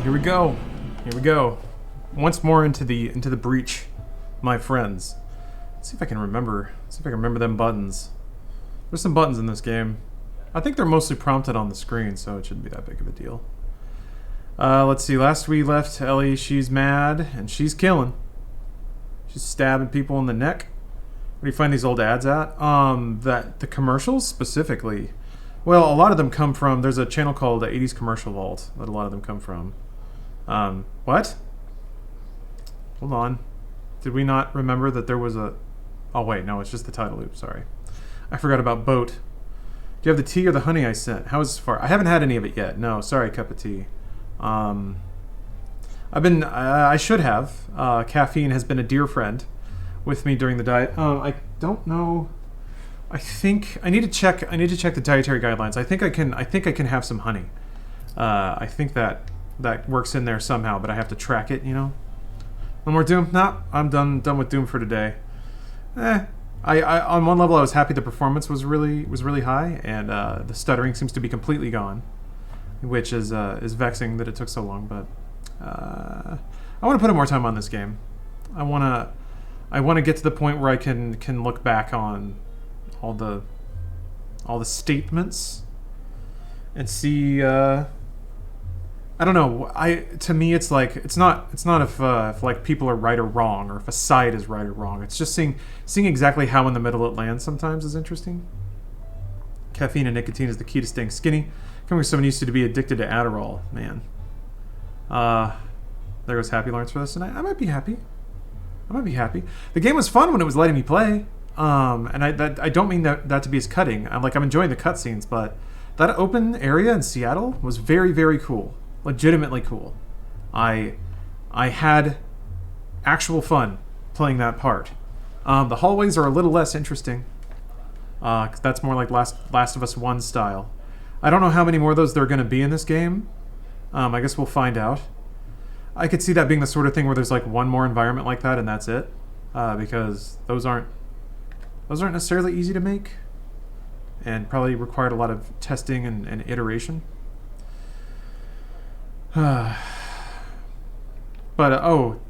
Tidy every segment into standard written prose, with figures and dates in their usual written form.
Here we go. Here we go. Once more into the breach, my friends. Let's see if I can remember. Let's see if I can remember them buttons. There's some buttons in this game. I think they're mostly prompted on the screen, so it shouldn't be that big of a deal. Let's see. Last we left Ellie, she's mad and she's killing. She's stabbing people in the neck. Where do you find these old ads at? The commercials specifically. Well, a lot of them come from. There's a channel called the 80s Commercial Vault that a lot of them come from. What? Hold on. Did we not remember that there was a... Oh, wait. No, it's just the title loop. Sorry. I forgot about boat. Do you have the tea or the honey I sent? How is it far? I haven't had any of it yet. No, sorry, cup of tea. I've been... I should have. Caffeine has been a dear friend with me during the diet. I don't know... I think... I need to check the dietary guidelines. I think I can have some honey. I think that works in there somehow, but I have to track it, you know? No more Doom? Nah, I'm done with Doom for today. I on one level I was happy the performance was really high, and the stuttering seems to be completely gone, which is vexing that it took so long, but I want to put in more time on this game. I want to get to the point where I can look back on all the statements and see I don't know. To me, it's like it's not if like people are right or wrong, or if a side is right or wrong. It's just seeing exactly how in the middle it lands. Sometimes is interesting. Caffeine and nicotine is the key to staying skinny. Coming from someone used to be addicted to Adderall, man. There goes Happy Lawrence for this tonight. I might be happy. The game was fun when it was letting me play. And I don't mean that to be as cutting. I'm enjoying the cutscenes, but that open area in Seattle was very, very cool. Legitimately cool. I had actual fun playing that part. The hallways are a little less interesting. 'Cause that's more like Last of Us 1 style. I don't know how many more of those there are going to be in this game. I guess we'll find out. I could see that being the sort of thing where there's like one more environment like that and that's it. Because those aren't necessarily easy to make. And probably required a lot of testing and iteration. But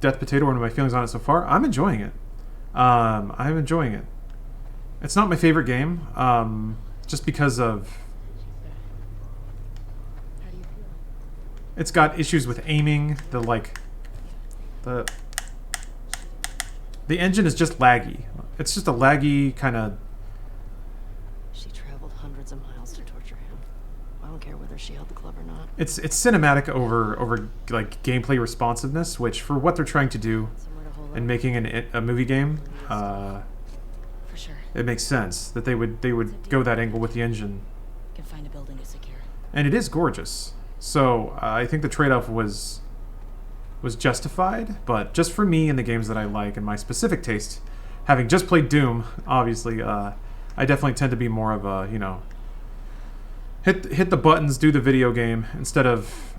Death Potato, one of my feelings on it so far, I'm enjoying it. I'm enjoying it. It's not my favorite game, just because of... It's got issues with aiming, the engine is just laggy. It's just a laggy kind of... She traveled hundreds of miles to torture him. I don't care whether she held the club or not. It's cinematic over like gameplay responsiveness, which for what they're trying to do in making a movie game, For sure. it makes sense that they would go that angle with the engine. Can find a building to secure. And it is gorgeous. So I think the trade-off was justified, but just for me and the games that I like and my specific taste, having just played Doom, obviously, I definitely tend to be more of a, you know, hit the buttons, do the video game, instead of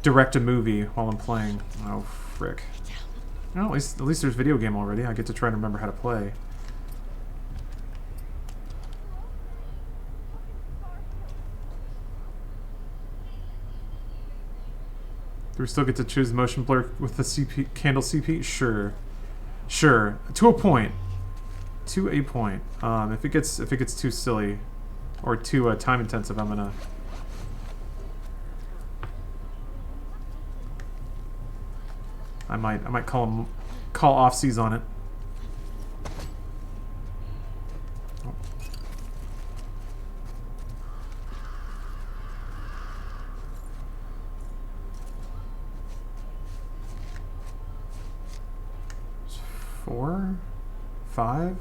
direct a movie while I'm playing. Oh, frick. Well, at least there's video game already. I get to try and remember how to play. Do we still get to choose the motion blur with the candle CP? Sure. To a point. If it gets too silly or too time intensive, I'm gonna... I might call off-seas on it. Oh. Four? 5?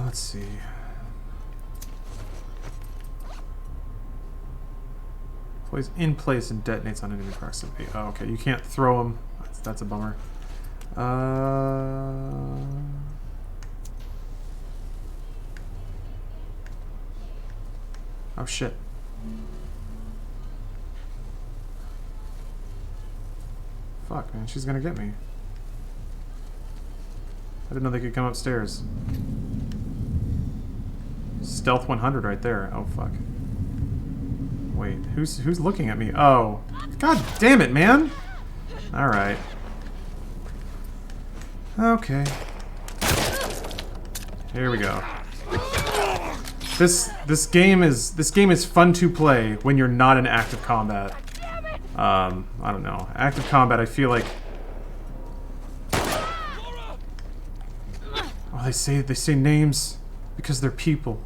Let's see. Plays in place and detonates on enemy proximity. Oh, okay. You can't throw them. That's a bummer. Oh shit. Fuck, man. She's gonna get me. I didn't know they could come upstairs. Stealth 100 right there. Oh, fuck. Wait, who's looking at me? Oh. God damn it, man! Alright. Okay. Here we go. This game is fun to play when you're not in active combat. I don't know. Active combat, I feel like. Oh, they say names because they're people.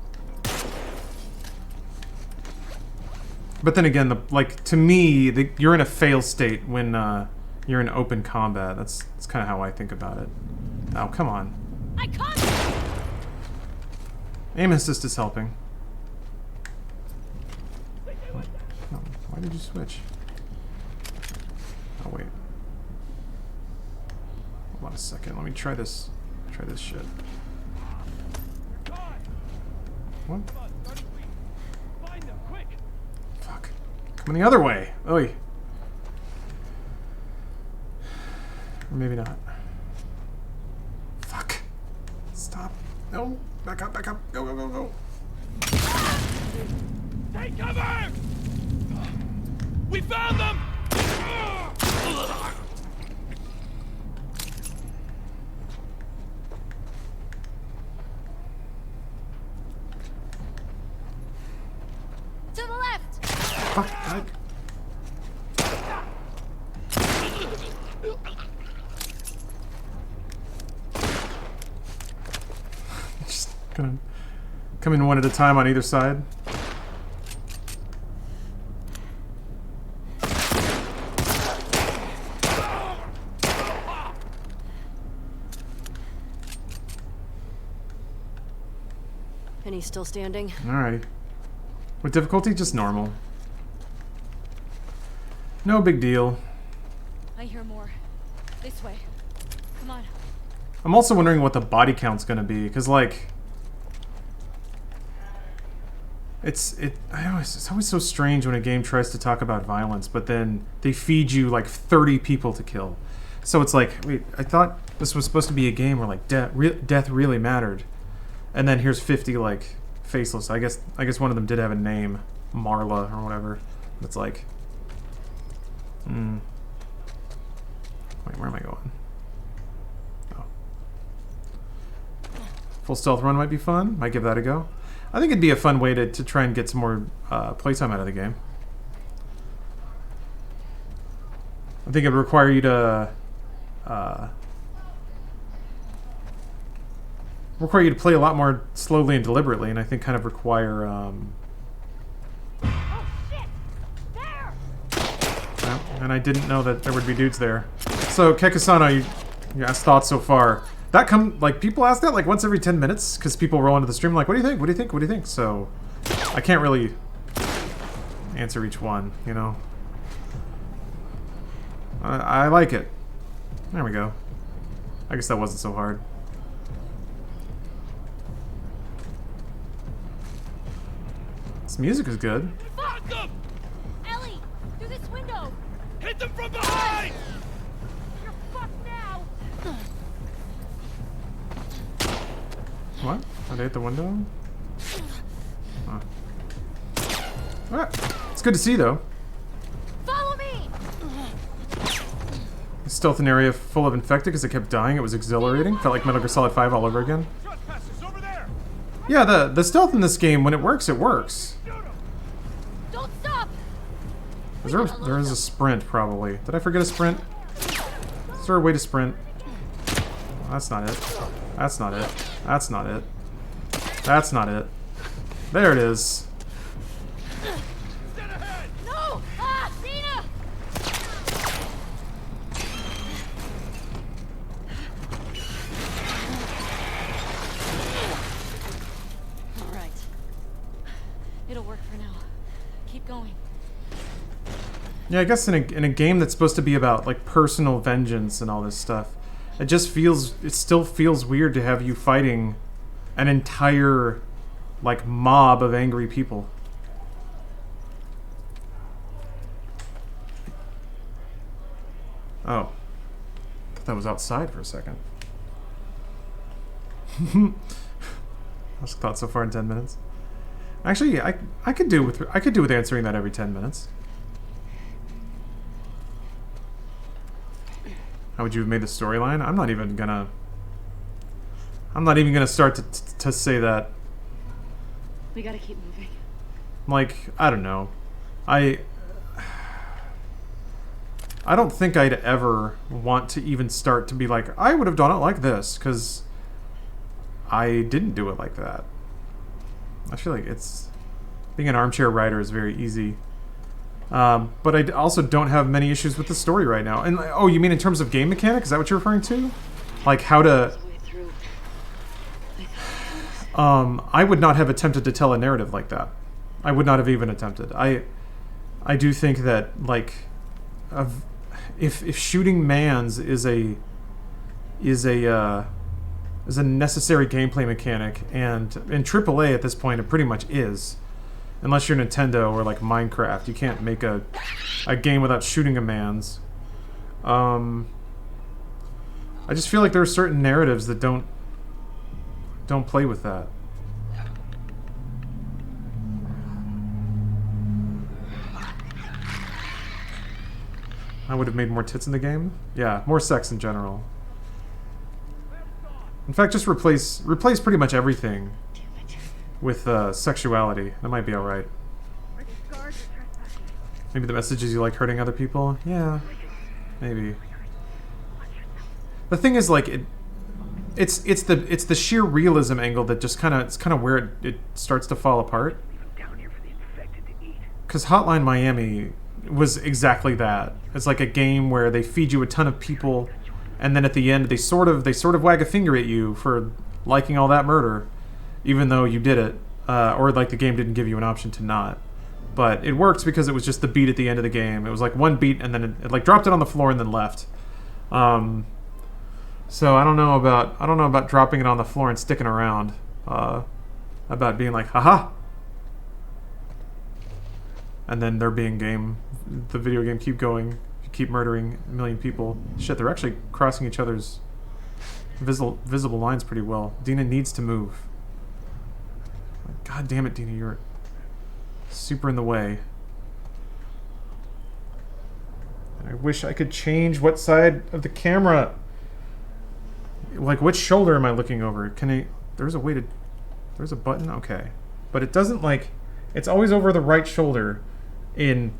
But then again, to me, you're in a fail state when you're in open combat. That's kind of how I think about it. Oh, come on. I can't. Aim assist is helping. Oh, why did you switch? Oh wait. Hold on a second. Let me try this. Try this shit. What? Fuck. Coming the other way. Oy. Or maybe not. Fuck. Stop. No. Back up, back up. Go, go, go, go. Take cover! We found them! To the left! Fuck. Fuck. Just gonna come in one at a time on either side. And he's still standing. Alrighty. With difficulty, just normal. No big deal. I hear more. This way. Come on. I'm also wondering what the body count's gonna be, because like it's always so strange when a game tries to talk about violence, but then they feed you like 30 people to kill. So it's like, wait, I thought this was supposed to be a game where like death really mattered, and then here's 50 like faceless. I guess one of them did have a name, Marla or whatever. It's like, wait, where am I going? Oh. Full stealth run might be fun. Might give that a go. I think it'd be a fun way to try and get some more playtime out of the game. I think it'd require you to play a lot more slowly and deliberately, and I think kind of require Oh shit! There! yeah, and I didn't know that there would be dudes there. So Kekasano, you asked thoughts so far. That people ask that like once every 10 minutes because people roll into the stream like, what do you think? What do you think? What do you think? So I can't really answer each one, you know. I like it. There we go. I guess that wasn't so hard. This music is good. Fuck them! Ellie! Through this window! Hit them from behind! You're fucked now! What? Are they at the window? Oh. Alright. It's good to see, though. Follow me! Stealth an area full of infected because I kept dying. It was exhilarating. Felt like Metal Gear Solid 5 all over again. Over there! Yeah, the stealth in this game, when it works, it works. Don't stop! There is a sprint, probably. Did I forget a sprint? Is there a way to sprint? Oh, that's not it. That's not it. That's not it. That's not it. There it is. No! Ah, Cena! All right. It'll work for now. Keep going. Yeah, I guess in a game that's supposed to be about like personal vengeance and all this stuff, it still feels weird to have you fighting an entire like mob of angry people. Oh. Thought that was outside for a second. I just thought so far in 10 minutes. Actually, I could do with answering that every 10 minutes. How would you have made the storyline? I'm not even gonna start to say that. We gotta keep moving. Like, I don't know. I don't think I'd ever want to even start to be like, I would have done it like this, because I didn't do it like that. I feel like being an armchair writer is very easy. But I also don't have many issues with the story right now. And oh, you mean in terms of game mechanic? Is that what you're referring to? Like how to... I would not have attempted to tell a narrative like that. I would not have even attempted. I do think that, like, if shooting mans is a necessary gameplay mechanic, and in AAA at this point it pretty much is. Unless you're Nintendo or like Minecraft, you can't make a game without shooting a mans. I just feel like there are certain narratives that don't play with that. I would have made more tits in the game. Yeah, more sex in general. In fact, just replace pretty much everything with sexuality. That might be alright. Maybe the message is you like hurting other people? Yeah. Maybe. The thing is, like, it's the sheer realism angle that just it's kind of where it starts to fall apart. Because Hotline Miami was exactly that. It's like a game where they feed you a ton of people, and then at the end they sort of wag a finger at you for liking all that murder, even though you did it, or like the game didn't give you an option to not. But it worked because it was just the beat at the end of the game. It was like one beat, and then it like dropped it on the floor and then left. So I don't know about dropping it on the floor and sticking around. About being like, haha. And then there being the video game keep going, keep murdering a million people. Shit, they're actually crossing each other's visible lines pretty well. Dina needs to move. God damn it, Dina, you're super in the way. And I wish I could change what side of the camera. Like, which shoulder am I looking over? There's a button? Okay. But it doesn't, like, it's always over the right shoulder in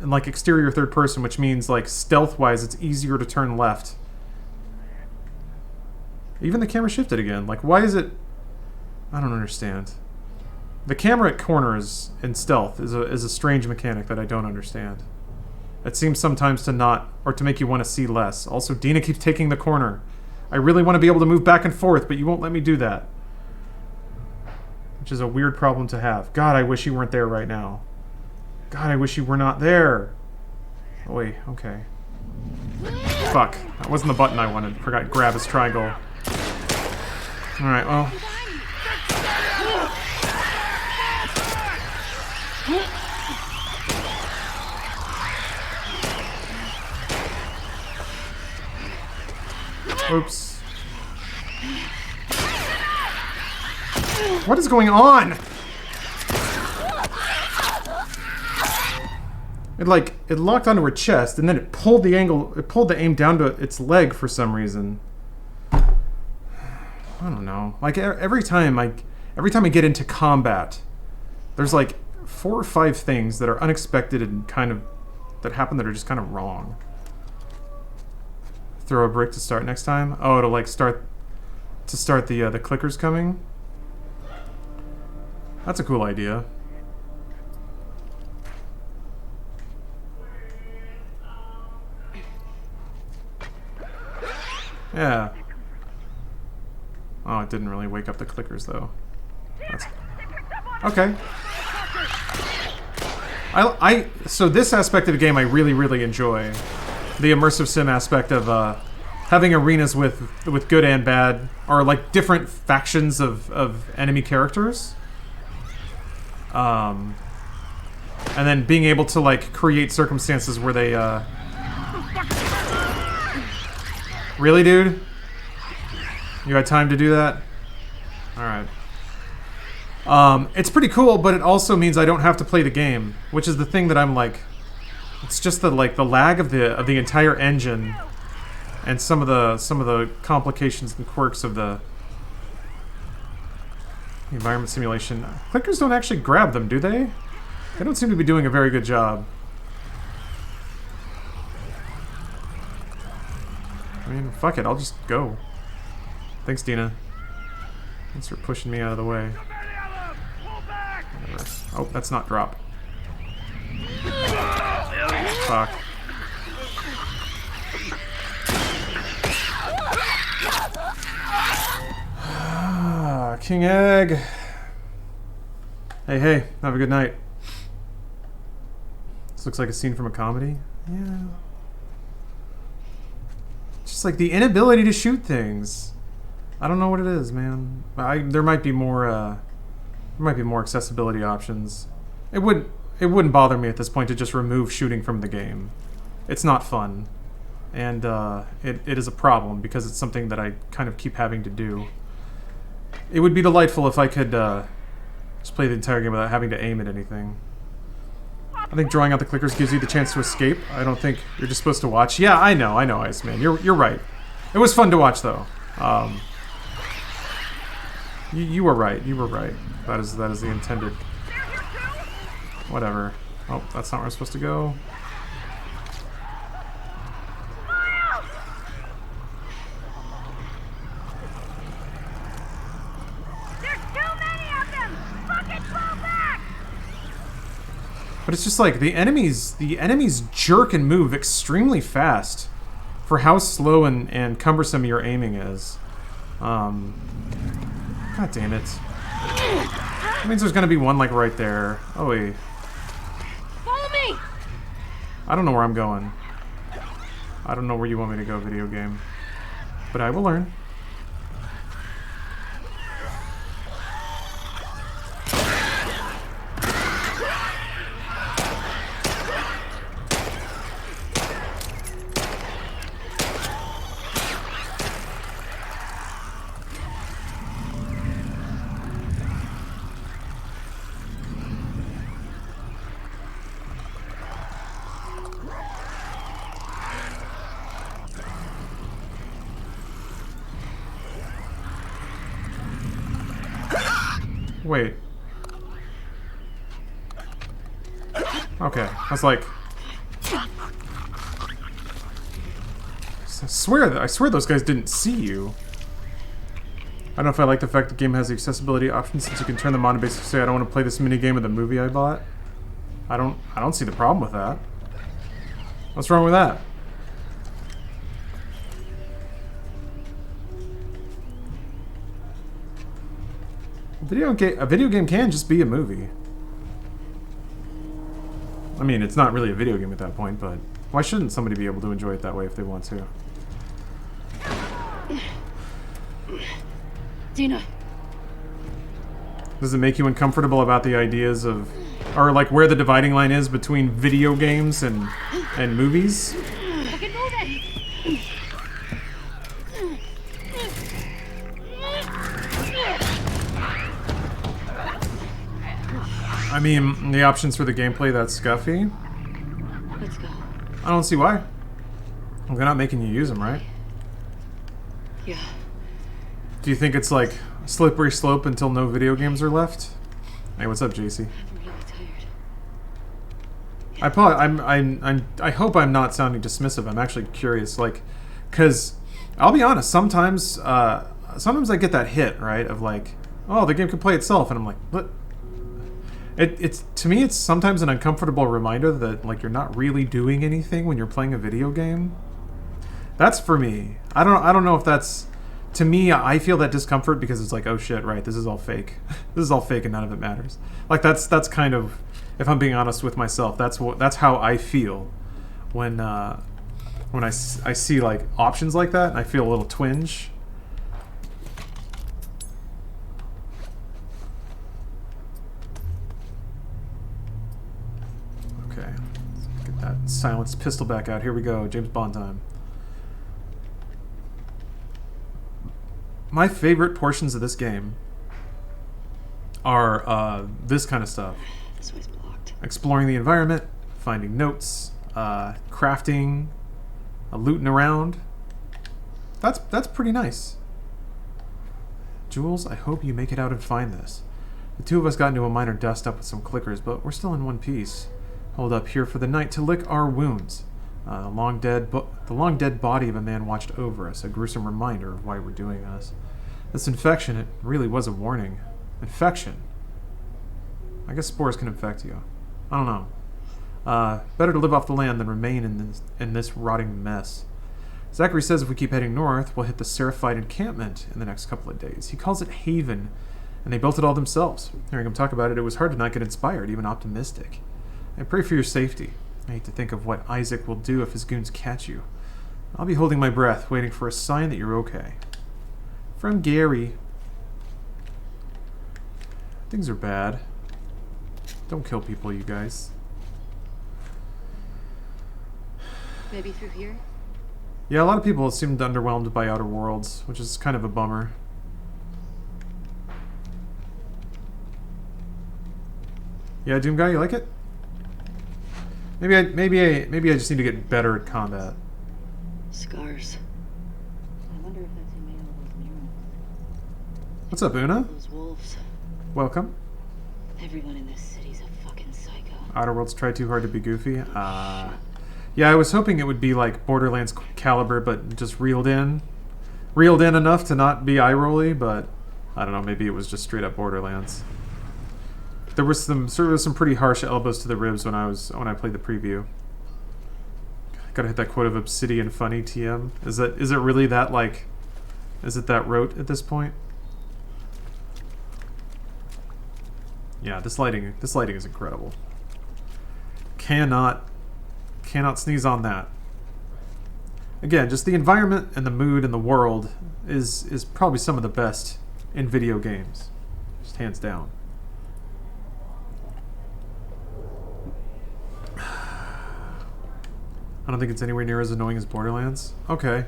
like exterior third person, which means, like, stealth-wise, it's easier to turn left. Even the camera shifted again. Like, why is it... I don't understand. The camera at corners in stealth is a strange mechanic that I don't understand. It seems sometimes to not, or to make you want to see less. Also, Dina keeps taking the corner. I really want to be able to move back and forth, but you won't let me do that. Which is a weird problem to have. God, I wish you weren't there right now. God, I wish you were not there. Oh, wait, okay. Fuck. That wasn't the button I wanted. Forgot to grab his triangle. Alright, well. Oops. What is going on? It locked onto her chest, and then it pulled the aim down to its leg for some reason. I don't know. Like, every time I get into combat, there's like 4 or 5 things that are unexpected and that happen that are just kind of wrong. Throw a brick to start next time? Oh, it'll like start the clickers coming? That's a cool idea. Yeah. Oh, it didn't really wake up the clickers though. That's... Okay. So this aspect of the game I really, really enjoy. The immersive sim aspect of having arenas with good and bad, or like different factions of enemy characters. And then being able to like create circumstances where they Really, dude? You had time to do that? Alright. It's pretty cool, but it also means I don't have to play the game, which is the thing that I'm like. It's just the lag of the entire engine, and some of the complications and quirks of the environment simulation. Clickers don't actually grab them, do they? They don't seem to be doing a very good job. I mean, fuck it, I'll just go. Thanks, Dina. Thanks for pushing me out of the way. Whatever. Oh, that's not drop. Fuck. King Egg. Hey, have a good night. This looks like a scene from a comedy. Yeah. Just like the inability to shoot things. I don't know what it is, man. There might be more accessibility options. It wouldn't bother me at this point to just remove shooting from the game. It's not fun, and it is a problem because it's something that I kind of keep having to do. It would be delightful if I could just play the entire game without having to aim at anything. I think drawing out the clickers gives you the chance to escape. I don't think you're just supposed to watch. Yeah, I know, Iceman. You're right. It was fun to watch, though. You were right. You were right. That is the intended. Whatever. Oh, that's not where I'm supposed to go. But it's just like the enemies jerk and move extremely fast for how slow and cumbersome your aiming is. God damn it. That means there's gonna be one like right there. Oh wait. Follow me! I don't know where I'm going. I don't know where you want me to go, video game. But I will learn. Wait. Okay, I was like... I swear those guys didn't see you. I don't know if I like the fact the game has the accessibility option since you can turn them on and basically say I don't want to play this minigame of the movie I bought. I don't see the problem with that. What's wrong with that? A video game can just be a movie. I mean, it's not really a video game at that point, but why shouldn't somebody be able to enjoy it that way if they want to? Dina. Does it make you uncomfortable about the ideas of, or like where the dividing line is between video games and movies? Okay, move it. I mean, the options for the gameplay that's scuffy. Let's go. I don't see why. Well, they're not making you use them, right? Yeah. Do you think it's like a slippery slope until no video games are left? Hey, what's up, JC? I'm really tired. I hope I'm not sounding dismissive. I'm actually curious, like, cause I'll be honest. Sometimes I get that hit, right, of like, oh, the game can play itself, and I'm like, what? It's to me, it's sometimes an uncomfortable reminder that like you're not really doing anything when you're playing a video game. That's for me. I don't know if that's, to me, I feel that discomfort because it's like, oh shit, right, this is all fake. This is all fake and none of it matters. Like that's kind of, if I'm being honest with myself, that's how I feel when I see like options like that, and I feel a little twinge. Okay, let's get that silenced pistol back out. Here we go, James Bond time. My favorite portions of this game are this kind of stuff. This way's blocked. Exploring the environment, finding notes, crafting, looting around. That's pretty nice. Jules, I hope you make it out and find this. The two of us got into a minor dust-up with some clickers, but we're still in one piece. Hold up here for the night to lick our wounds. The long dead body of a man watched over us, a gruesome reminder of why we're doing this. This infection, it really was a warning. Infection? I guess spores can infect you. I don't know. Better to live off the land than remain in this rotting mess. Zachary says if we keep heading north, we'll hit the Seraphite encampment in the next couple of days. He calls it Haven, and they built it all themselves. Hearing him talk about it, it was hard to not get inspired, even optimistic. I pray for your safety. I hate to think of what Isaac will do if his goons catch you. I'll be holding my breath, waiting for a sign that you're okay. From Gary. Things are bad. Don't kill people, you guys. Maybe through here? Yeah, a lot of people seemed underwhelmed by Outer Worlds, which is kind of a bummer. Yeah, Doom Guy, you like it? Maybe I just need to get better at combat. Scars. I wonder if that's who made all those murals. What's up, Una? Those wolves. Welcome. Everyone in this city's a fucking psycho. Outer Worlds tried too hard to be goofy. Yeah, I was hoping it would be like Borderlands caliber, but just reeled in enough to not be eye-rolly. But I don't know. Maybe it was just straight up Borderlands. There was some pretty harsh elbows to the ribs when I played the preview. Gotta hit that quote of Obsidian funny TM. Is it really that like? Is it that rote at this point? Yeah, this lighting is incredible. Cannot sneeze on that. Again, just the environment and the mood and the world is probably some of the best in video games. Just hands down. I don't think it's anywhere near as annoying as Borderlands. Okay.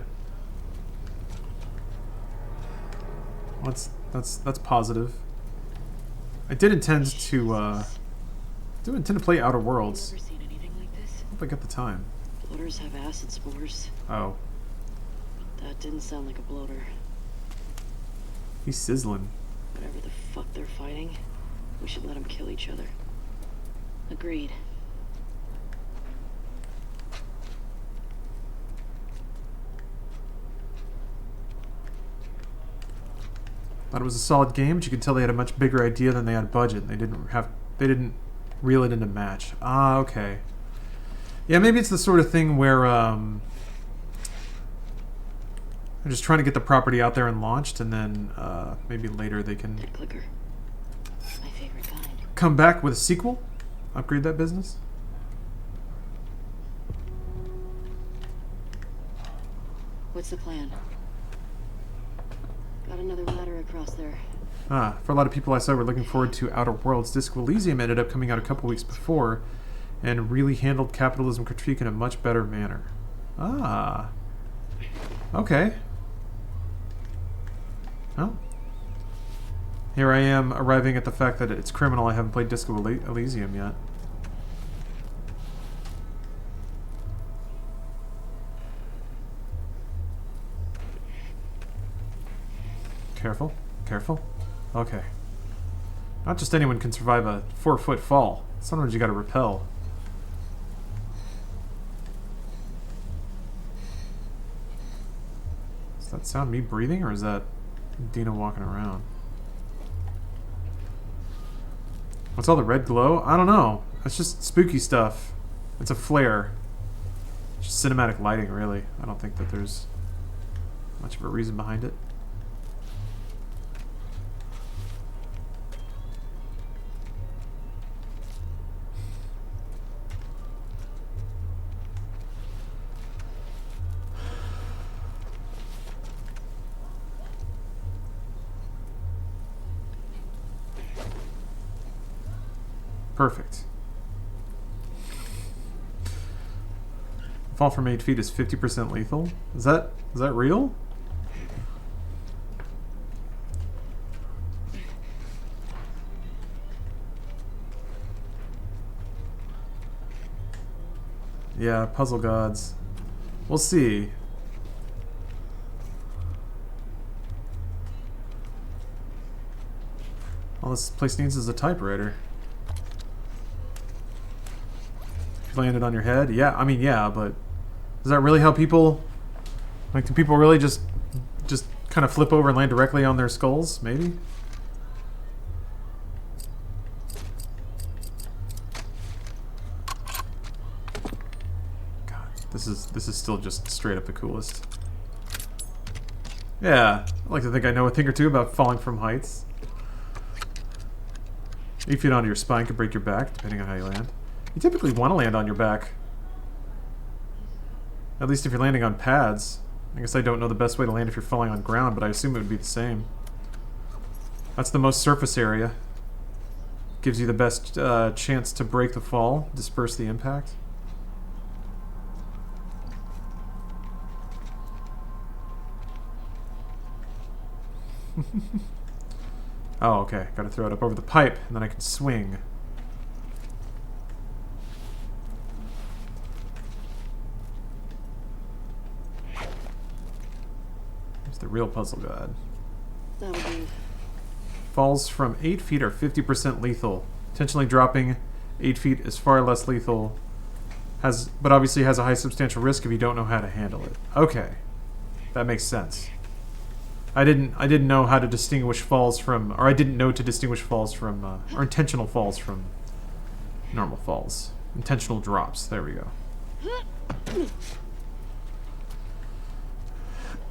Well, that's positive. I did intend to play Outer Worlds. Never seen anything like this. I hope I get the time. Bloaters have acid spores. Oh. That didn't sound like a bloater. He's sizzling. Whatever the fuck they're fighting, we should let them kill each other. Agreed. Thought it was a solid game, but you could tell they had a much bigger idea than they had budget. They didn't reel it into match. Ah, okay. Yeah, maybe it's the sort of thing where they're just trying to get the property out there and launched, and then maybe later they can That clicker. My favorite kind. come back with a sequel, upgrade that business. What's the plan? Got another ladder across there. For a lot of people I saw were looking forward to Outer Worlds. Disco Elysium ended up coming out a couple weeks before and really handled capitalism critique in a much better manner. Ah. Okay. Well. Here I am arriving at the fact that it's criminal I haven't played Disco Elysium yet. Careful. Careful. Okay. Not just anyone can survive a 4-foot fall. Sometimes you gotta rappel. Does that sound me breathing, or is that Dina walking around? What's all the red glow? I don't know. It's just spooky stuff. It's a flare. Just cinematic lighting, really. I don't think that there's much of a reason behind it. Perfect. Fall from 8 feet is 50% lethal. Is that real? Yeah, puzzle gods. We'll see. All this place needs is a typewriter. If you landed on your head? Yeah, I mean, yeah, but is that really how people... Like, do people really just kind of flip over and land directly on their skulls? Maybe? God, this is still just straight up the coolest. Yeah, I like to think I know a thing or two about falling from heights. 8 feet onto your spine could break your back, depending on how you land. You typically want to land on your back. At least if you're landing on pads. I guess I don't know the best way to land if you're falling on ground, but I assume it would be the same. That's the most surface area. Gives you the best chance to break the fall, disperse the impact. Oh, okay. Gotta throw it up over the pipe, and then I can swing. Here's the real puzzle god. That'll do. Falls from 8 feet are 50% lethal. Intentionally dropping 8 feet is far less lethal. But obviously has a high substantial risk if you don't know how to handle it. Okay. That makes sense. I didn't know how to distinguish falls from, or I didn't know to distinguish falls from, or intentional falls from normal falls. Intentional drops. There we go.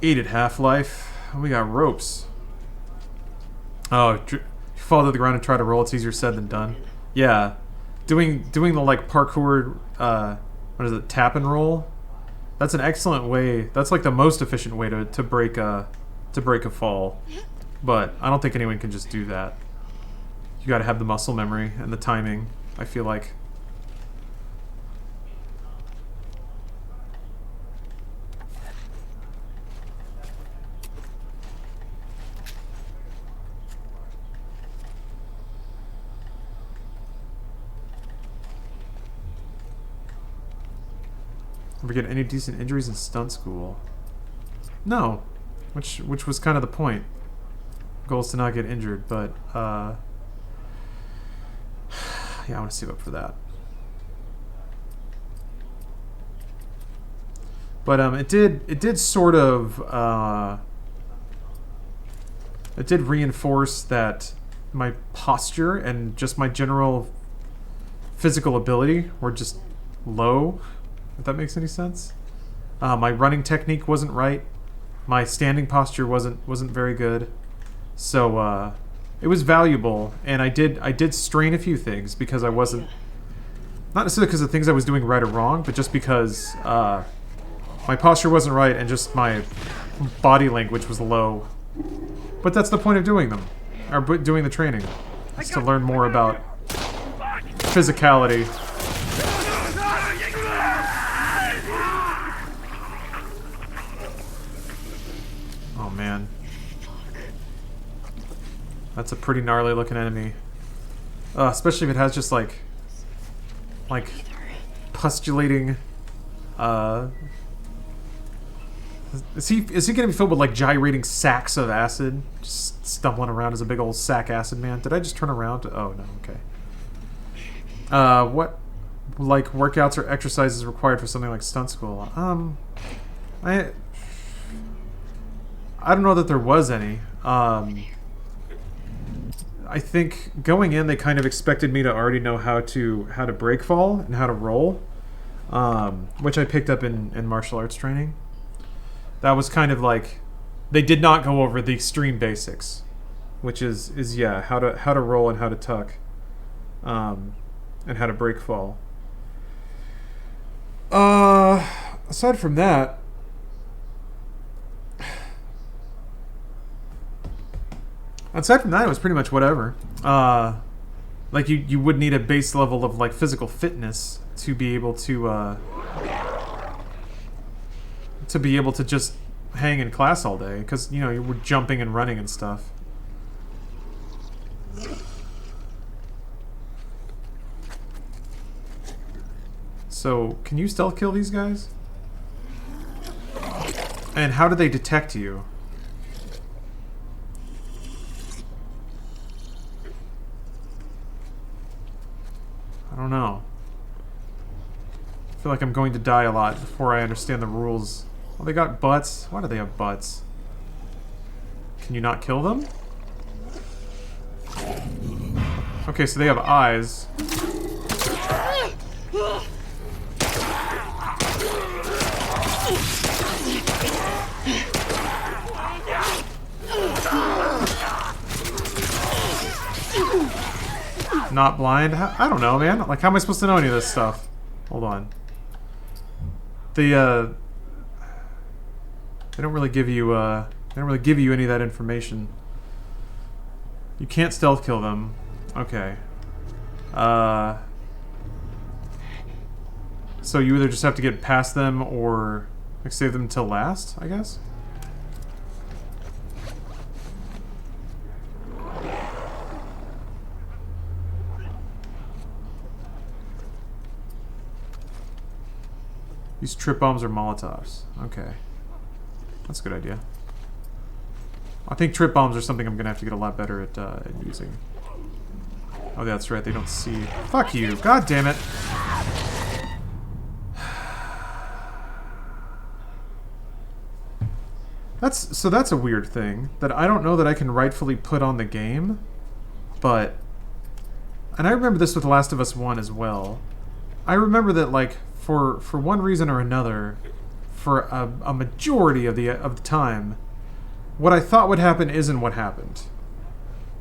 8 at Half-Life. We got ropes. Oh, you fall to the ground and try to roll. It's easier said than done. Yeah, doing the like parkour. What is it? Tap and roll. That's an excellent way. That's like the most efficient way to break a fall. But I don't think anyone can just do that. You got to have the muscle memory and the timing, I feel like. Ever get any decent injuries in stunt school? No. Which was kind of the point. Goal is to not get injured, but yeah, I want to save up for that. But it did sort of it did reinforce that my posture and just my general physical ability were just low, if that makes any sense. My running technique wasn't right. My standing posture wasn't very good, so it was valuable. And I did strain a few things because I wasn't, not necessarily because of things I was doing right or wrong, but just because my posture wasn't right and just my body language was low. But that's the point of doing them, or doing the training, is to learn more about physicality. Oh man, that's a pretty gnarly looking enemy. Especially if it has just like pustulating. Is he gonna be filled with like gyrating sacks of acid, just stumbling around as a big old sack acid man? Did I just turn around? Oh no, okay. What like workouts or exercises required for something like stunt school? I don't know that there was any. I think going in, they kind of expected me to already know how to break fall and how to roll, which I picked up in martial arts training. That was kind of like, they did not go over the extreme basics, which is yeah, how to roll and how to tuck, and how to break fall. Aside from that. Aside from that, it was pretty much whatever. Like you would need a base level of like physical fitness to be able to just hang in class all day, because you know you were jumping and running and stuff. So, can you stealth kill these guys? And how do they detect you? I don't know. I feel like I'm going to die a lot before I understand the rules. Oh, they got butts? Why do they have butts? Can you not kill them? Okay, so they have eyes. Not blind? I don't know, man. Like, how am I supposed to know any of this stuff? Hold on. They don't really give you, they don't really give you any of that information. You can't stealth kill them. Okay. So you either just have to get past them or like, save them till last, I guess? Use trip bombs or Molotovs. Okay. That's a good idea. I think trip bombs are something I'm going to have to get a lot better at using. Oh, that's right. They don't see. Fuck you. God damn it. That's a weird thing that I don't know that I can rightfully put on the game, but... And I remember this with Last of Us 1 as well. I remember that, like, for one reason or another, for a majority of the time, what I thought would happen isn't what happened.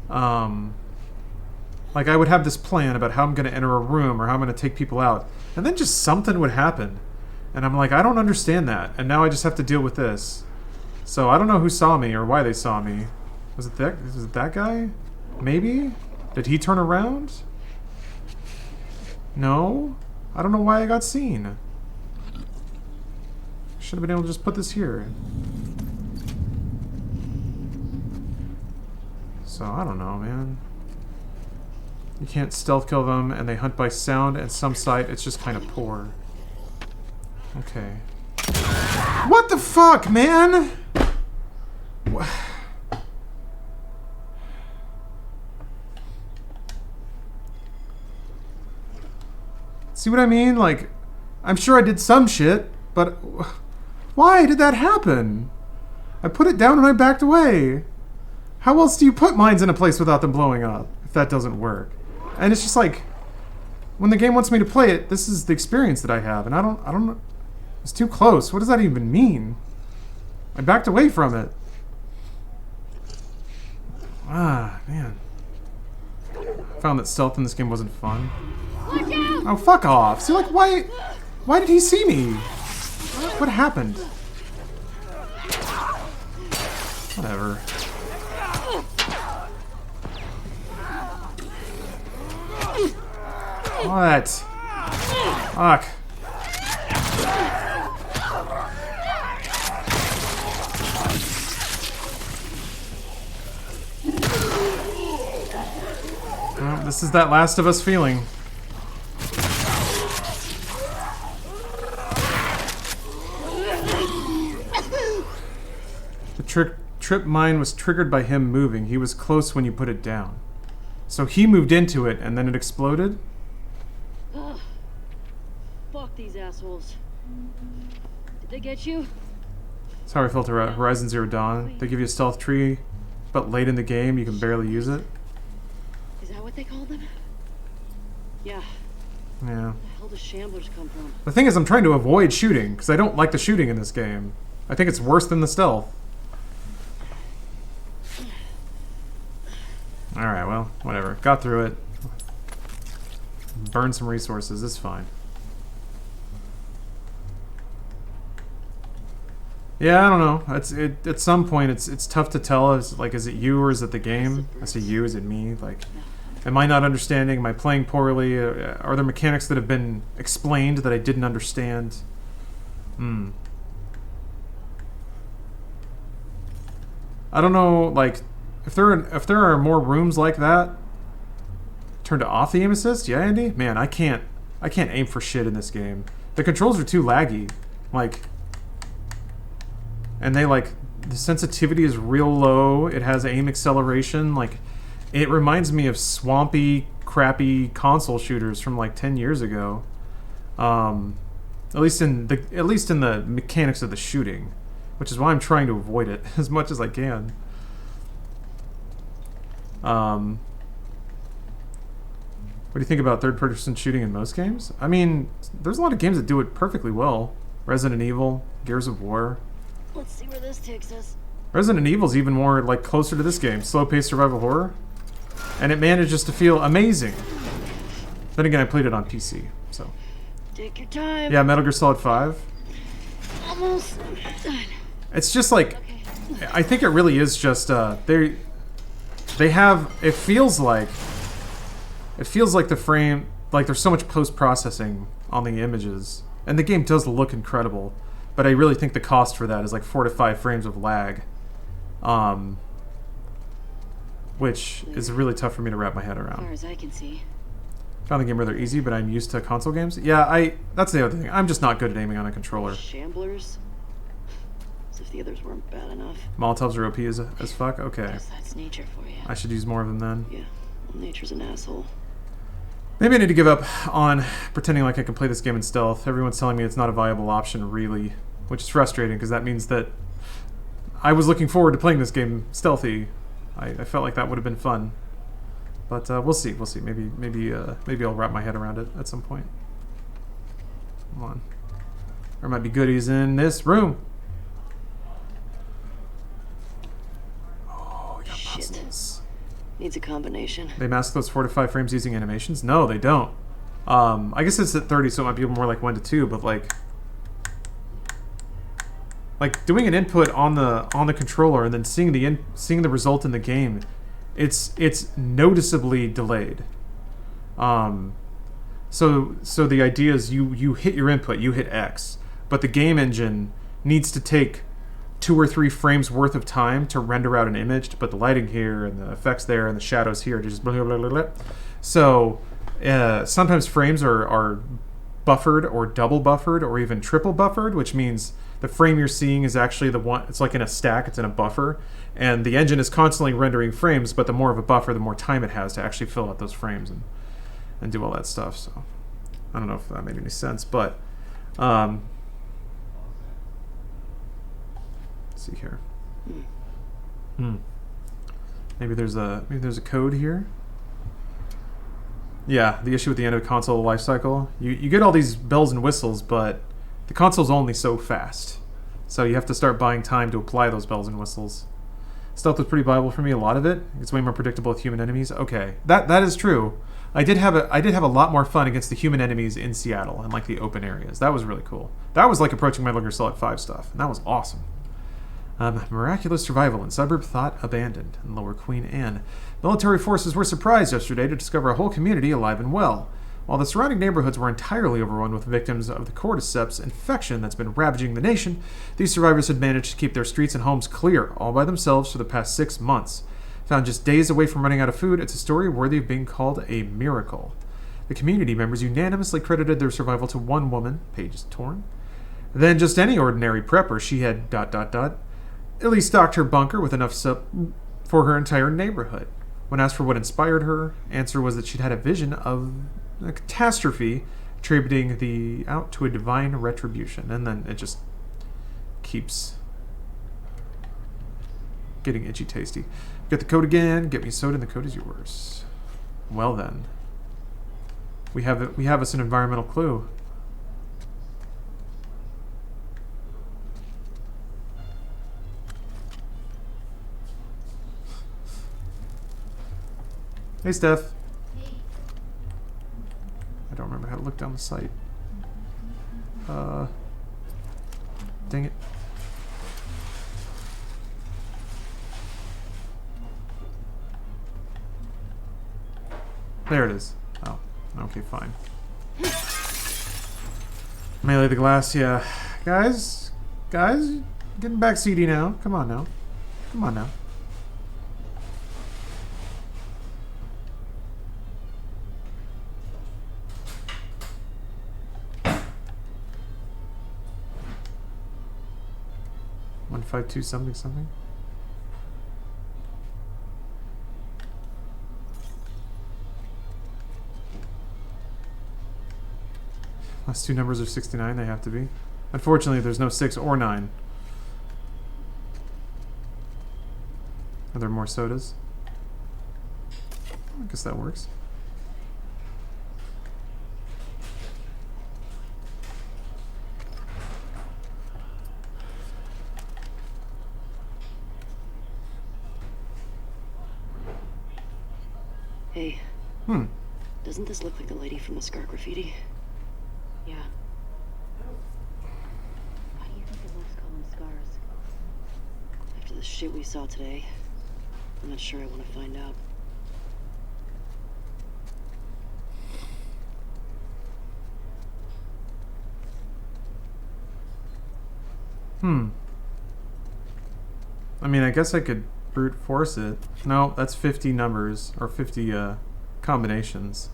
Like, I would have this plan about how I'm going to enter a room or how I'm going to take people out, and then just something would happen. And I'm like, I don't understand that, and now I just have to deal with this. So I don't know who saw me or why they saw me. Was it that guy? Maybe? Did he turn around? No? I don't know why I got seen. Should have been able to just put this here. So, I don't know, man. You can't stealth kill them, and they hunt by sound, and some sight, it's just kind of poor. Okay. What the fuck, man? See what I mean? Like, I'm sure I did some shit, but why did that happen? I put it down and I backed away. How else do you put mines in a place without them blowing up, if that doesn't work? And it's just like, when the game wants me to play it, this is the experience that I have, and I don't know. It's too close. What does that even mean? I backed away from it. Ah, man. I found that stealth in this game wasn't fun. Look out! Oh, fuck off. See, like, why did he see me? What happened? Whatever. What? Fuck. Well, this is that Last of Us feeling. The trip mine was triggered by him moving. He was close when you put it down. So he moved into it and then it exploded? Ugh. Fuck these assholes. Did they get you? That's how I felt about Horizon Zero Dawn. They give you a stealth tree, but late in the game you can barely use it. Is that what they called them? Yeah. Yeah. Where the hell do shamblers come from? The thing is, I'm trying to avoid shooting, because I don't like the shooting in this game. I think it's worse than the stealth. Alright, well, whatever. Got through it. Burn some resources, it's fine. Yeah, I don't know. At some point, it's tough to tell. Is it you or is it the game? I say you, is it me? Like, am I not understanding? Am I playing poorly? Are there mechanics that have been explained that I didn't understand? I don't know, like, if there are more rooms like that, turn to off the aim assist? Yeah, Andy? Man, I can't aim for shit in this game. The controls are too laggy. Like, and they like, the sensitivity is real low. It has aim acceleration. Like, it reminds me of swampy, crappy console shooters from like 10 years ago. At least in the mechanics of the shooting, which is why I'm trying to avoid it as much as I can. What do you think about third-person shooting in most games? I mean, there's a lot of games that do it perfectly well. Resident Evil, Gears of War. Let's see where this takes us. Resident Evil's even more like closer to this game, slow-paced survival horror, and it manages to feel amazing. Then again, I played it on PC, so. Take your time. Yeah, Metal Gear Solid 5. Almost done. It's just like, Okay. I think it really is just they have, it feels like the frame, like there's so much post-processing on the images, and the game does look incredible, but I really think the cost for that is like 4 to 5 frames of lag, which is really tough for me to wrap my head As far around. as I can see. Found the game rather easy, but I'm used to console games. Yeah, that's the other thing. I'm just not good at aiming on a controller. Shamblers? As if the others weren't bad enough. Molotovs are OP as fuck? Okay. Guess that's nature for you. I should use more of them then. Yeah, well, nature's an asshole. Maybe I need to give up on pretending like I can play this game in stealth. Everyone's telling me it's not a viable option, really. Which is frustrating, because that means that I was looking forward to playing this game stealthy. I felt like that would have been fun. But we'll see. We'll see. Maybe I'll wrap my head around it at some point. Come on. There might be goodies in this room. Oh, we got Shit. puzzles. Needs a combination. They mask those 4 to 5 frames using animations? No, they don't. I guess it's at 30, so it might be more like 1 to 2, but like doing an input on the controller and then seeing the result in the game, it's noticeably delayed. So the idea is you hit your input, you hit X, but the game engine needs to take 2 or 3 frames worth of time to render out an image to put the lighting here and the effects there and the shadows here to just blah, blah, blah, blah, blah. So sometimes frames are buffered or double buffered or even triple buffered, which means the frame you're seeing is actually the one, it's like in a stack, it's in a buffer, and the engine is constantly rendering frames, but the more of a buffer, the more time it has to actually fill out those frames and do all that stuff. So I don't know if that made any sense, but let's see here. Maybe there's a code here. Yeah, the issue with the end of the console life cycle. You get all these bells and whistles, but the console's only so fast. So you have to start buying time to apply those bells and whistles. Stealth was pretty viable for me, a lot of it. It's way more predictable with human enemies. Okay, that is true. I did have a lot more fun against the human enemies in Seattle and like the open areas. That was really cool. That was like approaching Metal Gear Solid 5 stuff, and that was awesome. Miraculous survival in suburb thought abandoned in Lower Queen Anne. Military forces were surprised yesterday to discover a whole community alive and well. While the surrounding neighborhoods were entirely overrun with victims of the cordyceps infection that's been ravaging the nation, these survivors had managed to keep their streets and homes clear all by themselves for the past 6 months. Found just days away from running out of food, it's a story worthy of being called a miracle. The community members unanimously credited their survival to one woman, pages torn. Then just any ordinary prepper, she had ... at least stocked her bunker with enough sup for her entire neighborhood. When asked for what inspired her, answer was that she'd had a vision of a catastrophe, attributing the out to a divine retribution. And then it just keeps getting itchy tasty. Get the code again, get me soda, and the code is yours. Well then. We have us an environmental clue. Hey, Steph. I don't remember how to look down the site. Dang it. There it is. Oh, okay, fine. Melee the glass, yeah. Guys, getting back CD now. Come on now. 152 something something. Last two numbers are 69, they have to be. Unfortunately, there's no 6 or 9. Are there more sodas? I guess that works. Hey, Hmm. doesn't this look like the lady from the scar graffiti? Yeah. Why do you think the left call them scars? After the shit we saw today, I'm not sure I want to find out. Hmm. I mean, I guess I could brute force it. No, that's 50 numbers, or 50 combinations.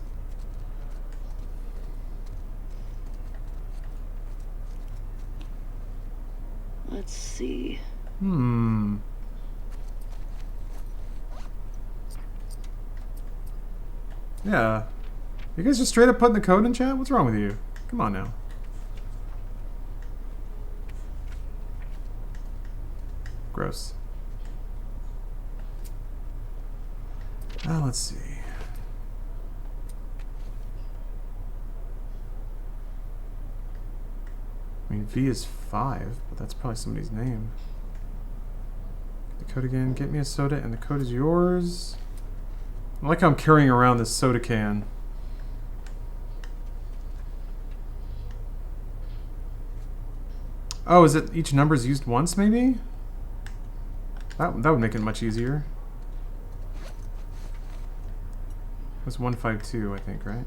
Let's see. Hmm. Yeah. You guys just straight up putting the code in chat? What's wrong with you? Come on now. Gross. Let's see. I mean, V is 5, but that's probably somebody's name. The code again. Get me a soda, and the code is yours. I like how I'm carrying around this soda can. Oh, is it each number is used once, maybe? That would make it much easier. It was 152, I think, right?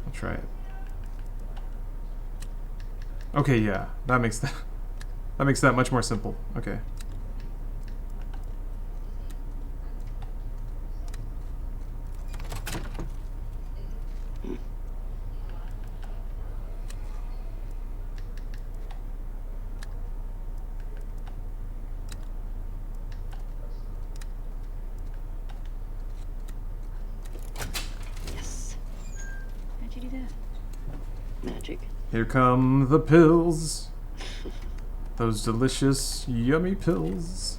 I'll try it. Okay, yeah, that makes that much more simple. Okay. Yes. How'd you do that? Magic. Here come the pills. Those delicious, yummy pills.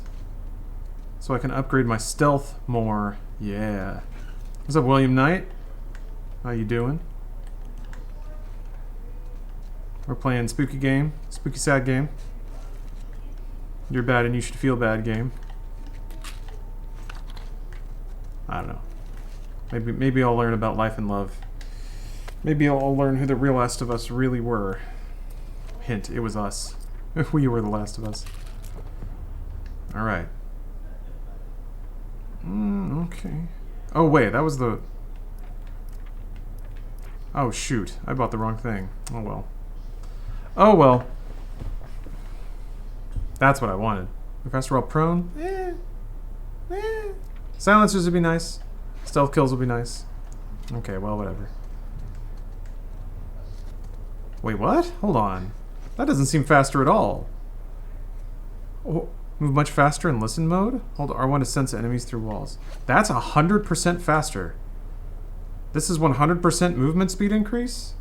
So I can upgrade my stealth more. Yeah. What's up, William Knight? How you doing? We're playing spooky game. Spooky sad game. You're bad and you should feel bad game. I don't know. Maybe I'll learn about life and love. Maybe I'll learn who the real Last of Us really were. Hint, it was us. We were the Last of Us. Alright. Okay. Oh, wait, that was the... Oh, shoot. I bought the wrong thing. Oh, well. Oh, well. That's what I wanted. Faster while prone? Silencers would be nice. Stealth kills would be nice. Okay, well, whatever. Wait, what? Hold on. That doesn't seem faster at all. Oh, move much faster in listen mode? Hold R1 to sense enemies through walls. That's 100% faster. This is 100% movement speed increase?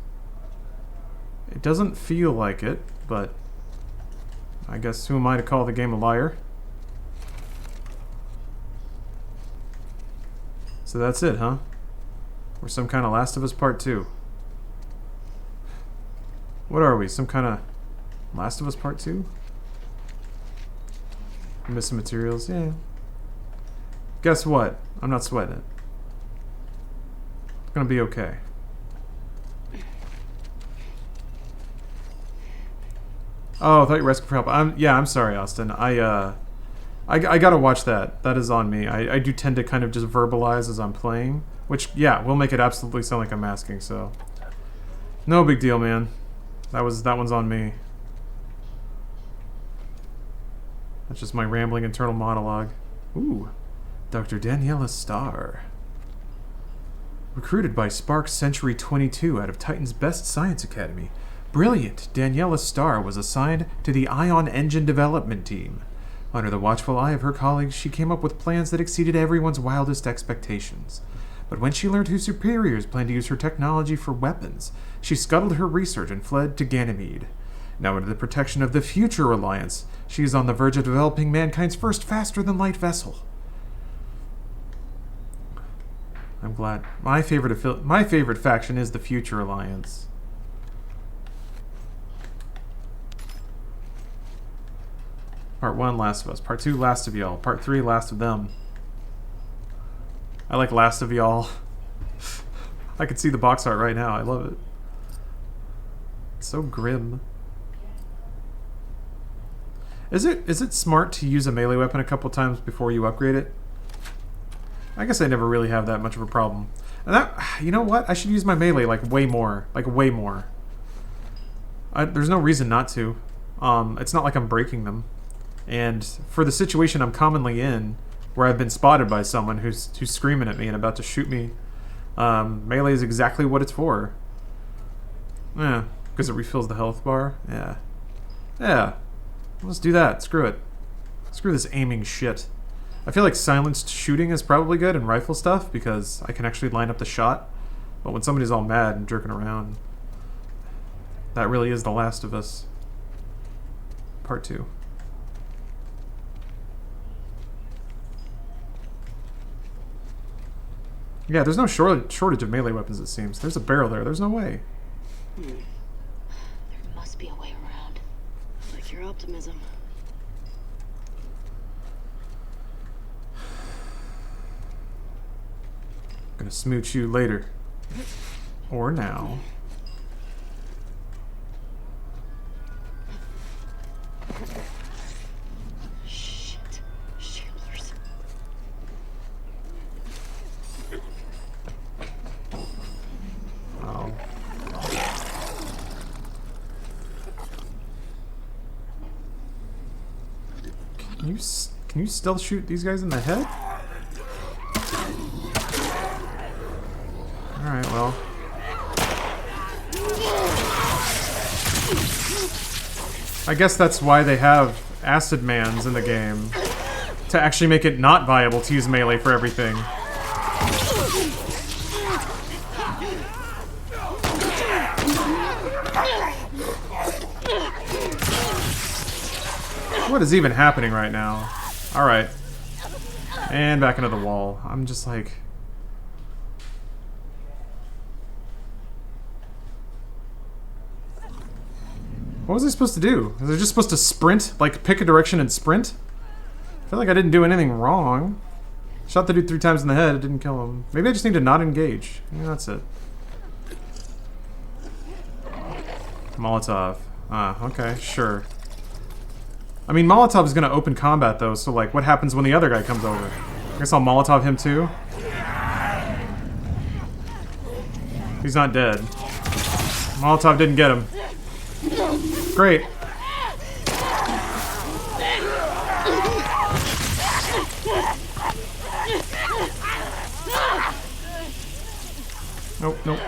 It doesn't feel like it, but I guess who am I to call the game a liar? So that's it, huh? We're some kind of Last of Us Part 2. What are we? Some kind of Last of Us Part 2? Missing materials? Yeah. Guess what? I'm not sweating it. It's gonna be okay. Oh, I thought you were asking for help. I'm sorry, Austin. I gotta watch that. That is on me. I do tend to kind of just verbalize as I'm playing, which, yeah, will make it absolutely sound like I'm asking, so. No big deal, man. That one's on me. That's just my rambling internal monologue. Ooh. Dr. Daniela Starr. Recruited by Spark Century 22 out of Titan's best science academy, brilliant Daniela Starr was assigned to the Ion Engine Development Team. Under the watchful eye of her colleagues, she came up with plans that exceeded everyone's wildest expectations. But when she learned her superiors planned to use her technology for weapons, she scuttled her research and fled to Ganymede. Now under the protection of the Future Alliance, she is on the verge of developing mankind's first faster-than-light vessel. I'm glad. My favorite faction is the Future Alliance. Part 1, Last of Us. Part 2, Last of Y'all. Part 3, Last of Them. I like Last of Y'all. I can see the box art right now. I love it. It's so grim. Is it smart to use a melee weapon a couple times before you upgrade it? I guess I never really have that much of a problem. And that, you know what? I should use my melee like way more. Like way more. There's no reason not to. It's not like I'm breaking them. And for the situation I'm commonly in, where I've been spotted by someone who's screaming at me and about to shoot me, melee is exactly what it's for. Yeah, because it refills the health bar. Yeah. Yeah. Let's do that. Screw it. Screw this aiming shit. I feel like silenced shooting is probably good in rifle stuff because I can actually line up the shot. But when somebody's all mad and jerking around, that really is The Last of Us. Part 2. Yeah, there's no shortage of melee weapons, it seems. There's a barrel there. There's no way. There must be a way around. I like your optimism. Gonna smooch you later. Or now. Shit. Shamblers. Oh. Can you still shoot these guys in the head? Alright, well. I guess that's why they have acid mans in the game. To actually make it not viable to use melee for everything. What is even happening right now? Alright. And back into the wall. I'm just like... What was I supposed to do? Was I just supposed to sprint? Like, pick a direction and sprint? I feel like I didn't do anything wrong. Shot the dude 3 times in the head, it didn't kill him. Maybe I just need to not engage. Maybe that's it. Molotov. Ah, okay, sure. I mean, Molotov is gonna open combat, though, so, like, what happens when the other guy comes over? I guess I'll Molotov him, too? He's not dead. Molotov didn't get him. Great. Nope, nope.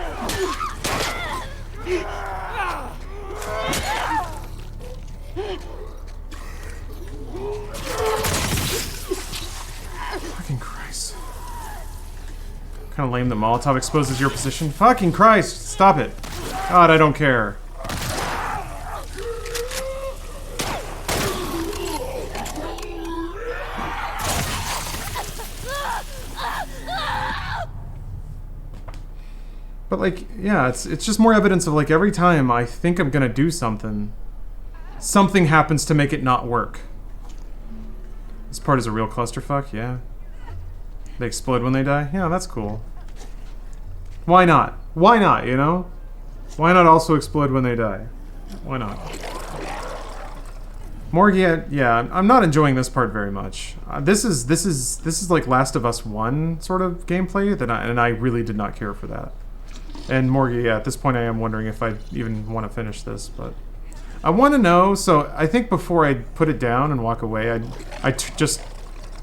Fucking Christ. Kind of lame that Molotov exposes your position. Fucking Christ! Stop it. God, I don't care. But, like, yeah, it's just more evidence of, like, every time I think I'm gonna do something, something happens to make it not work. This part is a real clusterfuck, yeah. They explode when they die? Yeah, that's cool. Why not? Why not, you know? Why not also explode when they die? Why not? Morgia, yeah, I'm not enjoying this part very much. This is like Last of Us 1 sort of gameplay, and I really did not care for that. And Morgie, yeah, at this point I am wondering if I even want to finish this, but... I want to know, so I think before I put it down and walk away, I'd just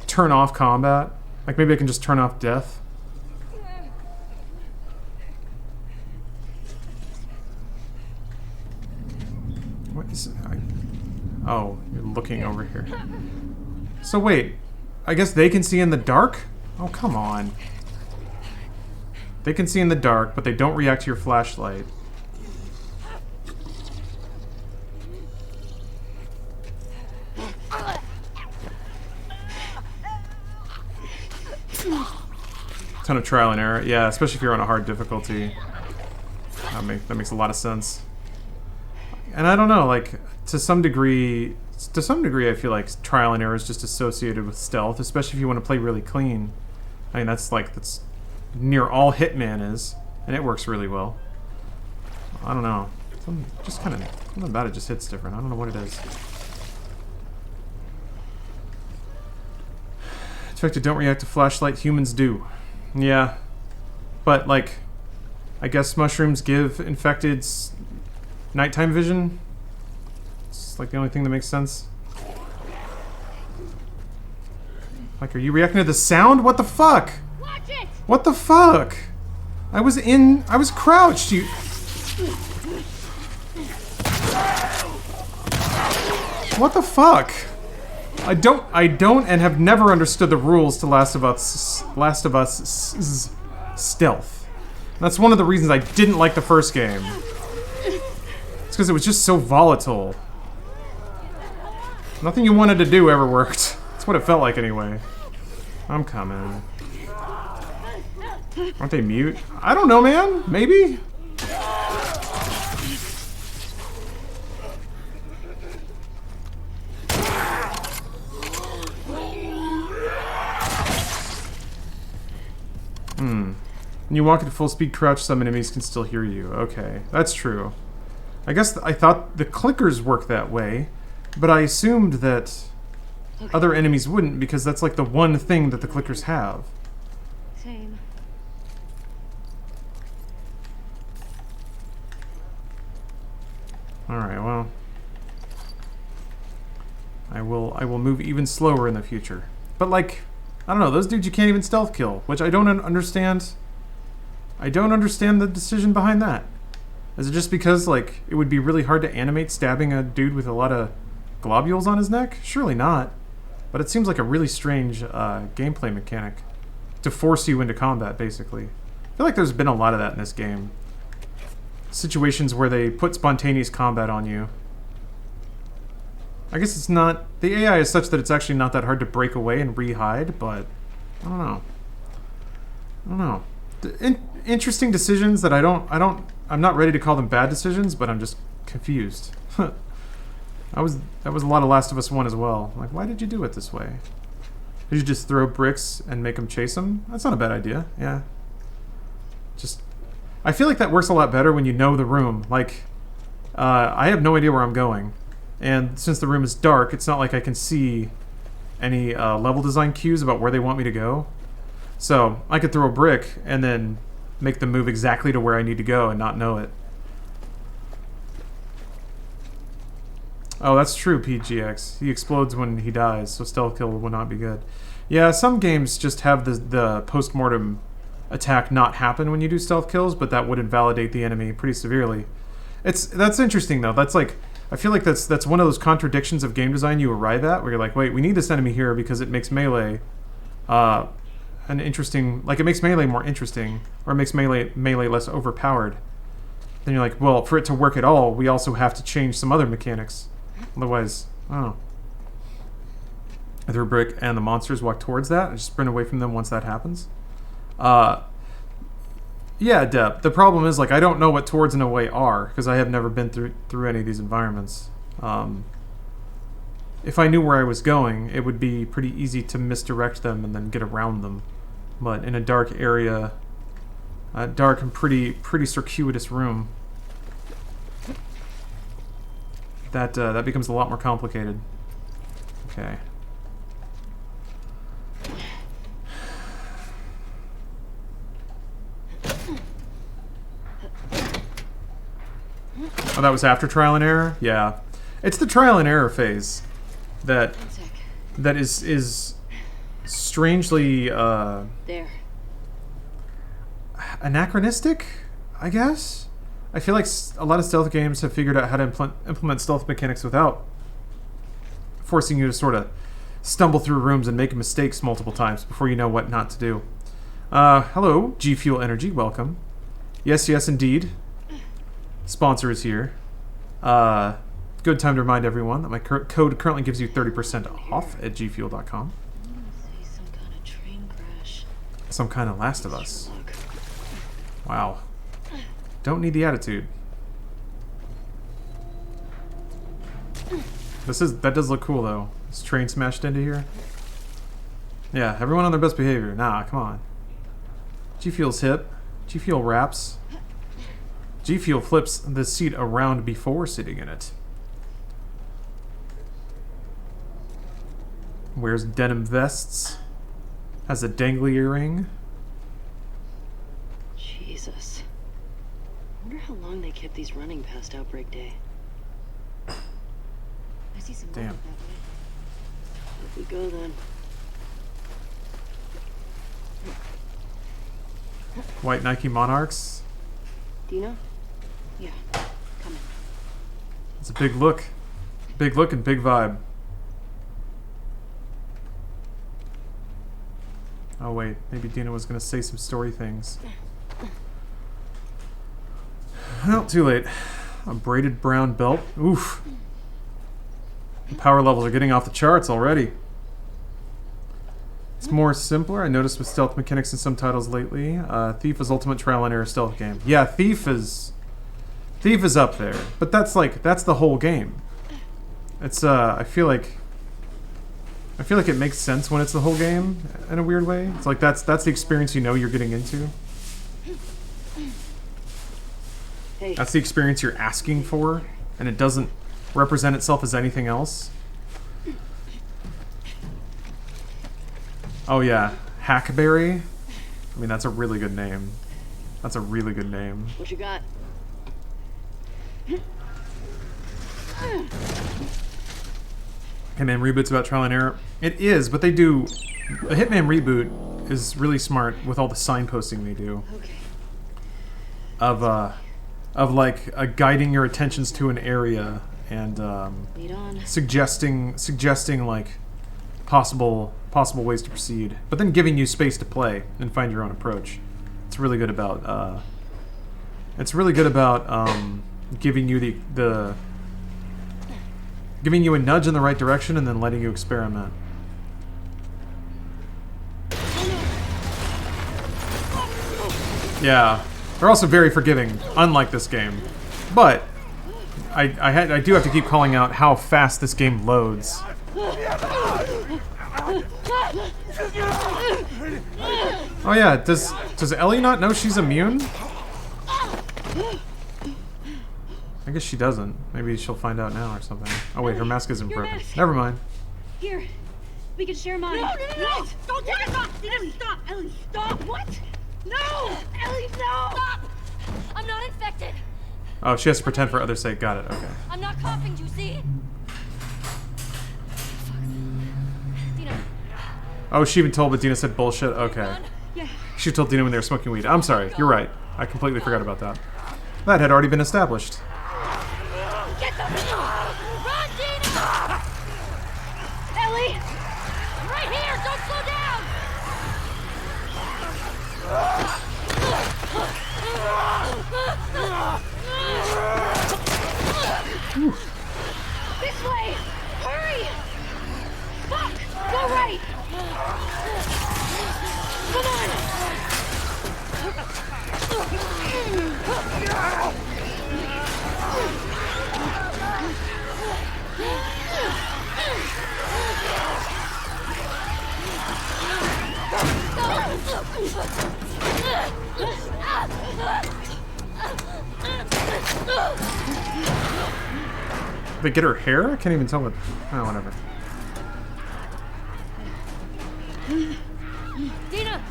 turn off combat. Like, maybe I can just turn off death. Oh, you're looking over here. So wait, I guess they can see in the dark? Oh, come on. They can see in the dark, but they don't react to your flashlight. Ton of trial and error. Yeah, especially if you're on a hard difficulty. That makes a lot of sense. And I don't know, like, to some degree, I feel like trial and error is just associated with stealth, especially if you want to play really clean. I mean, that's near all Hitman is, and it works really well. I don't know. Something about it just hits different. I don't know what it is. Infected don't react to flashlight, humans do. Yeah. But, like, I guess mushrooms give infecteds nighttime vision. It's like the only thing that makes sense. Like, are you reacting to the sound? What the fuck? Watch it! What the fuck? I was crouched. You. What the fuck? I don't and have never understood the rules to Last of Us stealth. That's one of the reasons I didn't like the first game. It's because it was just so volatile. Nothing you wanted to do ever worked. That's what it felt like anyway. I'm coming. Aren't they mute? I don't know, man. Maybe? When you walk at full speed crouch, some enemies can still hear you. Okay, that's true. I guess I thought the clickers work that way, but I assumed that other enemies wouldn't because that's like the one thing that the clickers have. Same. Alright, well. I will move even slower in the future. But like, I don't know, those dudes you can't even stealth kill, which I don't understand. I don't understand the decision behind that. Is it just because, like, it would be really hard to animate stabbing a dude with a lot of globules on his neck? Surely not. But it seems like a really strange gameplay mechanic to force you into combat, basically. I feel like there's been a lot of that in this game. Situations where they put spontaneous combat on you. I guess it's not... The AI is such that it's actually not that hard to break away and re-hide, but... I don't know. I don't know. Interesting decisions that I'm not ready to call them bad decisions, but I'm just confused. That was a lot of Last of Us 1 as well. Like, why did you do it this way? Did you just throw bricks and make them chase them? That's not a bad idea, yeah. Just... I feel like that works a lot better when you know the room. Like, I have no idea where I'm going. And since the room is dark, it's not like I can see any level design cues about where they want me to go. So, I could throw a brick and then make them move exactly to where I need to go and not know it. Oh, that's true, PGX. He explodes when he dies, so stealth kill would not be good. Yeah, some games just have the post-mortem attack not happen when you do stealth kills, but that would invalidate the enemy pretty severely. That's interesting, though. That's like... I feel like that's one of those contradictions of game design you arrive at, where you're like, wait, we need this enemy here because it makes melee an interesting... Like, it makes melee more interesting, or it makes melee less overpowered. Then you're like, well, for it to work at all, we also have to change some other mechanics. Otherwise, I don't know. I threw a brick and the monsters walk towards that. I just sprint away from them once that happens. Yeah, Deb. The problem is, like, I don't know what towards and away are, because I have never been through any of these environments. If I knew where I was going, it would be pretty easy to misdirect them and then get around them. But in a dark area, a dark and pretty circuitous room, that becomes a lot more complicated. Okay. Oh, that was after trial and error? Yeah. It's the trial and error phase that is strangely There. anachronistic, I guess. I feel like a lot of stealth games have figured out how to implement stealth mechanics without forcing you to sort of stumble through rooms and make mistakes multiple times before you know what not to do. Hello, G Fuel Energy, welcome. Yes, yes, indeed. Sponsor is here. Good time to remind everyone that my code currently gives you 30% off at gfuel.com. Say some kind of train crash. Some kind of Last of Us. Look. Wow. Don't need the attitude. That does look cool though. This train smashed into here. Yeah, everyone on their best behavior. Nah, come on. G Fuel's hip. G Fuel raps. G Fuel flips the seat around before sitting in it. Wears denim vests. Has a dangly earring. Jesus. I wonder how long they kept these running past Outbreak Day. I see some Damn. movement that way. Up we go then. White Nike Monarchs. Dina? Yeah, coming. It's a big look. Big look and big vibe. Oh wait, maybe Dina was gonna say some story things. Well, too late. A braided brown belt. Oof. The power levels are getting off the charts already. It's more simpler. I noticed with stealth mechanics in some titles lately. Thief is ultimate trial and error stealth game. Yeah, Thief is up there, but that's the whole game. It's I feel like it makes sense when it's the whole game in a weird way. It's like that's the experience you know you're getting into. Hey. That's the experience you're asking for, and it doesn't represent itself as anything else. Oh yeah, Hackberry. I mean, that's a really good name. That's a really good name. What you got? Hitman Reboot's about trial and error. It is, but they do... A Hitman Reboot is really smart with all the signposting they do. Okay. Of like guiding your attentions to an area and Lead on. suggesting like possible ways to proceed, but then giving you space to play and find your own approach. It's really good about giving you giving you a nudge in the right direction and then letting you experiment. Yeah, they're also very forgiving, unlike this game. But I do have to keep calling out how fast this game loads. Oh yeah, does Ellie not know she's immune? I guess she doesn't. Maybe she'll find out now or something. Oh wait, her mask isn't broken. Never mind. Here, we can share mine. No! Don't take it off! Ellie, stop! Ellie, stop! What? No! Ellie, no! Stop! I'm not infected. Oh, she has to pretend for others' sake. Got it. Okay. I'm not coughing, you see? Dina. Oh, she even told, but Dina said bullshit. Okay. Yeah. She told Dina when they were smoking weed. I'm sorry. You're right. I completely forgot about that. That had already been established. Get the run, Dina! Ellie! Right here! Don't slow down! This way! Hurry! Fuck! Go right! Come They get her hair? I can't even tell what. Oh, whatever. Dina!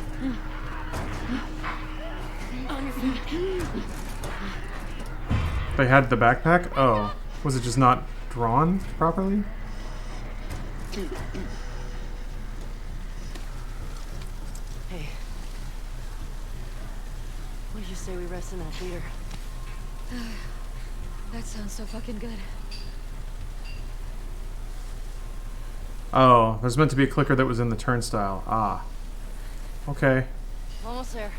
On your feet. They had the backpack? Oh. Was it just not drawn properly? Hey. What do you say we rest in that theater? That sounds so fucking good. Oh, there's meant to be a clicker that was in the turnstile. Ah. Okay. Almost there.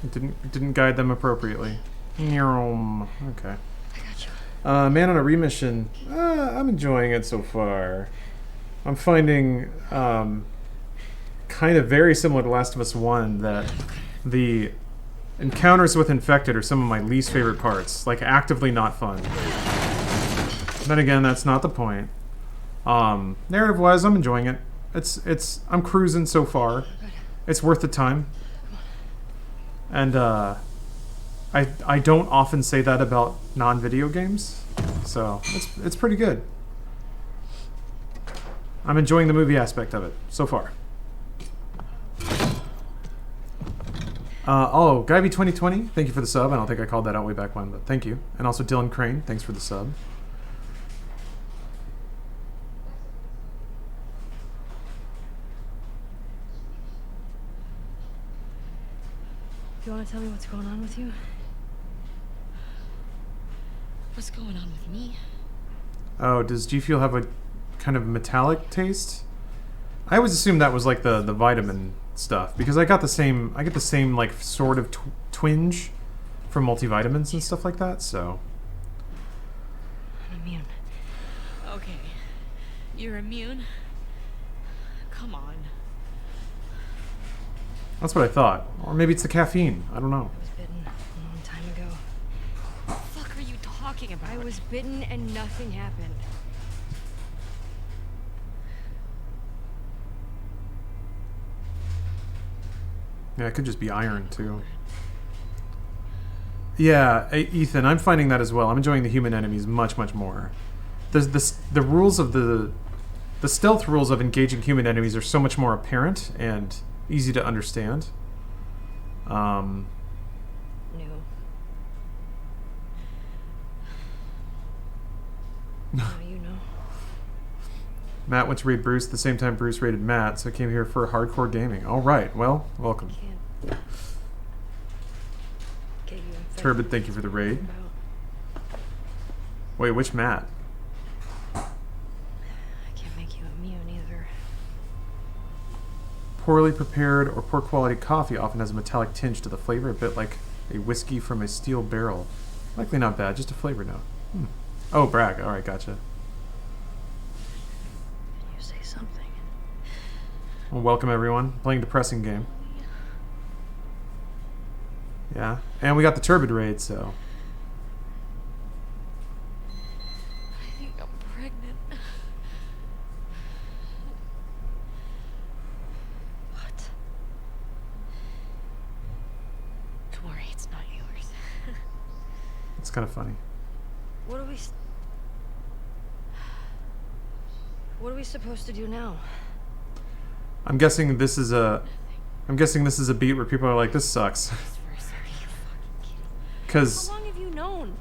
It didn't guide them appropriately. Okay. I got you. Man on a remission. I'm enjoying it so far. I'm finding kind of very similar to Last of Us 1 that the encounters with infected are some of my least favorite parts. Like, actively not fun. Then again, that's not the point. Narrative-wise, I'm enjoying it. I'm cruising so far. It's worth the time. And I don't often say that about non-video games, so it's pretty good. I'm enjoying the movie aspect of it so far. Guyby 2020, thank you for the sub. I don't think I called that out way back when, but thank you. And also Dylan Crane, thanks for the sub. You want to tell me what's going on with you? What's going on with me? Oh, does G Fuel have a kind of metallic taste? I always assumed that was like the vitamin stuff because I get the same like sort of twinge from multivitamins and stuff like that. So I'm immune. Okay, you're immune. Come on. that's what I thought, or maybe it's the caffeine. I don't know. I was bitten a long time ago. What the fuck are you talking about? I was bitten and nothing happened. Yeah, it could just be iron too. Yeah, Ethan, I'm finding that as well. I'm enjoying the human enemies much more. The rules of the stealth rules of engaging human enemies are so much more apparent and easy to understand. No. How do you know? Matt went to raid Bruce at the same time Bruce raided Matt, so I came here for hardcore gaming. All right, well, welcome. Can't get you infected. Turbid, thank you for the raid. About. Wait, which Matt? I can't make you immune either. Poorly prepared or poor quality coffee often has a metallic tinge to the flavor, a bit like a whiskey from a steel barrel. Likely not bad, just a flavor note. Oh, brag. All right, gotcha. Can you say something? Well, welcome everyone. Playing depressing game. Yeah, and we got the Turbid raid, so. I think I'm pregnant. What? Don't worry, it's not yours. It's kind of funny. What are we supposed to do now? I'm guessing this is a beat where people are like, this sucks. Because How long have you known?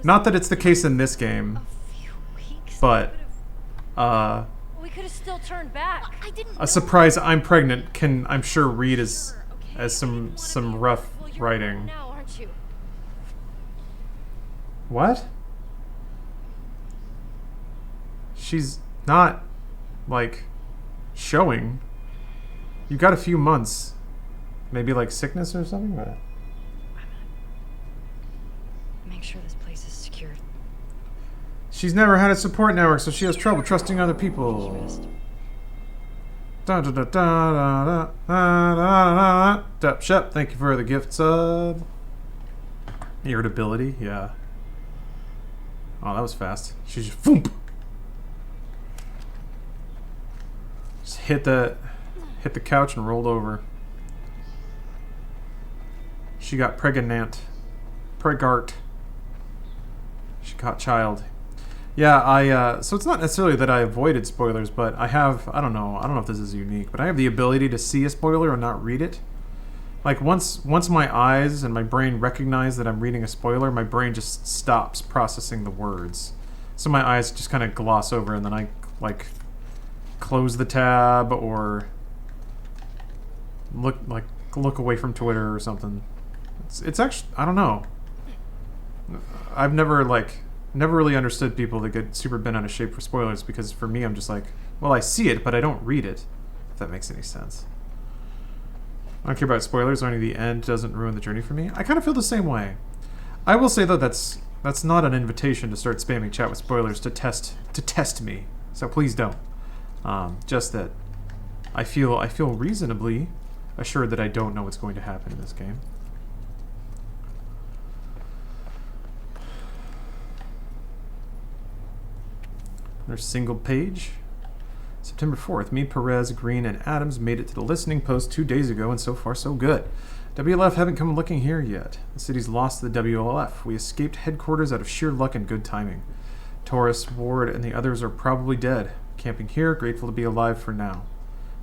not that it's the case in this game, A few weeks. but We could have still turned back. I didn't. a surprise I'm pregnant can, I'm sure, read as some rough writing. Now, aren't you? What? She's not, like, showing. You got a few months. Maybe, like, sickness or something? Or? Make sure this place is secured. She's never had a support network, so she has trouble trusting other people. Rest. Da da da da da da da da da. Shep, thank you for the gift sub. Irritability, yeah. Oh, that was fast. She just foomp. Just hit the couch and rolled over. She got pregnant. Pregart. She caught child. Yeah, so it's not necessarily that I avoided spoilers, but I don't know if this is unique, but I have the ability to see a spoiler and not read it. Like, once my eyes and my brain recognize that I'm reading a spoiler, my brain just stops processing the words. So my eyes just kind of gloss over, and then I, like, close the tab or look away from Twitter or something. It's actually, I don't know. I've never really understood people that get super bent out of shape for spoilers, because for me I'm just like, well, I see it but I don't read it, if that makes any sense. I don't care about spoilers. Learning the end doesn't ruin the journey for me. I kind of feel the same way. I will say though, that's not an invitation to start spamming chat with spoilers to test me. So please don't. Just that I feel reasonably assured that I don't know what's going to happen in this game. Another single page. September 4th, me, Perez, Green, and Adams made it to the listening post 2 days ago, and so far so good. WLF haven't come looking here yet. The city's lost to the WLF. We escaped headquarters out of sheer luck and good timing. Taurus, Ward, and the others are probably dead. Camping here, grateful to be alive for now.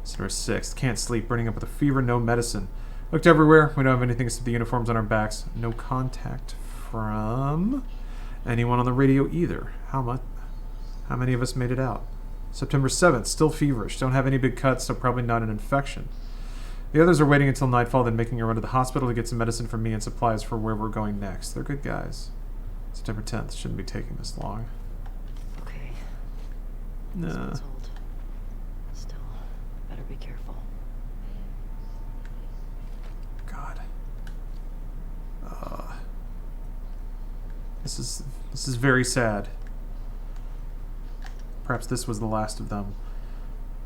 September 6th, can't sleep, burning up with a fever, no medicine. Looked everywhere, we don't have anything except the uniforms on our backs. No contact from anyone on the radio either. How many of us made it out? September 7th, still feverish. Don't have any big cuts, so probably not an infection. The others are waiting until nightfall, then making a run to the hospital to get some medicine from me and supplies for where we're going next. They're good guys. September 10th, shouldn't be taking this long. Okay. Nah. This one's old. Still, better be careful. God. This is very sad. Perhaps this was the last of them.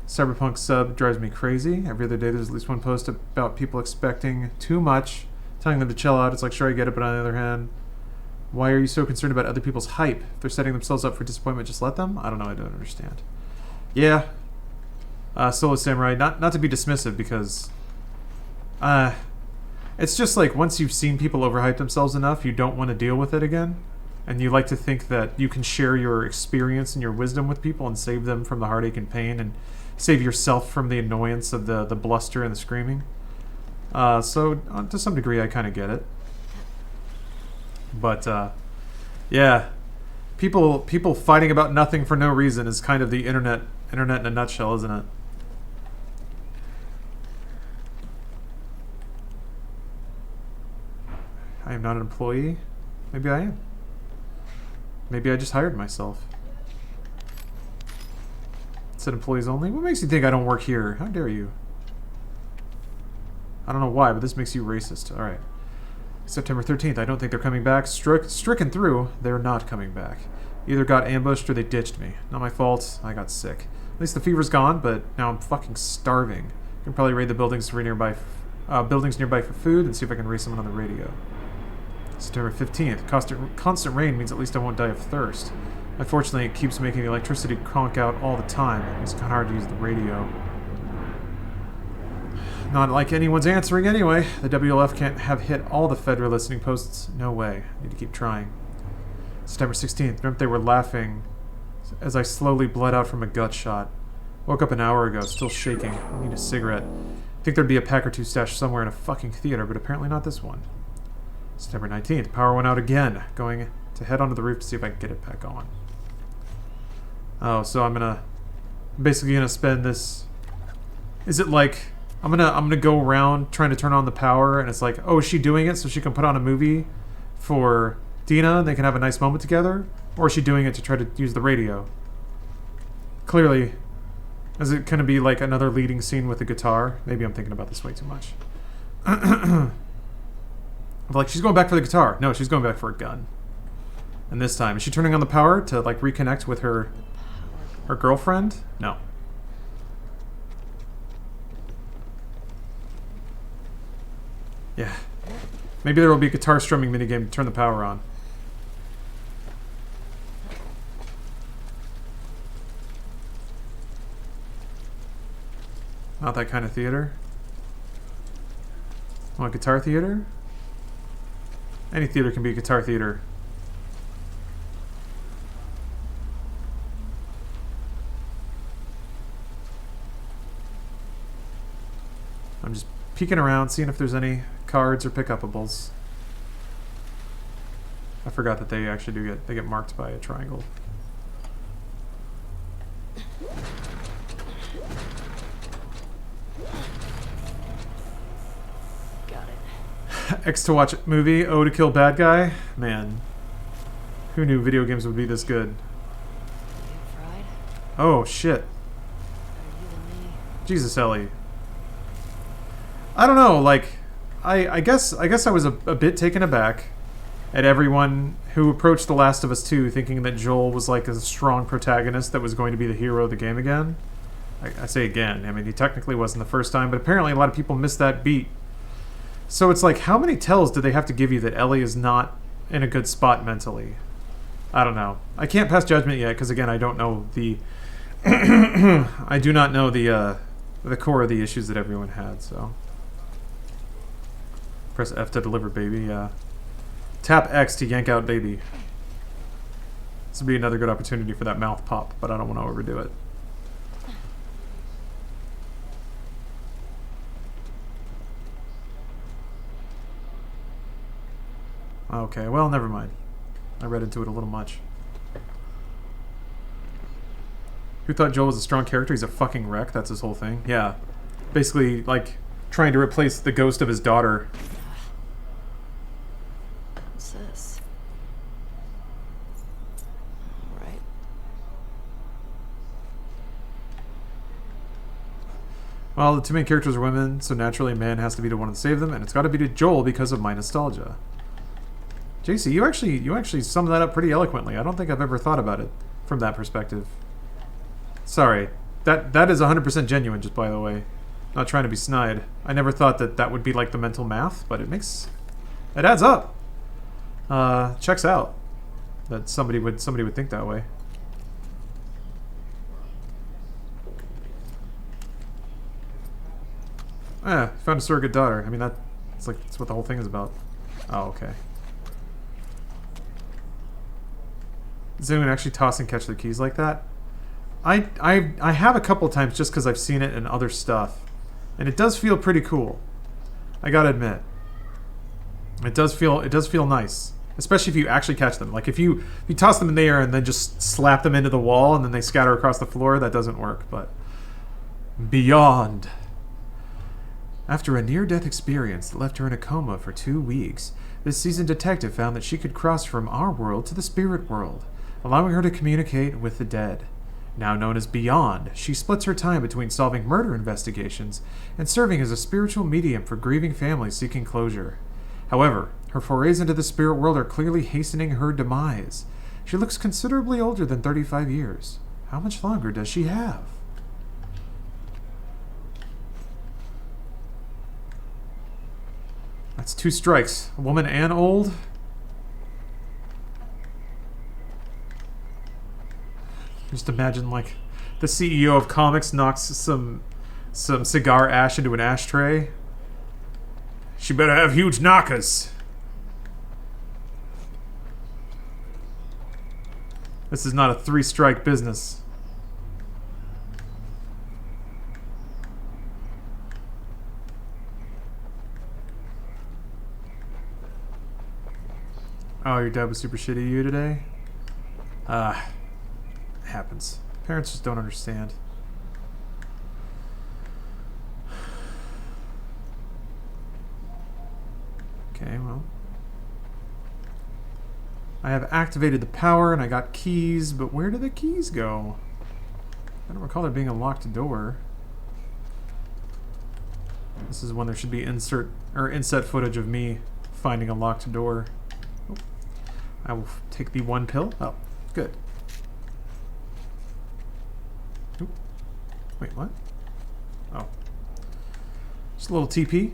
Cyberpunk sub drives me crazy. Every other day there's at least one post about people expecting too much, telling them to chill out. It's like, sure, I get it, but on the other hand, why are you so concerned about other people's hype? If they're setting themselves up for disappointment, just let them? I don't know, I don't understand. Yeah. Solo Samurai, not to be dismissive, because it's just like once you've seen people overhype themselves enough, you don't want to deal with it again. And you like to think that you can share your experience and your wisdom with people and save them from the heartache and pain and save yourself from the annoyance of the bluster and the screaming. So to some degree I kind of get it. But yeah, people fighting about nothing for no reason is kind of the internet in a nutshell, isn't it? I am not an employee. Maybe I am. Maybe I just hired myself. It said employees only? What makes you think I don't work here? How dare you? I don't know why, but this makes you racist. Alright. September 13th. I don't think they're coming back. Stricken through, they're not coming back. Either got ambushed or they ditched me. Not my fault. I got sick. At least the fever's gone, but now I'm fucking starving. I can probably raid the buildings nearby for food and see if I can raise someone on the radio. September 15th. Constant rain means at least I won't die of thirst. Unfortunately, it keeps making the electricity cronk out all the time. It's kind of hard to use the radio. Not like anyone's answering anyway. The WLF can't have hit all the Fedra listening posts. No way. Need to keep trying. September 16th. Dreamt they were laughing as I slowly bled out from a gut shot. Woke up an hour ago, still shaking. I need a cigarette. Think there'd be a pack or two stashed somewhere in a fucking theater, but apparently not this one. September 19th. Power went out again. Going to head onto the roof to see if I can get it back on. Oh, so I'm basically gonna spend this. Is it like I'm gonna go around trying to turn on the power, and it's like, oh, is she doing it so she can put on a movie for Dina and they can have a nice moment together, or is she doing it to try to use the radio? Clearly, is it gonna be like another leading scene with a guitar? Maybe I'm thinking about this way too much. Like, she's going back for the guitar. No, she's going back for a gun. And this time, is she turning on the power to like reconnect with her girlfriend? No. Yeah. Maybe there will be a guitar strumming minigame to turn the power on. Not that kind of theater. Want guitar theater? Any theater can be a guitar theater. I'm just peeking around, seeing if there's any cards or pickupables. I forgot that they actually get marked by a triangle. X to watch movie, O to kill bad guy. Man, who knew video games would be this good? Fried? Oh shit! Better you than me. Jesus, Ellie. I don't know. Like, I guess I was a bit taken aback at everyone who approached The Last of Us 2 thinking that Joel was like a strong protagonist that was going to be the hero of the game again. I say again. I mean, he technically wasn't the first time, but apparently a lot of people missed that beat. So it's like, how many tells do they have to give you that Ellie is not in a good spot mentally? I don't know. I can't pass judgment yet because, again, I don't know the... I do not know the core of the issues that everyone had, so... Press F to deliver, baby, yeah. Tap X to yank out baby. This would be another good opportunity for that mouth pop, but I don't want to overdo it. Okay, well, never mind. I read into it a little much. Who thought Joel was a strong character? He's a fucking wreck. That's his whole thing. Yeah. Basically, like, trying to replace the ghost of his daughter. What's this? Alright. Well, the two main characters are women, so naturally a man has to be the one to save them, and it's got to be to Joel because of my nostalgia. JC, you actually summed that up pretty eloquently. I don't think I've ever thought about it from that perspective. Sorry. That is 100% genuine, just by the way. Not trying to be snide. I never thought that would be like the mental math, but it adds up. Checks out. That somebody would think that way. Found a surrogate daughter. I mean, that's what the whole thing is about. Oh, okay. Does anyone actually toss and catch their keys like that? I have a couple times just because I've seen it in other stuff, and it does feel pretty cool. I gotta admit, it does feel nice, especially if you actually catch them. Like if you toss them in the air and then just slap them into the wall and then they scatter across the floor, that doesn't work. But beyond. After a near-death experience that left her in a coma for 2 weeks, this seasoned detective found that she could cross from our world to the spirit world, allowing her to communicate with the dead. Now known as Beyond, she splits her time between solving murder investigations and serving as a spiritual medium for grieving families seeking closure. However, her forays into the spirit world are clearly hastening her demise. She looks considerably older than 35 years. How much longer does she have? That's 2 strikes. A woman and old? Just imagine, like, the CEO of comics knocks some cigar ash into an ashtray. She better have huge knockers. This is not a 3-strike business. Oh, your dad was super shitty to you today? Happens. Parents just don't understand. Okay, well. I have activated the power and I got keys, but where do the keys go? I don't recall there being a locked door. This is when there should be inset footage of me finding a locked door. Oh. I will take the 1 pill. Oh, good. Oop. Wait, what? Oh. Just a little TP.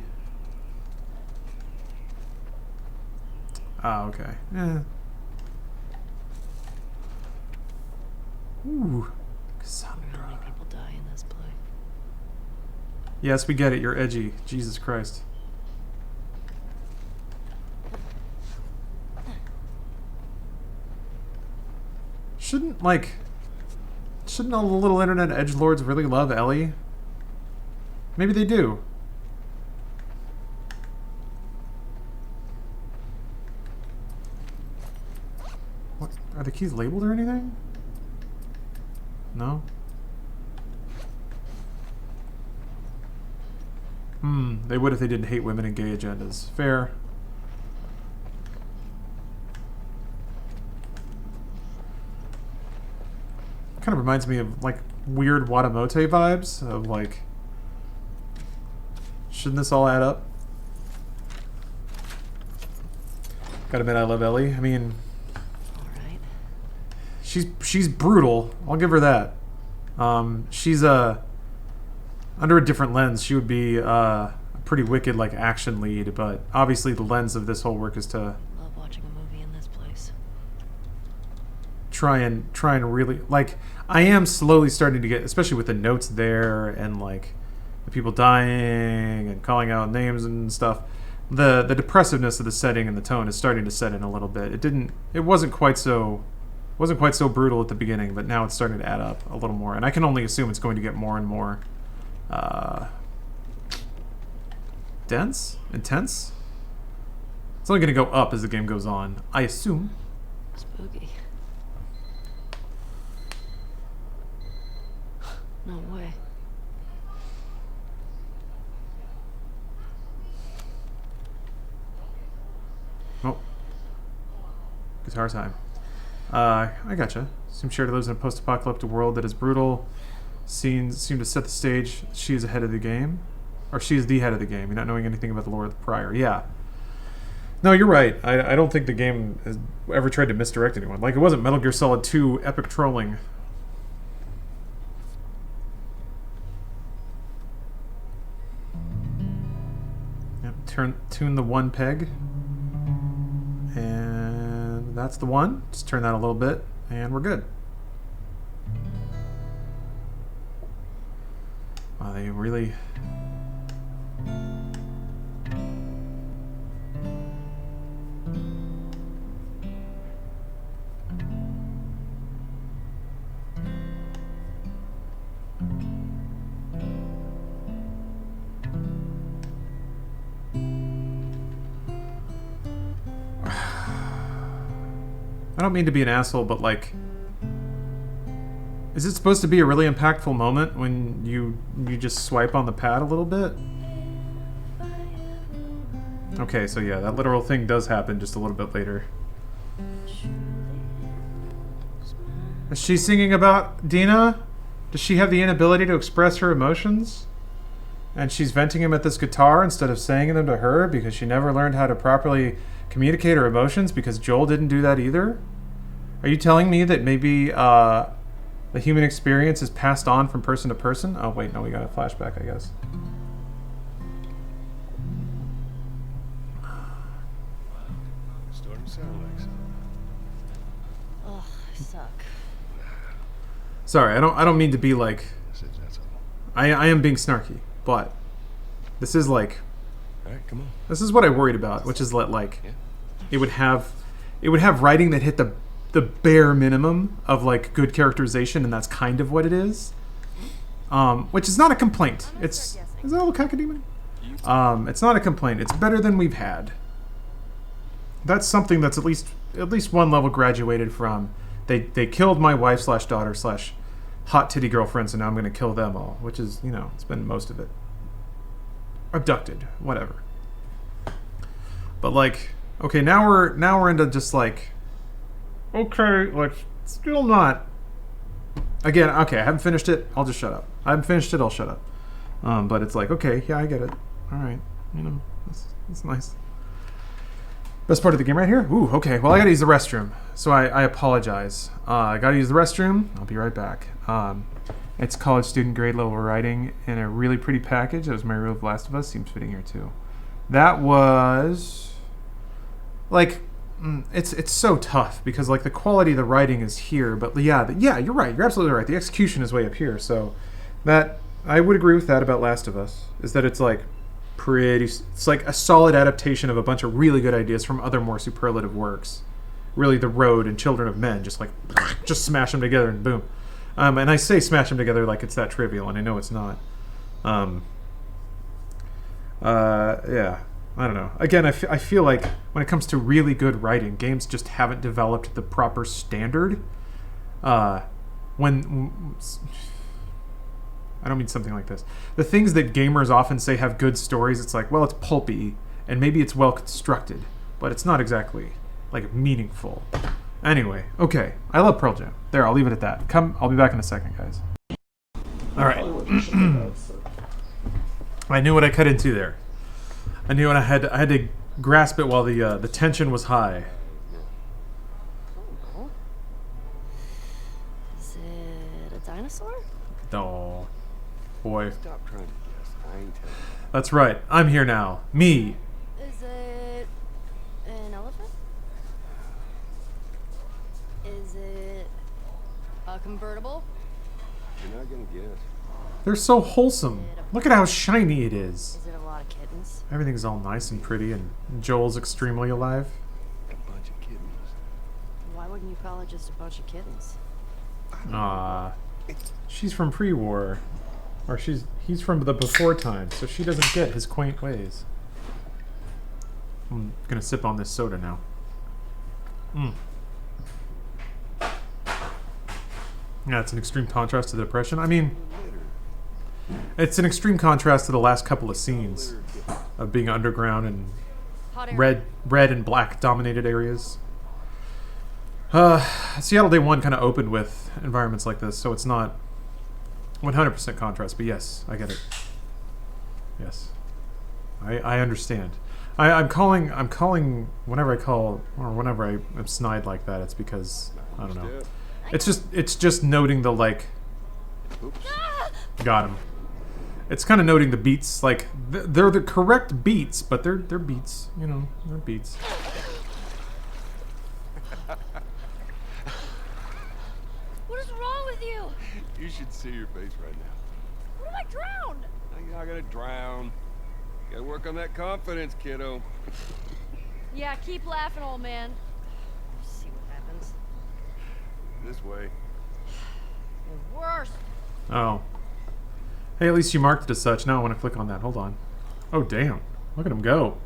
Ah, okay. Eh. Ooh. How many people die in this play? Yes, we get it. You're edgy. Jesus Christ. Shouldn't all the little internet edgelords really love Ellie? Maybe they do. What? Are the keys labeled or anything? No? They would if they didn't hate women and gay agendas. Fair. Kind of reminds me of like weird Watamote vibes of like, shouldn't this all add up? Gotta admit, I love Ellie. I mean, All right. she's brutal. I'll give her that. She's under a different lens. She would be a pretty wicked like action lead, but obviously the lens of this whole work is to Love watching a movie in this place. try and really like. I am slowly starting to get, especially with the notes there and like the people dying and calling out names and stuff. The depressiveness of the setting and the tone is starting to set in a little bit. It wasn't quite so brutal at the beginning, but now it's starting to add up a little more, and I can only assume it's going to get more and more intense. It's only going to go up as the game goes on, I assume. Spooky. No way. Oh, guitar time. I gotcha. Seems Sherry lives in a post-apocalyptic world that is brutal. Scenes seem to set the stage. She is ahead of the game. Or she is the head of the game. You're not knowing anything about the lore prior. Yeah. No, you're right. I don't think the game has ever tried to misdirect anyone. Like, it wasn't Metal Gear Solid 2 epic trolling. Yep, tune the one peg. And that's the one. Just turn that a little bit, and we're good. Wow, they really... I don't mean to be an asshole, but like, is it supposed to be a really impactful moment when you just swipe on the pad a little bit? Okay, so yeah, that literal thing does happen just a little bit later. Is she singing about Dina? Does she have the inability to express her emotions? And she's venting them at this guitar instead of saying them to her because she never learned how to properly communicate her emotions because Joel didn't do that either? Are you telling me that maybe the human experience is passed on from person to person? Oh wait, no, we got a flashback, I guess. Starting to sound like something. Ugh, I suck. Sorry, I don't mean to be like... That's all. I am being snarky, but this is like... Alright, come on. This is what I worried about, which is that like Yeah. it would have writing that hit the bare minimum of like good characterization, and that's kind of what it is. Which is not a complaint. Is that a little cacodemon? It's not a complaint. It's better than we've had. That's something that's at least one level graduated from. They killed my wife / daughter / hot titty girlfriend, so now I'm going to kill them all, which is, you know, it's been most of it. Abducted, whatever. But like, okay, now we're into just like, okay, like still not. Again, okay, I haven't finished it. I'll just shut up. I haven't finished it. I'll shut up. But it's like, okay, yeah, I get it. All right, you know, that's nice. Best part of the game right here. Ooh, okay. Well, I gotta use the restroom, so I apologize. I gotta use the restroom. I'll be right back. It's college student grade level writing in a really pretty package. That was my review of Last of Us. Seems fitting here too. That was like, it's so tough because like the quality of the writing is here, but yeah, you're right. You're absolutely right. The execution is way up here. So that I would agree with that about Last of Us, is that it's like it's like a solid adaptation of a bunch of really good ideas from other more superlative works. Really, The Road and Children of Men, just smash them together and boom. And I say smash them together like it's that trivial, and I know it's not. Yeah, I don't know. Again, I feel like when it comes to really good writing, games just haven't developed the proper standard. When I don't mean something like this. The things that gamers often say have good stories, it's like, well, it's pulpy, and maybe it's well constructed, but it's not exactly like meaningful. Anyway, okay. I love Pearl Jam. There, I'll leave it at that. I'll be back in a second, guys. All right. I knew what I cut into there. I knew what I had to grasp it while the tension was high. Is it a dinosaur? Oh, boy. Stop trying to guess. I ain't telling you. That's right. I'm here now. Me. Is it an elephant? Is it a convertible? You're not gonna guess. They're so wholesome. Look at how shiny it is. Is it a lot of kittens? Everything's all nice and pretty, and Joel's extremely alive. A bunch of kittens. Why wouldn't you call it just a bunch of kittens? She's from pre-war. Or he's from the before time, so she doesn't get his quaint ways. I'm gonna sip on this soda now. Yeah, it's an extreme contrast to the depression. I mean, it's an extreme contrast to the last couple of scenes of being underground and Hot air. red and black dominated areas. Seattle Day 1 kind of opened with environments like this, so it's not 100% contrast, but yes, I get it. Yes. I understand. I'm calling whenever I call or whenever I am snide like that, it's because I don't know. It's just noting the like Oops. got him. It's kind of noting the beats, like they're the correct beats, but they're beats, you know, they're beats. What is wrong with you? You should see your face right now. What if I drowned? Now you're not gonna drown. You gotta work on that confidence, kiddo. Yeah, keep laughing, old man. See what happens. This way. The worst. Oh. Hey, at least you marked it as such. Now I want to click on that. Hold on. Oh, damn. Look at him go.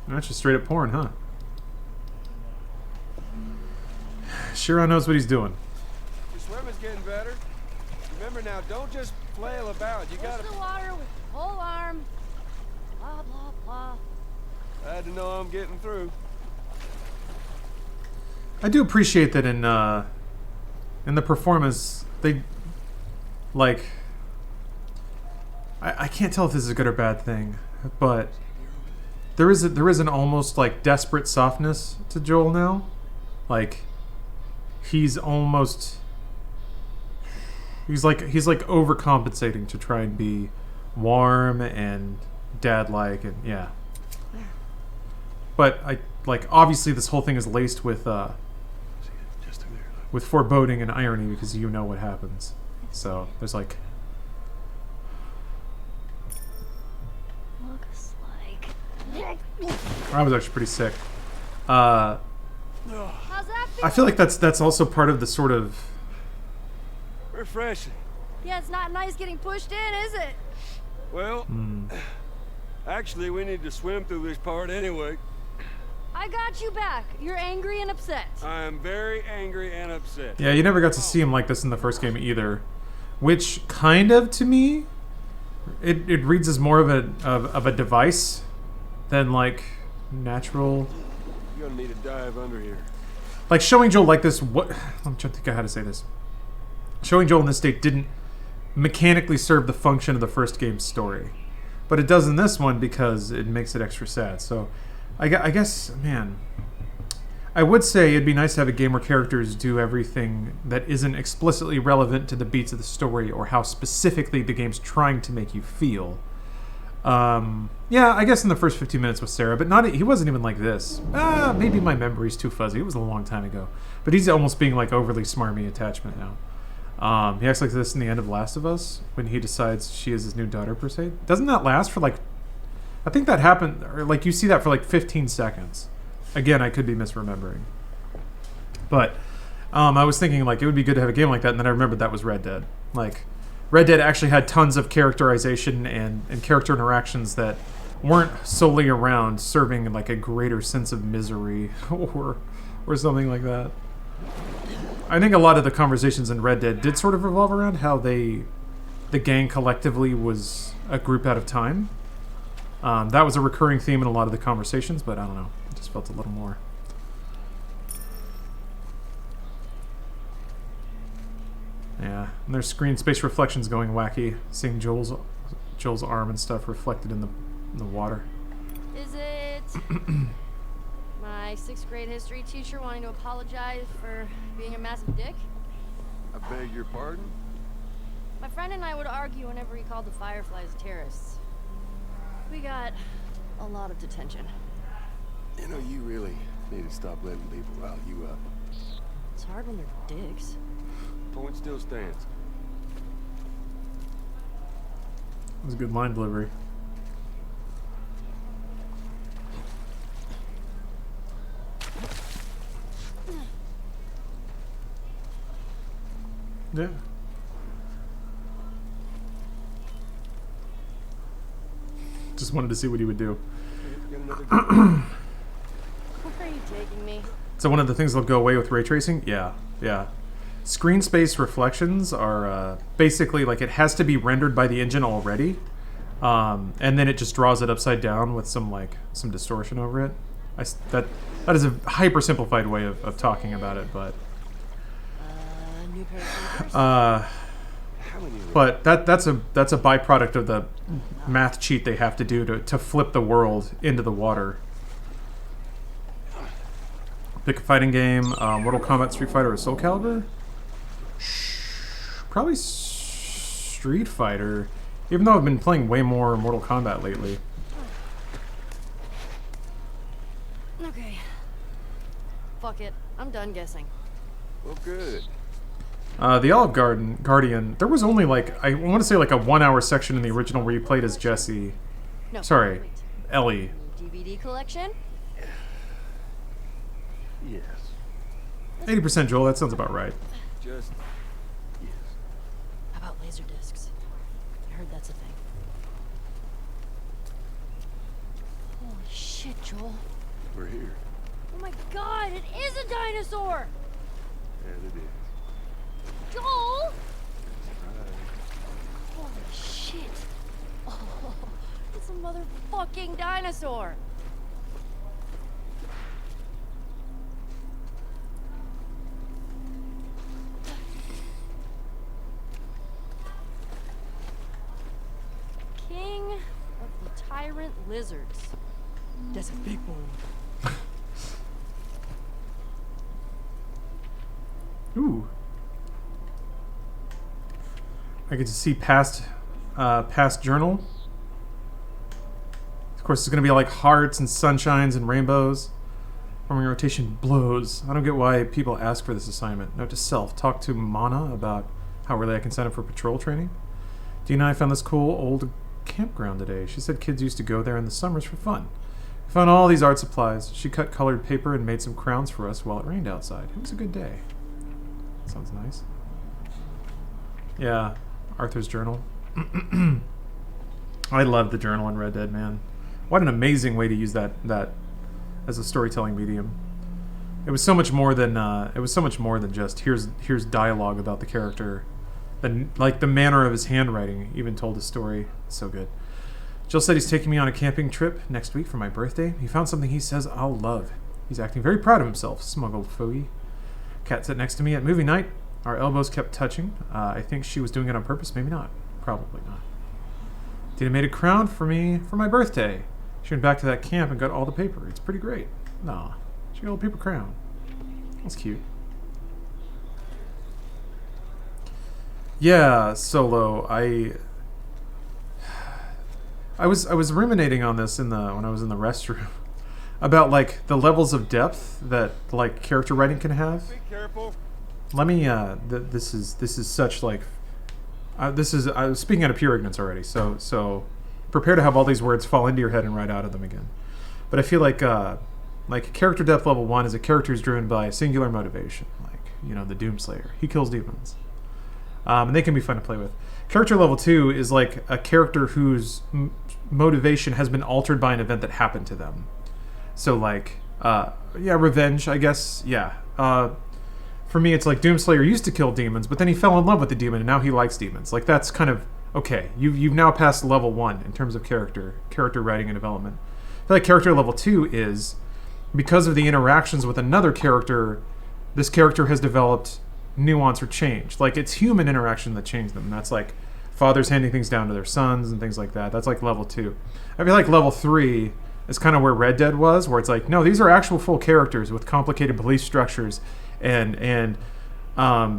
That's just straight up porn, huh? Chiron knows what he's doing. Your swimming's getting better. Remember now, don't just flail about. You Push gotta. the water with the whole arm. Blah, blah, blah. Glad to know I'm getting through. I do appreciate that in the performance, they, like, I can't tell if this is a good or bad thing, but there is an almost, like, desperate softness to Joel now. Like, he's almost, he's like overcompensating to try and be warm and dad-like, and yeah. But obviously this whole thing is laced with Just through there. with foreboding and irony because you know what happens. So there's like, Looks like. I was actually pretty sick. How's that feel? I feel like that's also part of the sort of, Refreshing. Yeah, it's not nice getting pushed in, is it? Well, actually, we need to swim through this part anyway. I got you back. You're angry and upset. I am very angry and upset. yeah, you never got to see him like this in the first game either, which kind of, to me, it reads as more of a device than like natural. You're gonna need to dive under here. Like showing Joel like this, what I'm trying to think of how to say this. Showing Joel in this state didn't mechanically serve the function of the first game's story, but it does in this one because it makes it extra sad. So I guess, man, I would say it'd be nice to have a game where characters do everything that isn't explicitly relevant to the beats of the story or how specifically the game's trying to make you feel. Yeah, I guess in the first 15 minutes with Sarah, but he wasn't even like this. Maybe my memory's too fuzzy. It was a long time ago. But he's almost being like overly smarmy attachment now. He acts like this in the end of Last of Us when he decides she is his new daughter, per se. Doesn't that last for like, I think that happened, or like you see that for like 15 seconds. Again, I could be misremembering. But I was thinking like it would be good to have a game like that, and then I remembered that was Red Dead. Like, Red Dead actually had tons of characterization and character interactions that weren't solely around serving like a greater sense of misery or something like that. I think a lot of the conversations in Red Dead did sort of revolve around how the gang collectively was a group out of time. That was a recurring theme in a lot of the conversations, but I don't know. Just felt a little more. Yeah, and there's screen space reflections going wacky. Seeing Joel's arm and stuff reflected in the water. Is it my 6th grade history teacher wanting to apologize for being a massive dick? I beg your pardon? My friend and I would argue whenever he called the Fireflies terrorists. We got a lot of detention. You know, you really need to stop letting people rile you up. It's hard when they're dicks. Point still stands. It was a good line delivery. Yeah. Just wanted to see what he would do. Get another Where are you taking me? So one of the things that'll go away with ray tracing? Yeah, yeah. Screen space reflections are basically like it has to be rendered by the engine already, and then it just draws it upside down with some distortion over it. That is a hyper simplified way of talking about it, but New pair of sneakers? How many but that's a byproduct of the math cheat they have to do to flip the world into the water. Pick a fighting game, Mortal Kombat, Street Fighter, or Soul Calibur? Probably Street Fighter, even though I've been playing way more Mortal Kombat lately. Okay. Fuck it. I'm done guessing. Well, good. The Olive Guardian, there was only I want to say a 1 hour section in the original where you played as Jesse. No. Sorry, wait. Ellie. DVD collection? Yes. 80% Joel, that sounds about right. Just yes. How about laser discs? I heard that's a thing. Holy shit, Joel. We're here. Oh my god, it is a dinosaur! And it is. Joel! Right. Holy shit. Oh, it's a motherfucking dinosaur. King of the Tyrant Lizards. That's a big one. Ooh. I get to see past journal. Of course, it's going to be like hearts and sunshines and rainbows. Forming rotation blows. I don't get why people ask for this assignment. Note to self. Talk to Mana about how early I can sign up for patrol training. Dina and I found this cool old campground today. She said kids used to go there in the summers for fun. We found all these art supplies. She cut colored paper and made some crowns for us while it rained outside. It was a good day. Sounds nice. Yeah, Arthur's journal. I love the journal in Red Dead, man. What an amazing way to use that as a storytelling medium. It was so much more than just here's dialogue about the character. The manner of his handwriting even told a story. So good. Jill said he's taking me on a camping trip next week for my birthday. He found something he says I'll love. He's acting very proud of himself, smuggled Fogey. Kat sat next to me at movie night. Our elbows kept touching. I think she was doing it on purpose. Maybe not. Probably not. Dina made a crown for me for my birthday. She went back to that camp and got all the paper. It's pretty great. Nah, she got a paper crown. That's cute. Yeah, Solo. I was ruminating on this when I was in the restroom about the levels of depth that character writing can have. Be careful. Let me. This is such this is. I was speaking out of pure ignorance already. So prepare to have all these words fall into your head and write out of them again. But I feel like character depth level 1 is a character who's driven by a singular motivation, the Doomslayer. He kills demons, and they can be fun to play with. Character level 2 is a character whose motivation has been altered by an event that happened to them. So revenge, I guess. Yeah. For me, it's Doomslayer used to kill demons, but then he fell in love with the demon, and now he likes demons. That's kind of okay. You've now passed level 1 in terms of character writing and development. I feel like character level 2 is because of the interactions with another character, this character has developed nuance or change. Like, it's human interaction that changed them. That's like fathers handing things down to their sons and things like that. That's like level 2. I feel like level 3 is kind of where Red Dead was, where it's like, no, these are actual full characters with complicated belief structures and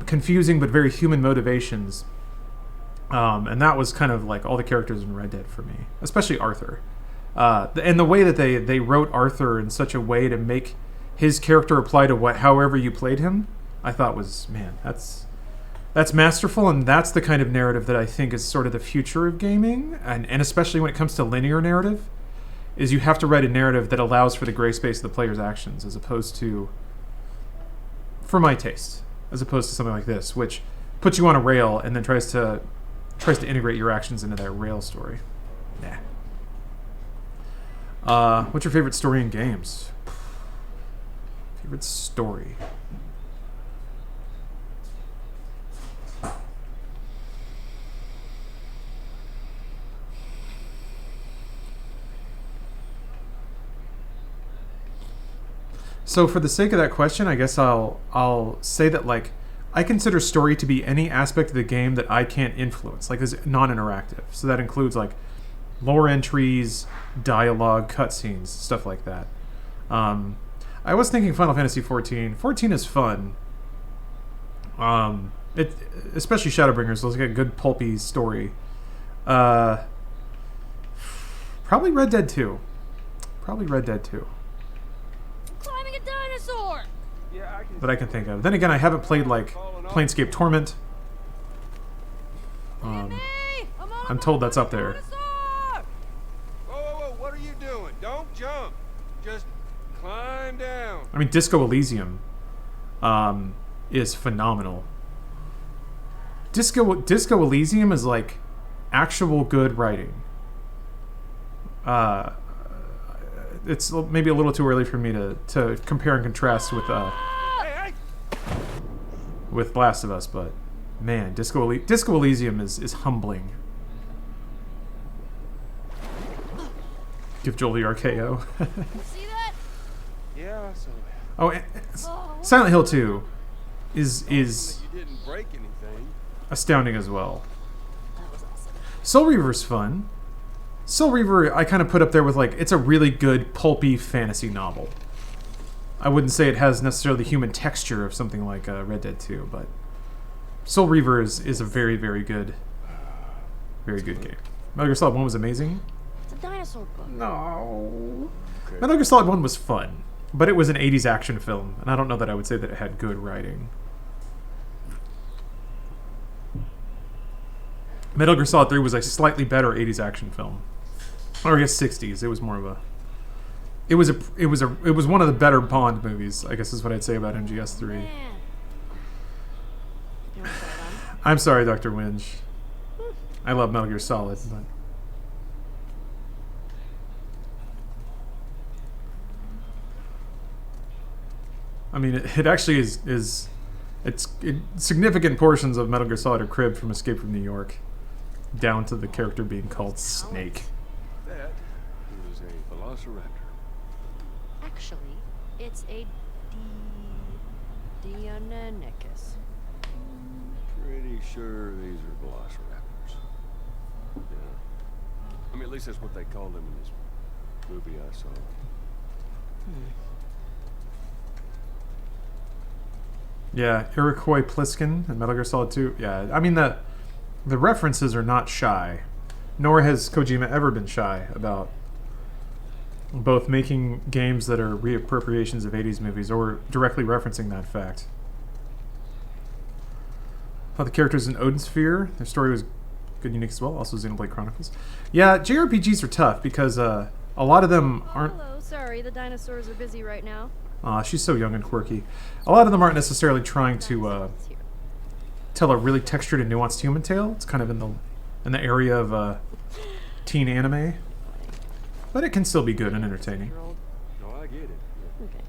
confusing but very human motivations. And that was kind of like all the characters in Red Dead for me, especially Arthur. And the way that they wrote Arthur in such a way to make his character apply to however you played him, I thought was, man, that's masterful, and that's the kind of narrative that I think is sort of the future of gaming, and especially when it comes to linear narrative, is you have to write a narrative that allows for the gray space of the player's actions, as opposed to, for my taste, as opposed to something like this, which puts you on a rail and then tries to integrate your actions into that rail story. Nah. What's your favorite story in games? Favorite story? So for the sake of that question, I guess I'll say that, like, I consider story to be any aspect of the game that I can't influence, like, is non-interactive. So that includes, like, lore entries, dialogue, cutscenes, stuff like that. I was thinking Final Fantasy 14. 14 is fun. Especially Shadowbringers looks like a good pulpy story. Probably Red Dead 2. Climbing a dinosaur! That I can think of. Then again, I haven't played, like, Planescape Torment. I'm told that's up there. Whoa, what are you doing? Don't jump. Just climb down. I mean, Disco Elysium is phenomenal. Disco Elysium is, like, actual good writing. It's maybe a little too early for me to compare and contrast with Last of Us, but man, Disco Elysium is humbling. Give Joel the RKO. See that? Yeah, so Oh, Silent Hill 2 is you didn't break anything. astounding as well. That was awesome. Soul Reaver's fun. Soul Reaver, I kind of put up there with, like, it's a really good pulpy fantasy novel. I wouldn't say it has necessarily the human texture of something like Red Dead 2, but Soul Reaver is a very, very good game. Metal Gear Solid 1 was amazing. It's a dinosaur book. No. Okay. Metal Gear Solid 1 was fun, but it was an 80s action film, and I don't know that I would say that it had good writing. Metal Gear Solid 3 was a slightly better 80s action film. Or I guess 60s. It was more of a... It was one of the better Bond movies, I guess is what I'd say about MGS3. Man. You want to start on? I'm sorry, Dr. Winge. I love Metal Gear Solid, but... I mean, it actually is significant portions of Metal Gear Solid are cribbed from Escape from New York, down to the character being called Snake. That is a velociraptor. Actually, it's a Deinonychus. Pretty sure these are velociraptors. Yeah. I mean, at least that's what they called them in this movie I saw. Yeah, Iroquois Pliskin and Metal Gear Solid 2. Yeah, I mean, the references are not shy, nor has Kojima ever been shy about both making games that are reappropriations of 80s movies or directly referencing that fact. I thought the characters in Odin Sphere, their story was good and unique as well. Also Xenoblade Chronicles. Yeah, JRPGs are tough because a lot of them aren't... Hello, sorry, the dinosaurs are busy right now. She's so young and quirky. A lot of them aren't necessarily trying to tell a really textured and nuanced human tale. It's kind of in the area of teen anime, but it can still be good and entertaining. No, I get it. Yeah. Okay.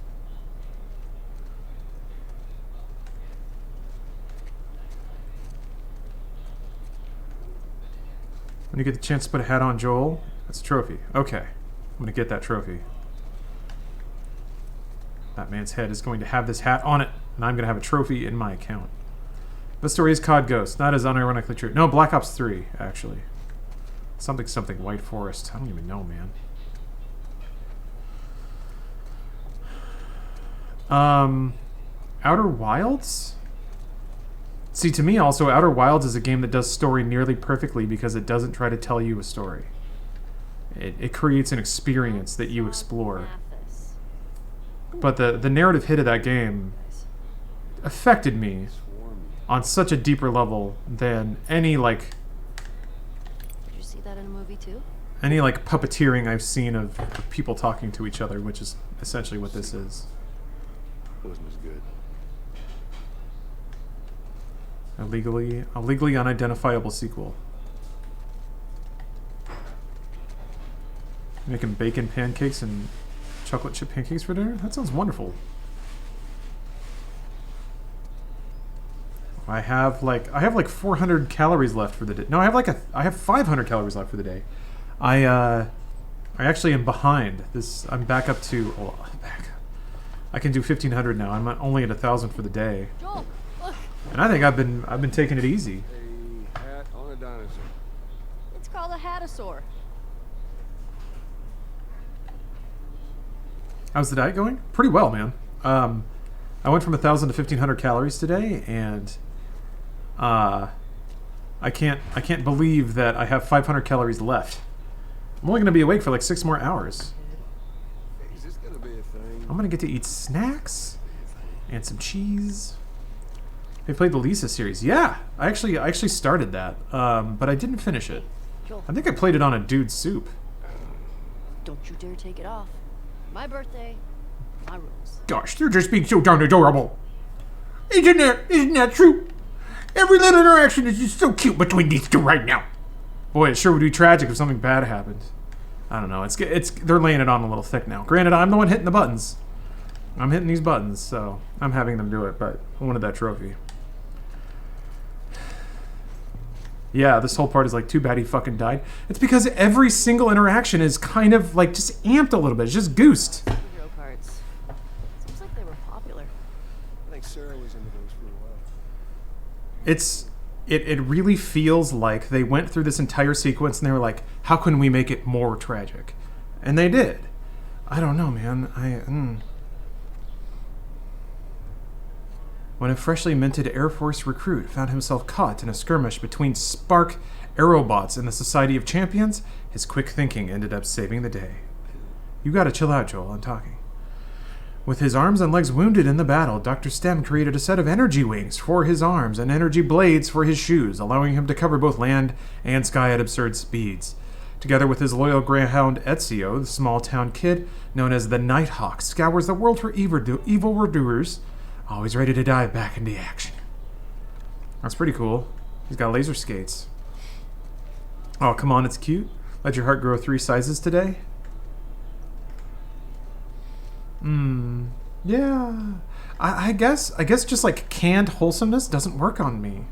When you get the chance to put a hat on Joel, that's a trophy. Okay, I'm gonna get that trophy. That man's head is going to have this hat on it, and I'm going to have a trophy in my account. The story is COD Ghost. That is unironically true. No, Black Ops 3, actually. Something White Forest. I don't even know, man. Outer Wilds? See, to me also, Outer Wilds is a game that does story nearly perfectly because it doesn't try to tell you a story. It creates an experience that you explore. But the narrative hit of that game affected me on such a deeper level than any, like... Did you see that in a movie too? Any, like, puppeteering I've seen of people talking to each other, which is essentially what this is. Wasn't as good. A legally unidentifiable sequel. Making bacon pancakes and chocolate chip pancakes for dinner? That sounds wonderful. I have like 400 calories left for the day. No, I have 500 calories left for the day. I actually am behind. I'm back up to I can do 1,500 now. I'm only at 1,000 for the day. Joel, look. And I think I've been taking it easy. A hat on a dinosaur. It's called a hatasaur. How's the diet going? Pretty well, man. I went from 1,000 to 1,500 calories today, and I can't believe that I have 500 calories left. I'm only going to be awake for like 6 more hours. Is this gonna be a thing? I'm going to get to eat snacks and some cheese. They played the Lisa series. Yeah, I actually started that, but I didn't finish it. Joel, I think I played it on a dude's soup. don't you dare take it off. My birthday, my rules. Gosh, they're just being so darn adorable. Isn't that true? Every little interaction is just so cute between these two right now. Boy, it sure would be tragic if something bad happened. I don't know. They're laying it on a little thick now. Granted, I'm the one hitting the buttons. I'm hitting these buttons, so I'm having them do it, but I wanted that trophy. Yeah, this whole part is like, too bad he fucking died. It's because every single interaction is kind of like just amped a little bit. It's just goosed. Superhero cards. Seems like they were popular. I think Sarah was into those for a while. It really feels like they went through this entire sequence and they were like, how can we make it more tragic? And they did. I don't know, man. When a freshly minted Air Force recruit found himself caught in a skirmish between Spark Aerobots and the Society of Champions, his quick thinking ended up saving the day. You gotta chill out, Joel, I'm talking. With his arms and legs wounded in the battle, Dr. Stem created a set of energy wings for his arms and energy blades for his shoes, allowing him to cover both land and sky at absurd speeds. Together with his loyal greyhound Ezio, the small-town kid known as the Nighthawk scours the world for evildoers, always ready to dive back into action. That's pretty cool. He's got laser skates. Oh, come on, it's cute. Let your heart grow 3 sizes today. Yeah. I guess just like canned wholesomeness doesn't work on me.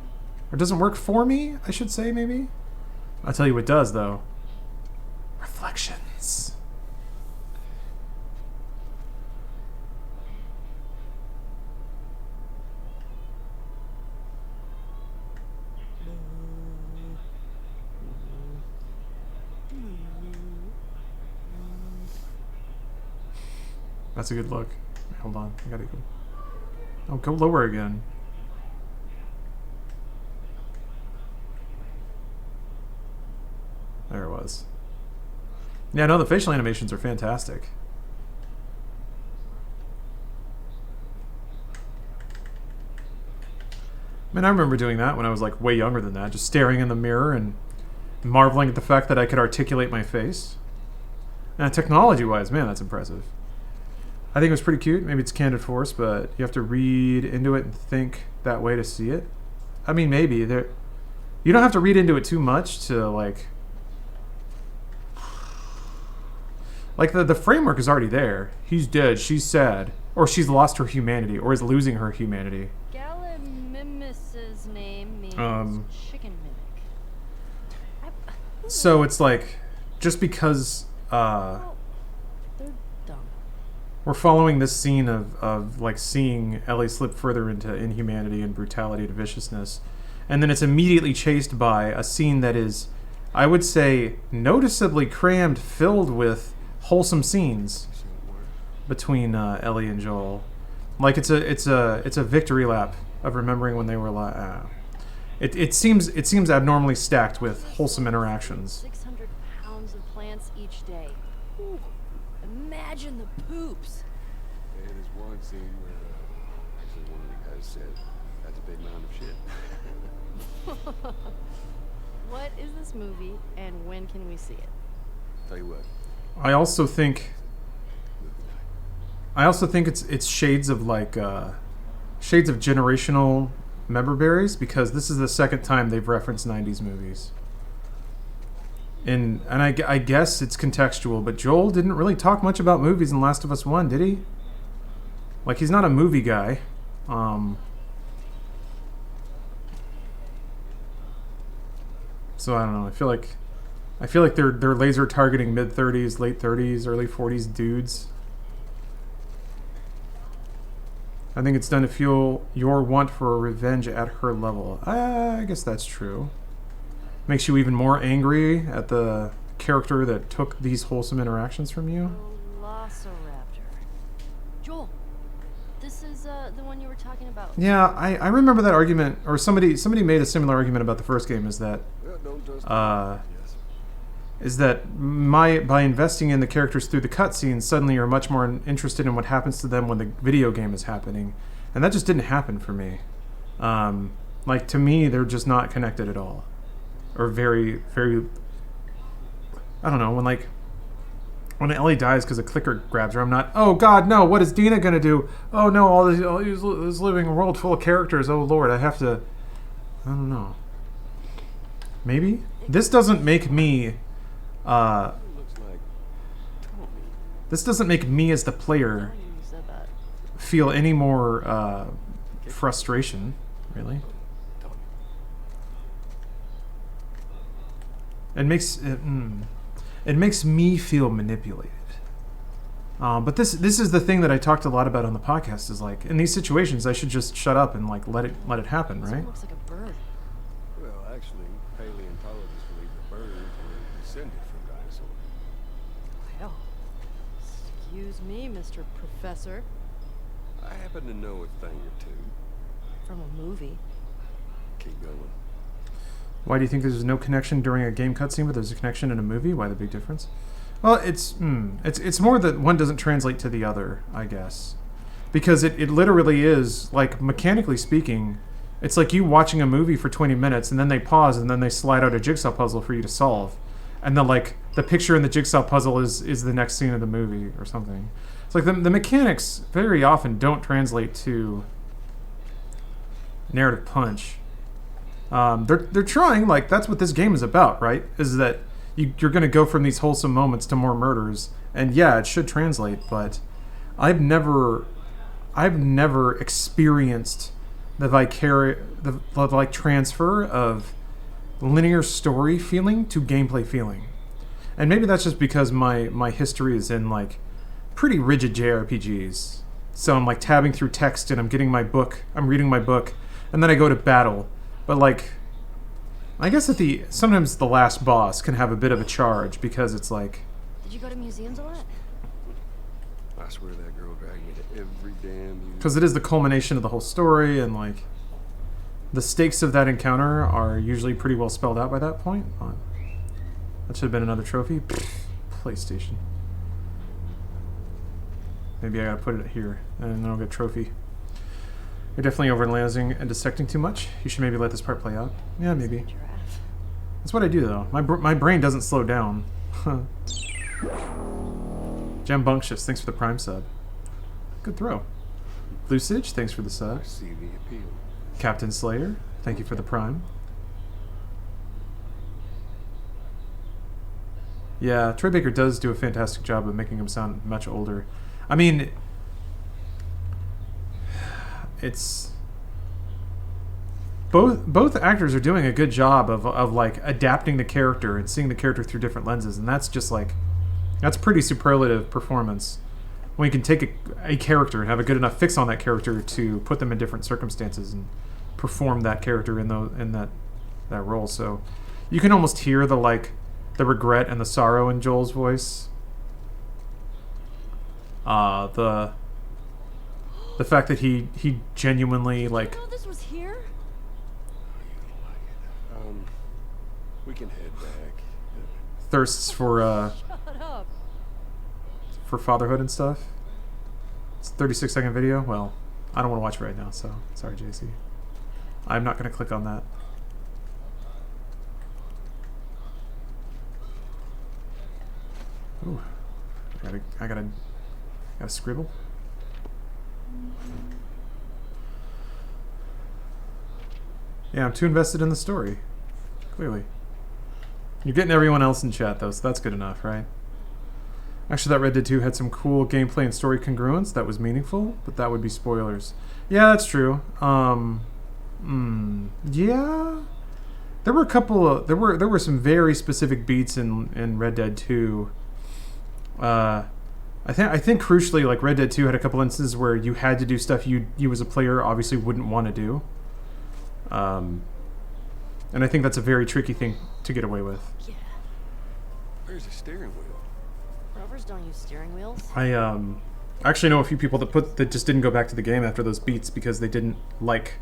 Or doesn't work for me, I should say, maybe. I'll tell you what does, though. Reflections. That's a good look. Hold on, I gotta go. Oh, go lower again. There it was. Yeah, no, the facial animations are fantastic. I mean, I remember doing that when I was like way younger than that, just staring in the mirror and marveling at the fact that I could articulate my face. And technology-wise, man, that's impressive. I think it was pretty cute. Maybe it's candid force, but you have to read into it and think that way to see it. I mean, maybe. You don't have to read into it too much to, like... Like, the framework is already there. He's dead, she's sad. Or she's lost her humanity, or is losing her humanity. Gallimimus's name means chicken mimic. So it's like, just because... Well, they're dumb. we're following this scene of like seeing Ellie slip further into inhumanity and brutality and viciousness, and then it's immediately chased by a scene that is, I would say, noticeably crammed, filled with wholesome scenes between Ellie and Joel. Like it's a victory lap of remembering when they were alive. It seems abnormally stacked with wholesome interactions. 600 pounds of plants each day. Ooh, imagine the poops. Yeah, there's one scene where actually one of the guys said, "That's a big mound of shit." What is this movie, and when can we see it? Tell you what, I also think it's shades of like shades of generational member berries, because this is the second time they've referenced 90s movies. And I guess it's contextual, but Joel didn't really talk much about movies in Last of Us 1, did he? Like, he's not a movie guy. So I don't know. I feel like they're laser targeting mid-30s, late 30s, early 40s dudes. I think it's done to fuel your want for revenge at her level. I guess that's true. Makes you even more angry at the character that took these wholesome interactions from you. Velociraptor. Joel, this is the one you were talking about. Yeah, I remember that argument, or somebody made a similar argument about the first game, is that by investing in the characters through the cutscenes, suddenly you're much more interested in what happens to them when the video game is happening, and that just didn't happen for me. Like, to me, they're just not connected at all, or very, very. I don't know, when Ellie dies because a clicker grabs her, I'm not, oh God, no, what is Dina gonna do? Oh no, all this living world full of characters. Oh Lord, I don't know. Maybe this doesn't make me. This doesn't make me as the player feel any more frustration, really. It makes me feel manipulated. But this is the thing that I talked a lot about on the podcast, is like, in these situations I should just shut up and like let it happen, This right? one looks like a bird. well, actually, paleontologists believe the birds were descended from dinosaurs. Well, excuse me, Mr. Professor. I happen to know a thing or two. From a movie. Keep going. Why do you think there's no connection during a game cutscene, but there's a connection in a movie? Why the big difference? Well, it's more that one doesn't translate to the other, I guess. Because it literally is, like, mechanically speaking, it's like you watching a movie for 20 minutes, and then they pause, and then they slide out a jigsaw puzzle for you to solve. And then, like, the picture in the jigsaw puzzle is the next scene of the movie or something. It's like the mechanics very often don't translate to narrative punch. They're trying, like, that's what this game is about, right? Is that you're going to go from these wholesome moments to more murders, and yeah, it should translate, but I've never experienced the transfer of linear story feeling to gameplay feeling. And maybe that's just because my history is in, like, pretty rigid JRPGs. So I'm, like, tabbing through text, and I'm reading my book, and then I go to battle. But, like, I guess sometimes the last boss can have a bit of a charge, because it's like... Did you go to museums a lot? I swear that girl dragged me to every damn museum. Because it is the culmination of the whole story, and, like, the stakes of that encounter are usually pretty well spelled out by that point. That should have been another trophy. PlayStation. Maybe I gotta put it here, and then I'll get a trophy. You're definitely overanalyzing and dissecting too much. You should maybe let this part play out. Yeah, maybe. Giraffe. That's what I do, though. My brain doesn't slow down. Jambunctious, thanks for the Prime sub. Good throw. Lucid, thanks for the sub. I see the appeal. Captain Slayer, thank you for the Prime. Yeah, Troy Baker does do a fantastic job of making him sound much older. I mean, it's... Both actors are doing a good job of like adapting the character and seeing the character through different lenses, and that's just like, that's pretty superlative performance. when you can take a character and have a good enough fix on that character to put them in different circumstances and perform that character in that role. So you can almost hear the regret and the sorrow in Joel's voice. The fact that he genuinely like Oh, this was here? We can head back. thirsts for Shut up. for fatherhood and stuff. It's a 36-second video. Well, I don't want to watch it right now, so sorry, JC. I'm not going to click on that. Ooh, I gotta scribble. Yeah, I'm too invested in the story. Clearly. You're getting everyone else in chat, though, so that's good enough, right? Actually, that Red Dead 2 had some cool gameplay and story congruence that was meaningful, but that would be spoilers. Yeah, that's true. Yeah. There were a couple of there were some very specific beats in Red Dead 2. I think crucially, like Red Dead 2 had a couple instances where you had to do stuff you as a player obviously wouldn't want to do. And I think that's a very tricky thing to get away with. Yeah. Where's the steering wheel? Rovers don't use steering wheels. I actually know a few people that just didn't go back to the game after those beats because they didn't like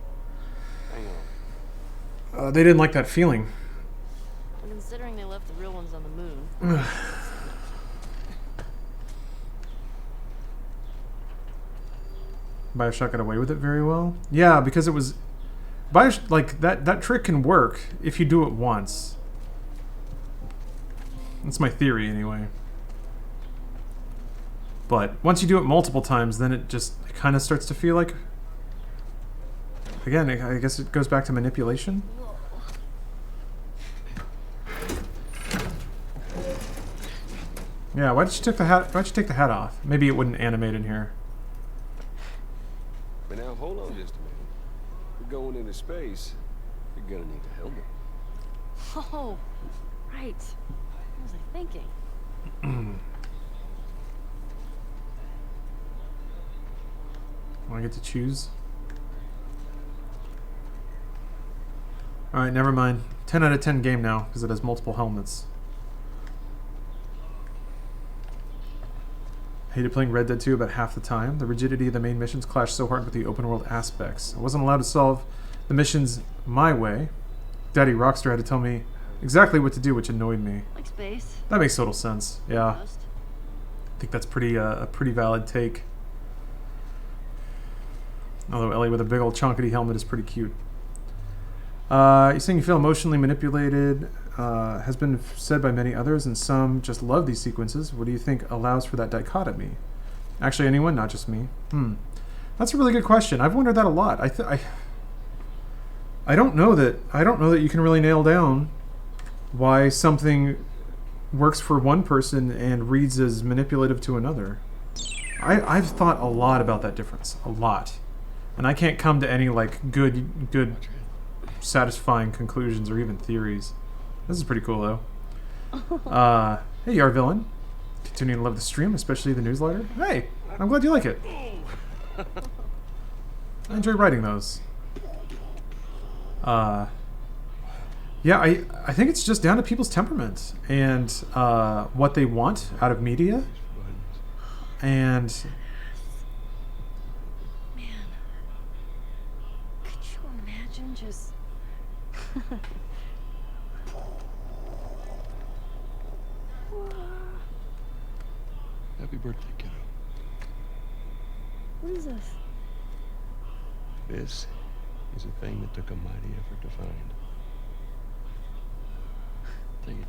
Hang on. they didn't like that feeling. Well, considering they left the real ones on the moon. BioShock got away with it very well. Yeah, because it was like that trick can work if you do it once. That's my theory anyway. But once you do it multiple times, then it kind of starts to feel like, again, I guess it goes back to manipulation. Yeah, why'd you take the hat off? Maybe it wouldn't animate in here. But now hold on just a minute. We're going into space. You're gonna need a helmet. Oh, right. What was I thinking? I get to choose. Alright, never mind. 10 out of 10 game now, because it has multiple helmets. Hated playing Red Dead 2 about half the time. The rigidity of the main missions clashed so hard with the open world aspects. I wasn't allowed to solve the missions my way. Daddy Rockstar had to tell me exactly what to do, which annoyed me. Like space. That makes total sense. Yeah. Most. I think that's a pretty valid take. Although Ellie with a big old chonkety helmet is pretty cute. You're saying you feel emotionally manipulated. Has been said by many others, and some just love these sequences. What do you think allows for that dichotomy? Actually, anyone, not just me. That's a really good question. I've wondered that a lot. I don't know that you can really nail down why something works for one person and reads as manipulative to another. I've thought a lot about that difference, a lot, and I can't come to any like good, satisfying conclusions or even theories. This is pretty cool though. Hey, Yarvillain. Continuing to love the stream, especially the newsletter. Hey, I'm glad you like it. I enjoy writing those. Yeah, I think it's just down to people's temperament and what they want out of media. And Man. Could you imagine just... Happy birthday, kiddo. What is this? This is a thing that took a mighty effort to find. Take it.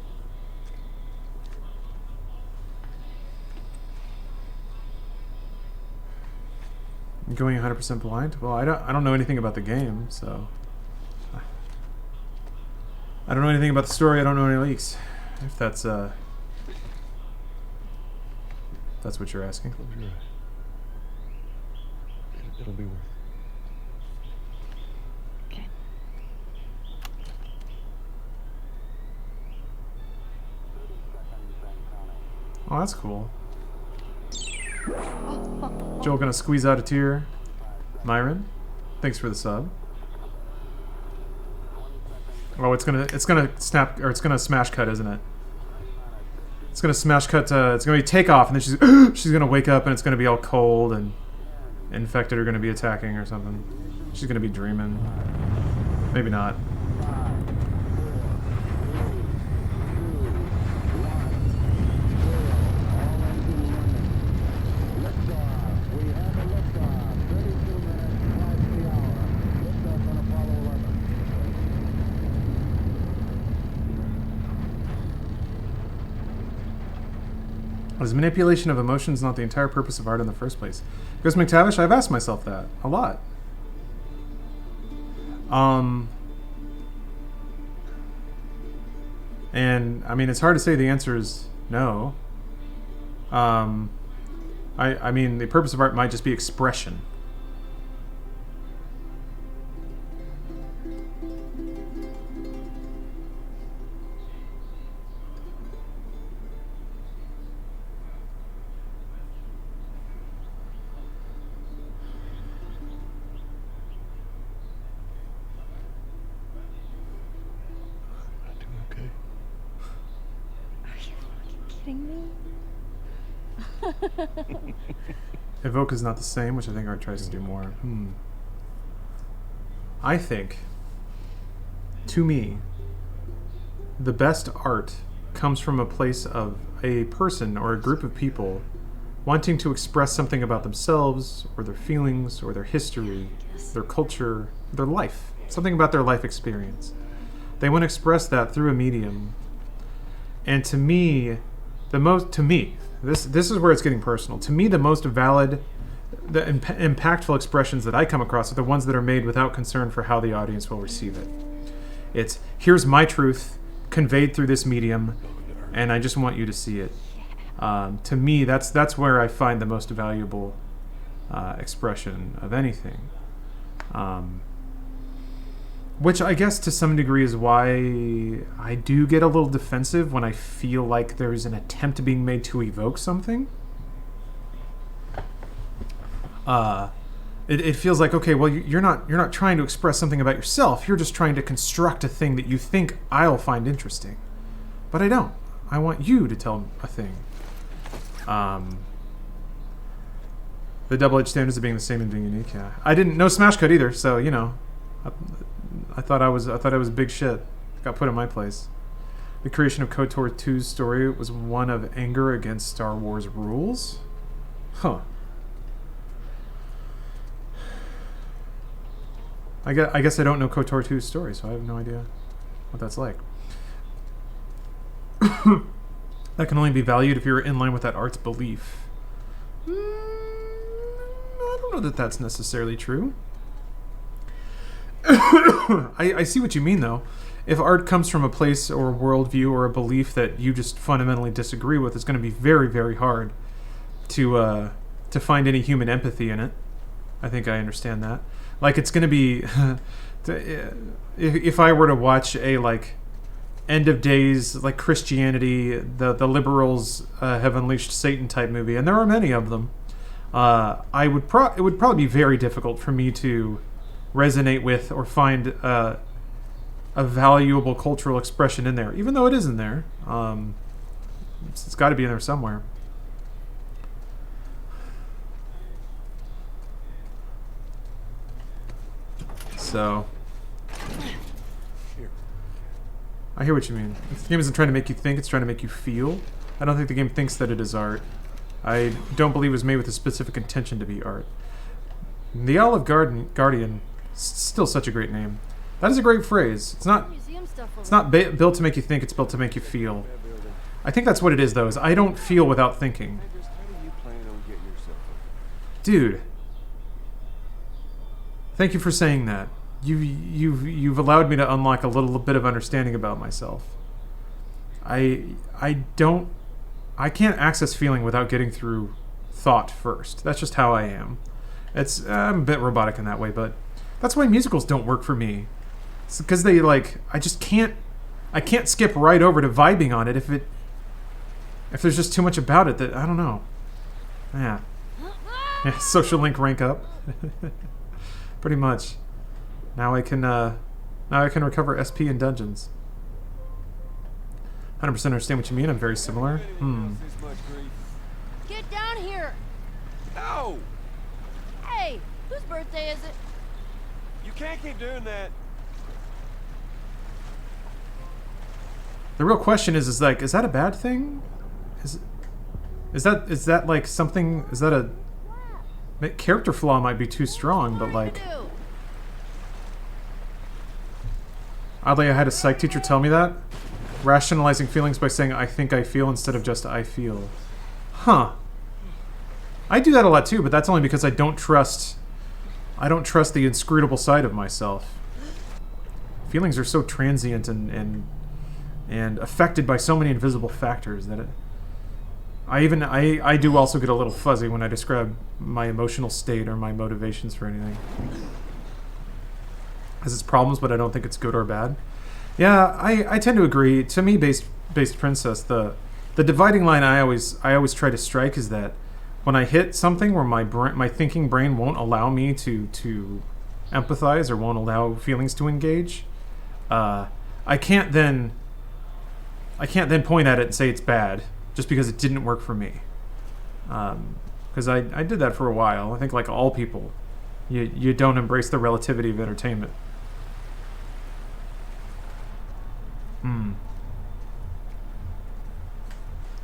going 100% blind? Well, I don't know anything about the game, so I don't know anything about the story. I don't know any leaks. If that's what you're asking. Close your eyes. It'll be worth it. Okay. Oh, that's cool. Joel gonna squeeze out a tear. Myron, thanks for the sub. Oh, it's gonna snap, or it's gonna smash cut, isn't it? It's gonna smash cut to, it's gonna be takeoff, and then she's gonna wake up and it's gonna be all cold, and infected are gonna be attacking or something. She's gonna be dreaming. Maybe not. Is manipulation of emotions not the entire purpose of art in the first place? Ghost McTavish, I've asked myself that a lot. And I mean, it's hard to say the answer is no. I mean, the purpose of art might just be expression. Evoke is not the same, which I think art tries to do more. I think, to me, the best art comes from a place of a person or a group of people wanting to express something about themselves or their feelings or their history, their culture, their life, something about their life experience. They want to express that through a medium. And to me, this is where it's getting personal. To me, the most valid, the impactful expressions that I come across are the ones that are made without concern for how the audience will receive it. It's, here's my truth conveyed through this medium, and I just want you to see it. To me, that's where I find the most valuable expression of anything. Which I guess to some degree is why I do get a little defensive when I feel like there's an attempt being made to evoke something. It feels like, okay, well, you're not trying to express something about yourself. You're just trying to construct a thing that you think I'll find interesting. But I don't. I want you to tell a thing. The double-edged standards of being the same and being unique. Yeah, I didn't know Smash Cut either, so you know, I thought I was big shit. Got put in my place. The creation of KOTOR 2's story was one of anger against Star Wars rules. Huh. I guess I don't know KOTOR 2's story, so I have no idea what that's like. That can only be valued if you're in line with that art's belief. I don't know that that's necessarily true. I see what you mean, though. If art comes from a place or a worldview or a belief that you just fundamentally disagree with, it's going to be very, very hard to find any human empathy in it. I think I understand that. Like, it's going to be... if I were to watch a, like, end of days, like Christianity, the liberals have unleashed Satan type movie, and there are many of them, it would probably be very difficult for me to resonate with or find a valuable cultural expression in there, even though it is in there. It's got to be in there somewhere. So, I hear what you mean. The game isn't trying to make you think, it's trying to make you feel. I don't think the game thinks that it is art. I don't believe it was made with a specific intention to be art. The Olive Guardian, still such a great name. That is a great phrase. It's not built to make you think, it's built to make you feel. I think that's what it is, though, is I don't feel without thinking. Dude. Thank you for saying that. You've allowed me to unlock a little bit of understanding about myself. I can't access feeling without getting through thought first. That's just how I am. I'm a bit robotic in that way, but that's why musicals don't work for me. It's because they I can't skip right over to vibing on it if there's just too much about it that I don't know. Yeah. Yeah, social link rank up. Pretty much. Now I can recover SP in dungeons. 100% understand what you mean. I'm very similar. Get down here! No! Hey, whose birthday is it? You can't keep doing that. The real question is like, is that a bad thing? Is that like something? Is that a character flaw? Might be too strong, but like, oddly, I had a psych teacher tell me that, rationalizing feelings by saying "I think I feel" instead of just "I feel." Huh. I do that a lot too, but that's only because I don't trust the inscrutable side of myself. Feelings are so transient and affected by so many invisible factors that I do also get a little fuzzy when I describe my emotional state or my motivations for anything. Has its problems, but I don't think it's good or bad. Yeah, I tend to agree. To me, based Princess, the dividing line I always try to strike is that when I hit something where my thinking brain won't allow me to empathize or won't allow feelings to engage, I can't then point at it and say it's bad just because it didn't work for me. Because I did that for a while. I think like all people, you don't embrace the relativity of entertainment.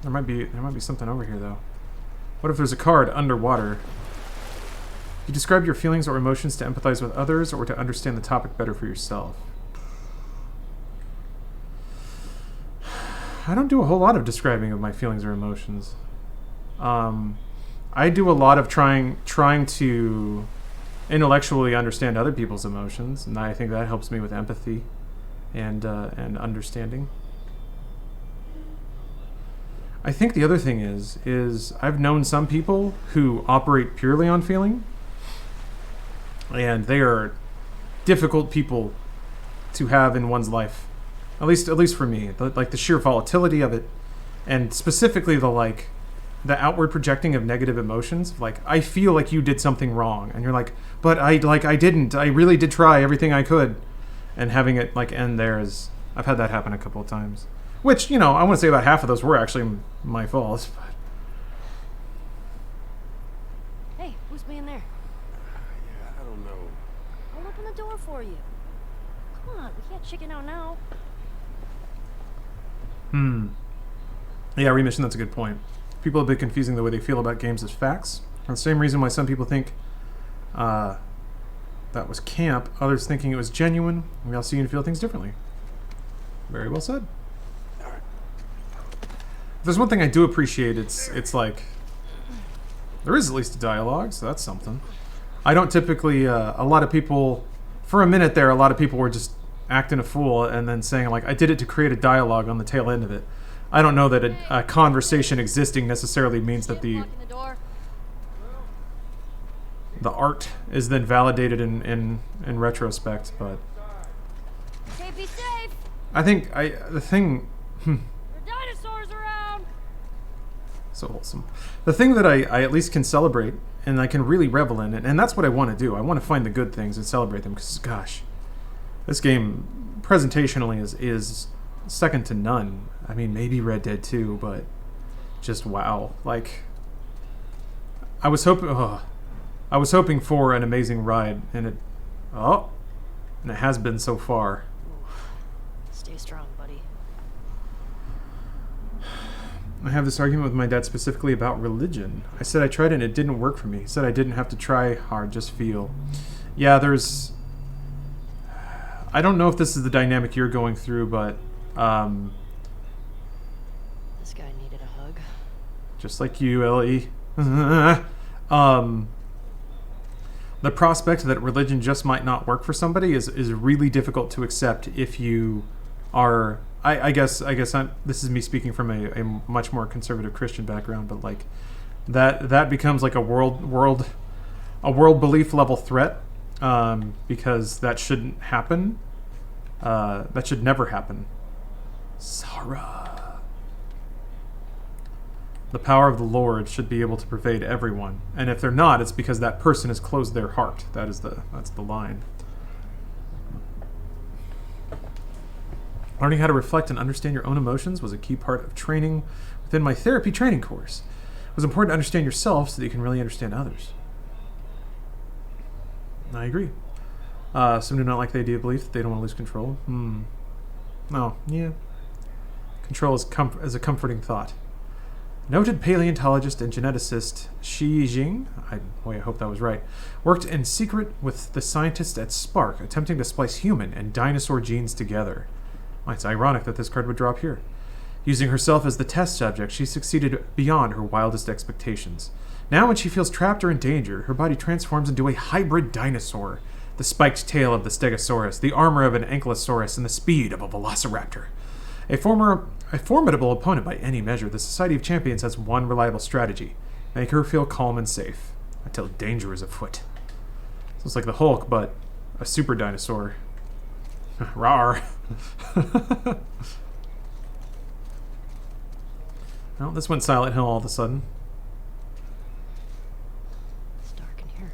There might be something over here though. What if there's a card underwater? You describe your feelings or emotions to empathize with others or to understand the topic better for yourself. I don't do a whole lot of describing of my feelings or emotions. I do a lot of trying to intellectually understand other people's emotions, and I think that helps me with empathy and understanding. I think the other thing is I've known some people who operate purely on feeling, and they are difficult people to have in one's life. At least for me, like the sheer volatility of it, and specifically the outward projecting of negative emotions. Like, I feel like you did something wrong, and you're like, but I didn't. I really did try everything I could, and having it like end there is. I've had that happen a couple of times. Which, I want to say about half of those were actually my fault. But Hey, who's being there? Yeah, I don't know. I'll open the door for you. Come on, we can't chicken out now. Yeah, remission, that's a good point. People have been confusing the way they feel about games as facts. For the same reason why some people think that was camp, others thinking it was genuine. We all see and feel things differently. Very well said. If there's one thing I do appreciate, it's like there is at least a dialogue, so that's something. I don't typically a lot of people for a minute there, a lot of people were just acting a fool and then saying like I did it to create a dialogue on the tail end of it. I don't know that a conversation existing necessarily means that the art is then validated in retrospect, but Okay, be safe. I think the thing There are dinosaurs around. so wholesome. The thing that I at least can celebrate and I can really revel in, and that's what I want to do. I want to find the good things and celebrate them because gosh, this game presentationally is second to none. I mean, maybe Red Dead 2, but just wow. Like I was hoping for an amazing ride, and it has been so far. Stay strong, buddy. I have this argument with my dad specifically about religion. I said I tried it and it didn't work for me. He said I didn't have to try hard, just feel. Yeah, I don't know if this is the dynamic you're going through, but This guy needed a hug. just like you, Ellie. The prospect that religion just might not work for somebody is really difficult to accept if you are. I guess this is me speaking from a much more conservative Christian background, but like that becomes like a world belief level threat, because that shouldn't happen. That should never happen. Sarah. The power of the Lord should be able to pervade everyone, and if they're not, it's because that person has closed their heart. That's the line. Learning how to reflect and understand your own emotions was a key part of training within my therapy training course. It was important to understand yourself so that you can really understand others. I agree. Some do not like the idea of belief that they don't want to lose control. Oh, yeah. Control is a comforting thought. Noted paleontologist and geneticist Shi Jing, I hope that was right, worked in secret with the scientists at Spark, attempting to splice human and dinosaur genes together. Well, it's ironic that this card would drop here. Using herself as the test subject, she succeeded beyond her wildest expectations. Now when she feels trapped or in danger, her body transforms into a hybrid dinosaur. The spiked tail of the Stegosaurus, the armor of an Ankylosaurus, and the speed of a Velociraptor. A formidable opponent by any measure, the Society of Champions has one reliable strategy. Make her feel calm and safe, until danger is afoot. So it's like the Hulk, but a super dinosaur. Rawr. Well, this went Silent Hill all of a sudden. It's dark in here.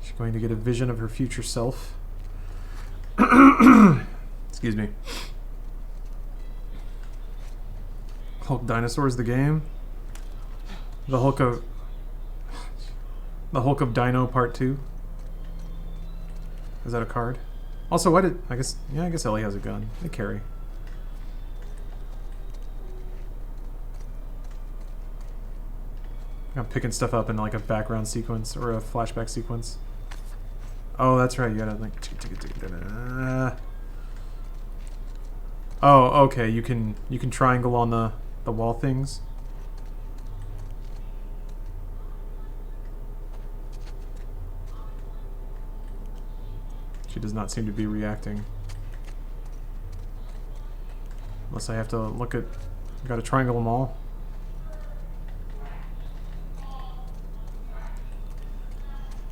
She's going to get a vision of her future self. Excuse me. Hulk Dinosaurs the game. The Hulk of Dino Part 2. Is that a card? Also, I guess Ellie has a gun. They carry. I'm picking stuff up in like a background sequence or a flashback sequence. Oh, that's right. You gotta like. Oh, okay. You can triangle on the wall things. She does not seem to be reacting. Unless I have to look at. I gotta triangle them all.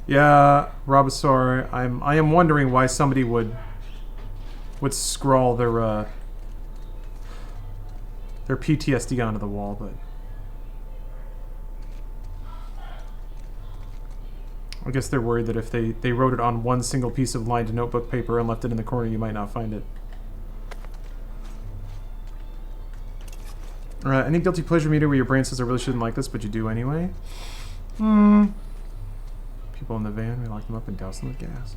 Yeah, Robosaur, I am wondering why somebody would scrawl their PTSD onto the wall, but I guess they're worried that if they wrote it on one single piece of lined notebook paper and left it in the corner, you might not find it. Any guilty pleasure meter where your brain says I really shouldn't like this, but you do anyway? People in the van, we locked them up and doused them with gas.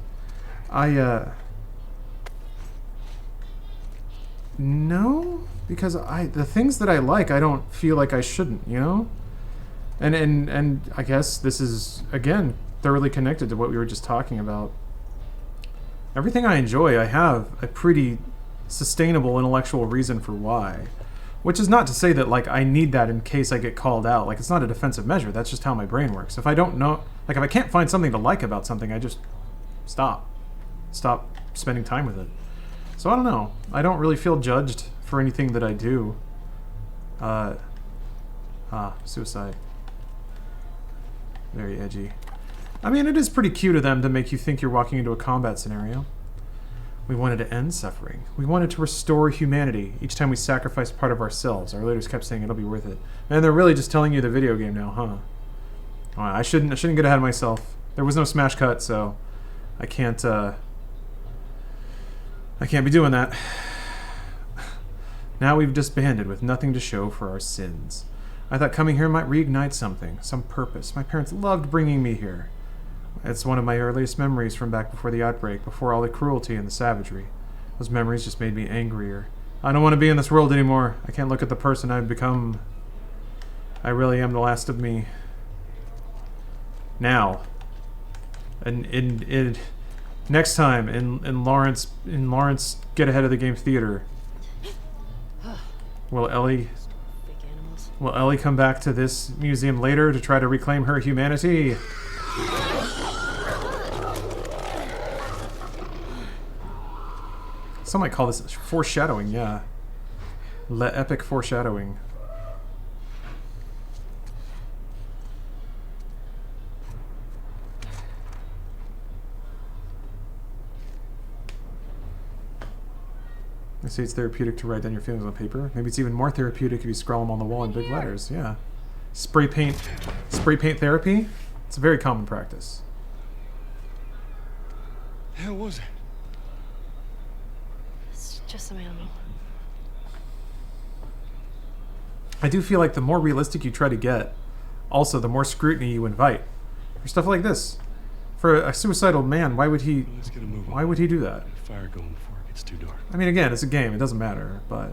No, because the things that I like, I don't feel like I shouldn't, you know? And I guess this is, again, thoroughly connected to what we were just talking about. Everything I enjoy, I have a pretty sustainable intellectual reason for why. Which is not to say that, like, I need that in case I get called out. Like, it's not a defensive measure. That's just how my brain works. If I don't know... Like, if I can't find something to like about something, I just stop. Stop spending time with it. So, I don't know. I don't really feel judged for anything that I do. Suicide. Very edgy. I mean, it is pretty cute of them to make you think you're walking into a combat scenario. We wanted to end suffering. We wanted to restore humanity. Each time we sacrificed part of ourselves, our leaders kept saying it'll be worth it. And they're really just telling you the video game now, huh? Well, I shouldn't get ahead of myself. There was no smash cut, so I can't be doing that. Now we've disbanded with nothing to show for our sins. I thought coming here might reignite something, some purpose. My parents loved bringing me here. It's one of my earliest memories from back before the outbreak, before all the cruelty and the savagery. Those memories just made me angrier. I don't want to be in this world anymore. I can't look at the person I've become. I really am the last of me. Now. And next time in Lawrence Get Ahead of the Game Theater. Will Ellie come back to this museum later to try to reclaim her humanity? Some might call this foreshadowing, yeah. Epic foreshadowing. They say it's therapeutic to write down your feelings on paper. Maybe it's even more therapeutic if you scrawl them on the wall in big letters. Yeah. Spray paint therapy? It's a very common practice. The hell was it? It's just some animal. I do feel like the more realistic you try to get, also the more scrutiny you invite. For stuff like this. For a suicidal man, why would he Let's get a move on. why would he do that? Fire going before it gets too dark. I mean, again, it's a game. It doesn't matter. But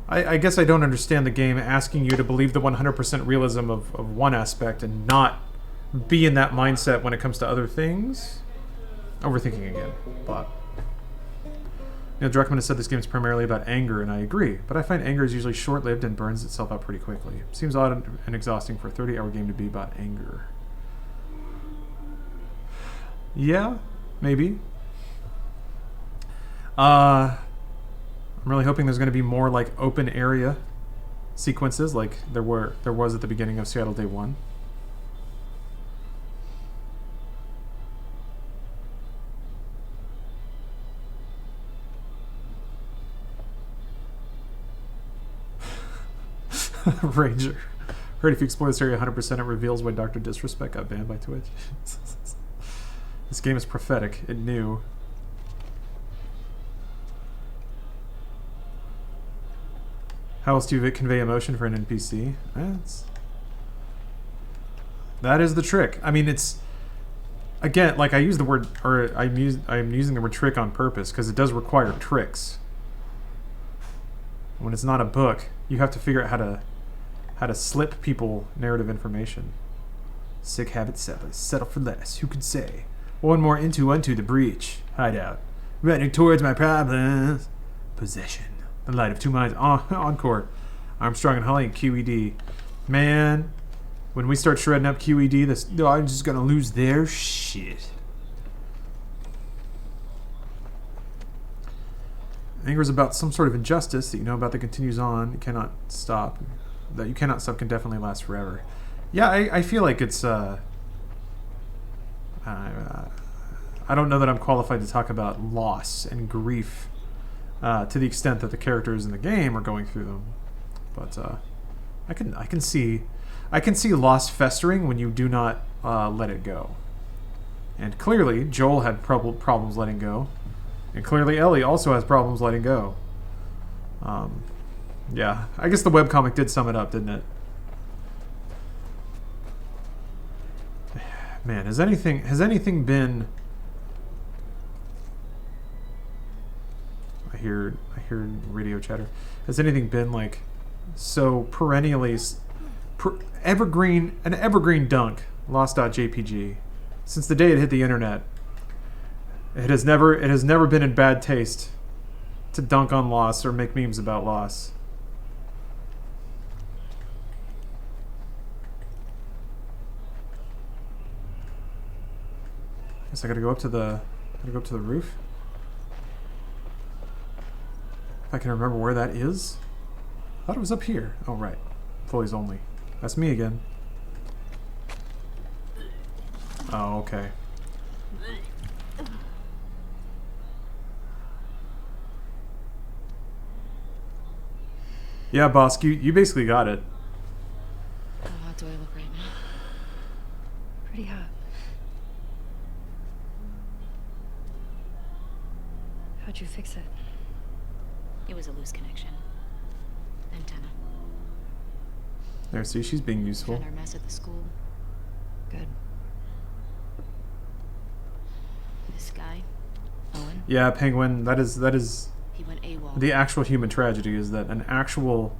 I guess I don't understand the game asking you to believe the 100% realism of one aspect and not be in that mindset when it comes to other things. Overthinking again. But Neil Druckmann has said this game is primarily about anger, and I agree. But I find anger is usually short-lived and burns itself out pretty quickly. Seems odd and exhausting for a 30-hour game to be about anger. Yeah, maybe. I'm really hoping there's going to be more like open area sequences, like there was at the beginning of Seattle Day 1. Ranger. Heard if you explore this area 100%, it reveals why Dr. Disrespect got banned by Twitch. This game is prophetic. It knew. How else do you convey emotion for an NPC? That is the trick. I mean, it's again, like I use the word, or I'm using the word trick on purpose because it does require tricks. When it's not a book, you have to figure out how to slip people narrative information. Sick habit settle for less. Who could say? One more into the breach. Hideout. Running towards my problems. Possession. The light of two minds. Encore. Armstrong and Holly and QED. Man, when we start shredding up QED, I'm just gonna lose their shit. Anger is about some sort of injustice that you know about that continues on. You cannot stop. That you cannot stop can definitely last forever. Yeah, I feel like it's I don't know that I'm qualified to talk about loss and grief to the extent that the characters in the game are going through them, but I can see loss festering when you do not let it go. And clearly, Joel had problems letting go, and clearly Ellie also has problems letting go. Yeah, I guess the webcomic did sum it up, didn't it? Man, has anything been? I hear radio chatter. Has anything been like so perennially an evergreen dunk? Lost.jpg. Since the day it hit the internet, it has never been in bad taste to dunk on loss or make memes about loss. Guess I gotta go up to the roof. If I can remember where that is. I thought it was up here. Oh right. Employees only. That's me again. Oh, okay. Yeah, boss, you basically got it. How hot do I look right now? Pretty hot. How'd you fix it? It was a loose connection. Antenna. There, see, she's being useful. Found our mess at the school. Good. This guy, Owen. Yeah, Penguin, that is He went AWOL. the actual human tragedy, is that an actual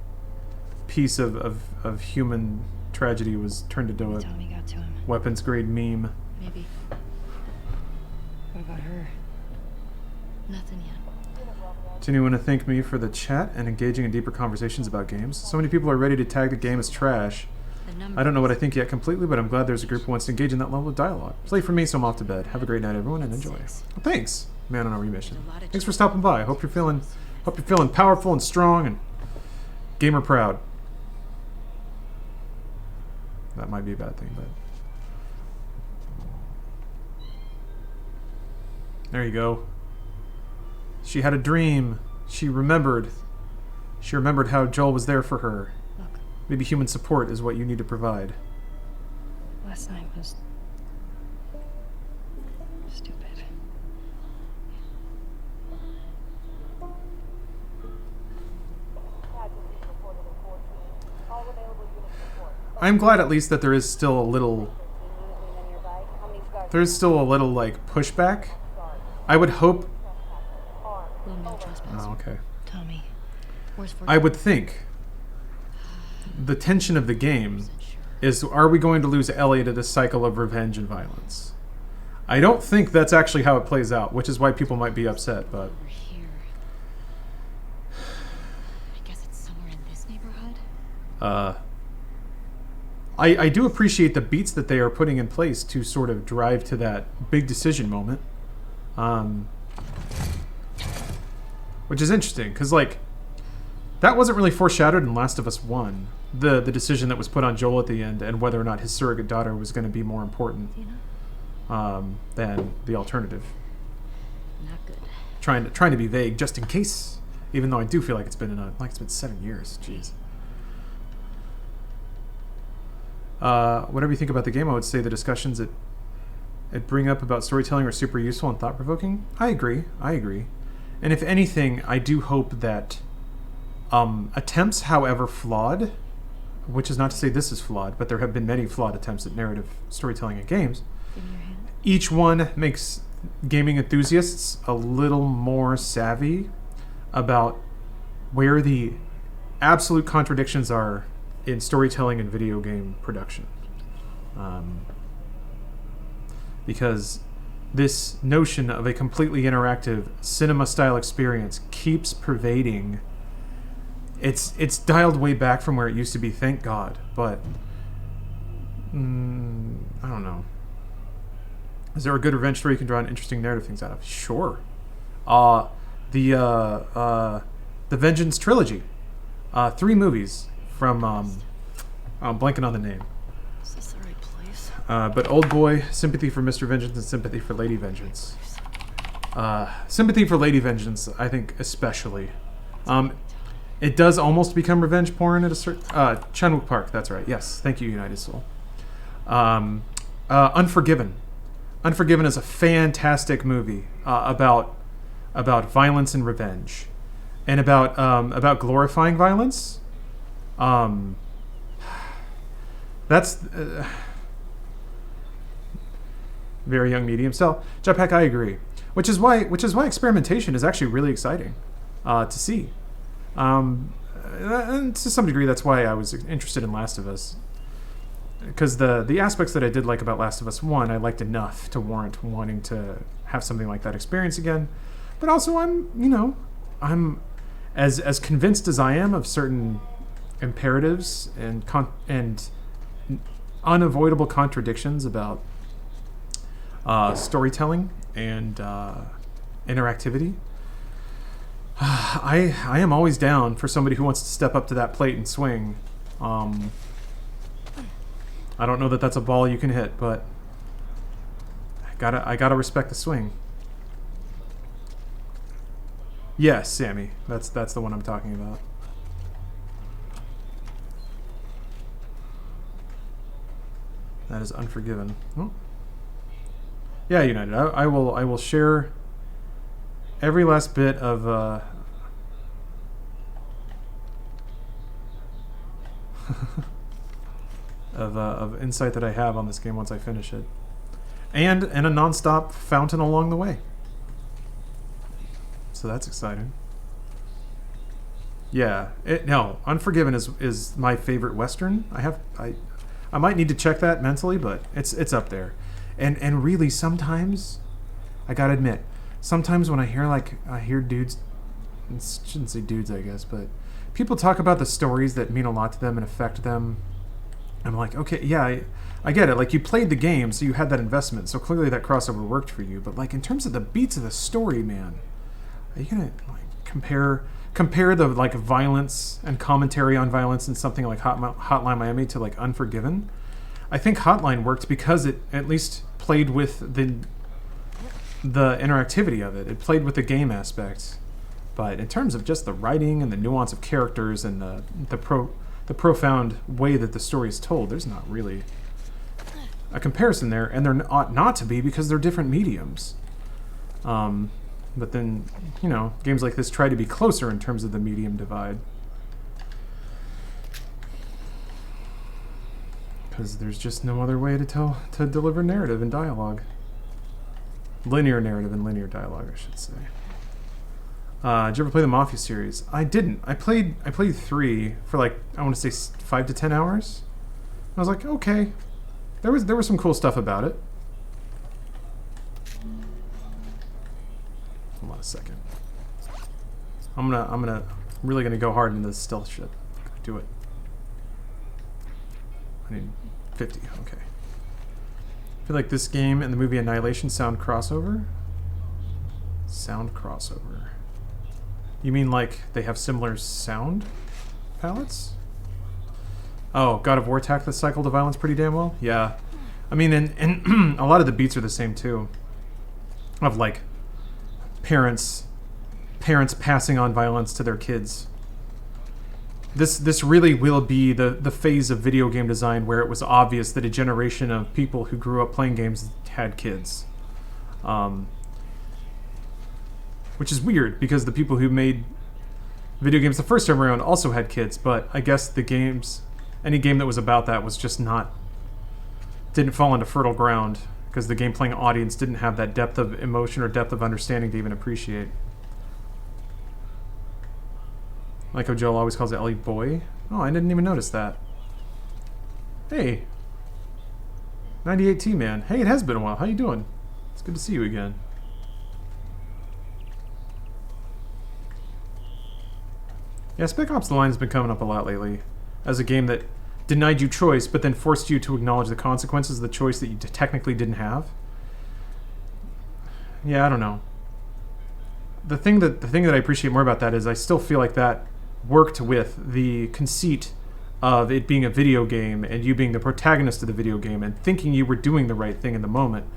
piece of human tragedy was turned into a Tell me got to him. weapons grade meme. Maybe. What about her? Nothing yet. Does anyone want to thank me for the chat and engaging in deeper conversations about games? So many people are ready to tag the game as trash. I don't know what I think yet completely, but I'm glad there's a group who wants to engage in that level of dialogue. It's late for me, so I'm off to bed. Have a great night, everyone, and enjoy. Well, thanks, man on our remission. Thanks for stopping by. I hope you're feeling powerful and strong and gamer proud. That might be a bad thing, but there you go. She had a dream. She remembered how Joel was there for her. Look, Maybe human support is what you need to provide. last night was stupid. I'm glad at least that there is still a little like pushback. I would hope. Will no trespass. Oh, okay. Tommy, where's I would think the tension of the game is, are we going to lose Ellie to this cycle of revenge and violence? I don't think that's actually how it plays out, which is why people might be upset, but... Over here. I guess it's somewhere in this neighborhood. I do appreciate the beats that they are putting in place to sort of drive to that big decision moment. Which is interesting, because, like, that wasn't really foreshadowed in Last of Us 1. The decision that was put on Joel at the end, and whether or not his surrogate daughter was going to be more important than the alternative. Not good. Trying to be vague, just in case. Even though I do feel like it's been 7 years. Jeez. Whatever you think about the game, I would say the discussions it bring up about storytelling are super useful and thought-provoking. I agree. And if anything, I do hope that attempts, however flawed, which is not to say this is flawed, but there have been many flawed attempts at narrative storytelling in games, each one makes gaming enthusiasts a little more savvy about where the absolute contradictions are in storytelling and video game production. Because this notion of a completely interactive cinema-style experience keeps pervading. It's dialed way back from where it used to be, thank God, but I don't know. Is there a good revenge story you can draw an interesting narrative things out of? Sure. The Vengeance trilogy. 3 movies from I'm blanking on the name. Is this the right place? But Old Boy, Sympathy for Mr. Vengeance, and Sympathy for Lady Vengeance. Sympathy for Lady Vengeance, I think especially. It does almost become revenge porn at a certain... Chenwook Park, that's right. Yes, thank you, United Soul. Unforgiven. Unforgiven is a fantastic movie about violence and revenge. And about glorifying violence. That's... very young medium. So, Jetpack, I agree. Which is why experimentation is actually really exciting to see. And to some degree, that's why I was interested in Last of Us. Because the aspects that I did like about Last of Us 1, I liked enough to warrant wanting to have something like that experience again. But also, I'm as convinced as I am of certain imperatives and unavoidable contradictions about storytelling and interactivity. I am always down for somebody who wants to step up to that plate and swing. I don't know that that's a ball you can hit, but I gotta respect the swing. Yes, Sammy. That's the one I'm talking about. That is Unforgiven. Oh. Yeah, United. I will share every last bit of of insight that I have on this game once I finish it, and a non-stop fountain along the way. So that's exciting. Yeah, Unforgiven is my favorite Western. I might need to check that mentally, but it's up there. And really, sometimes I gotta admit, sometimes when I hear dudes, I shouldn't say dudes, I guess, but people talk about the stories that mean a lot to them and affect them. I'm like, okay, yeah, I get it. Like, you played the game, so you had that investment, so clearly that crossover worked for you. But like, in terms of the beats of the story, man, are you gonna like compare the like violence and commentary on violence in something like Hotline Miami to like Unforgiven? I think Hotline worked because it at least played with the interactivity of it. It played with the game aspect. But in terms of just the writing and the nuance of characters and the profound way that the story is told, there's not really a comparison there, and there ought not to be because they're different mediums. But then, you know, games like this try to be closer in terms of the medium divide. Because there's just no other way to deliver narrative and dialogue. Linear narrative and linear dialogue, I should say. Did you ever play the Mafia series? I didn't. I played 3 for like, I want to say 5 to 10 hours. I was like, okay. There was some cool stuff about it. Hold on a second. I'm really gonna go hard into this stealth shit. Do it. I need 50. Okay. I feel like this game and the movie Annihilation sound crossover. Sound crossover. You mean like they have similar sound palettes? Oh, God of War tacked the cycle to violence pretty damn well? Yeah. I mean, and a lot of the beats are the same too. Of like parents passing on violence to their kids. This really will be the phase of video game design where it was obvious that a generation of people who grew up playing games had kids. Which is weird, because the people who made video games the first time around also had kids, but I guess any game that was about that was just didn't fall into fertile ground, because the game-playing audience didn't have that depth of emotion or depth of understanding to even appreciate. Like how Joel always calls Ellie boy. Oh, I didn't even notice that. Hey. 98T man. Hey, it has been a while. How you doing? It's good to see you again. Yeah, Spec Ops The Line has been coming up a lot lately. As a game that denied you choice, but then forced you to acknowledge the consequences of the choice that you technically didn't have. Yeah, I don't know. The thing that I appreciate more about that is I still feel like that worked with the conceit of it being a video game and you being the protagonist of the video game and thinking you were doing the right thing in the moment.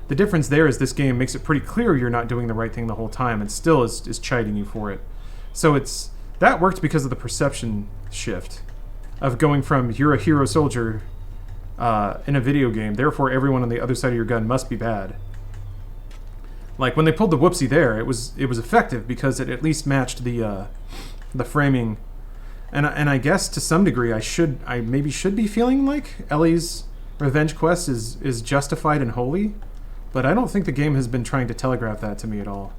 The difference there is this game makes it pretty clear you're not doing the right thing the whole time and still is chiding you for it. So that worked because of the perception shift of going from you're a hero soldier in a video game, therefore everyone on the other side of your gun must be bad. Like when they pulled the whoopsie there, it was effective because it at least matched the framing, and I guess to some degree I maybe should be feeling like Ellie's revenge quest is justified and holy, but I don't think the game has been trying to telegraph that to me at all.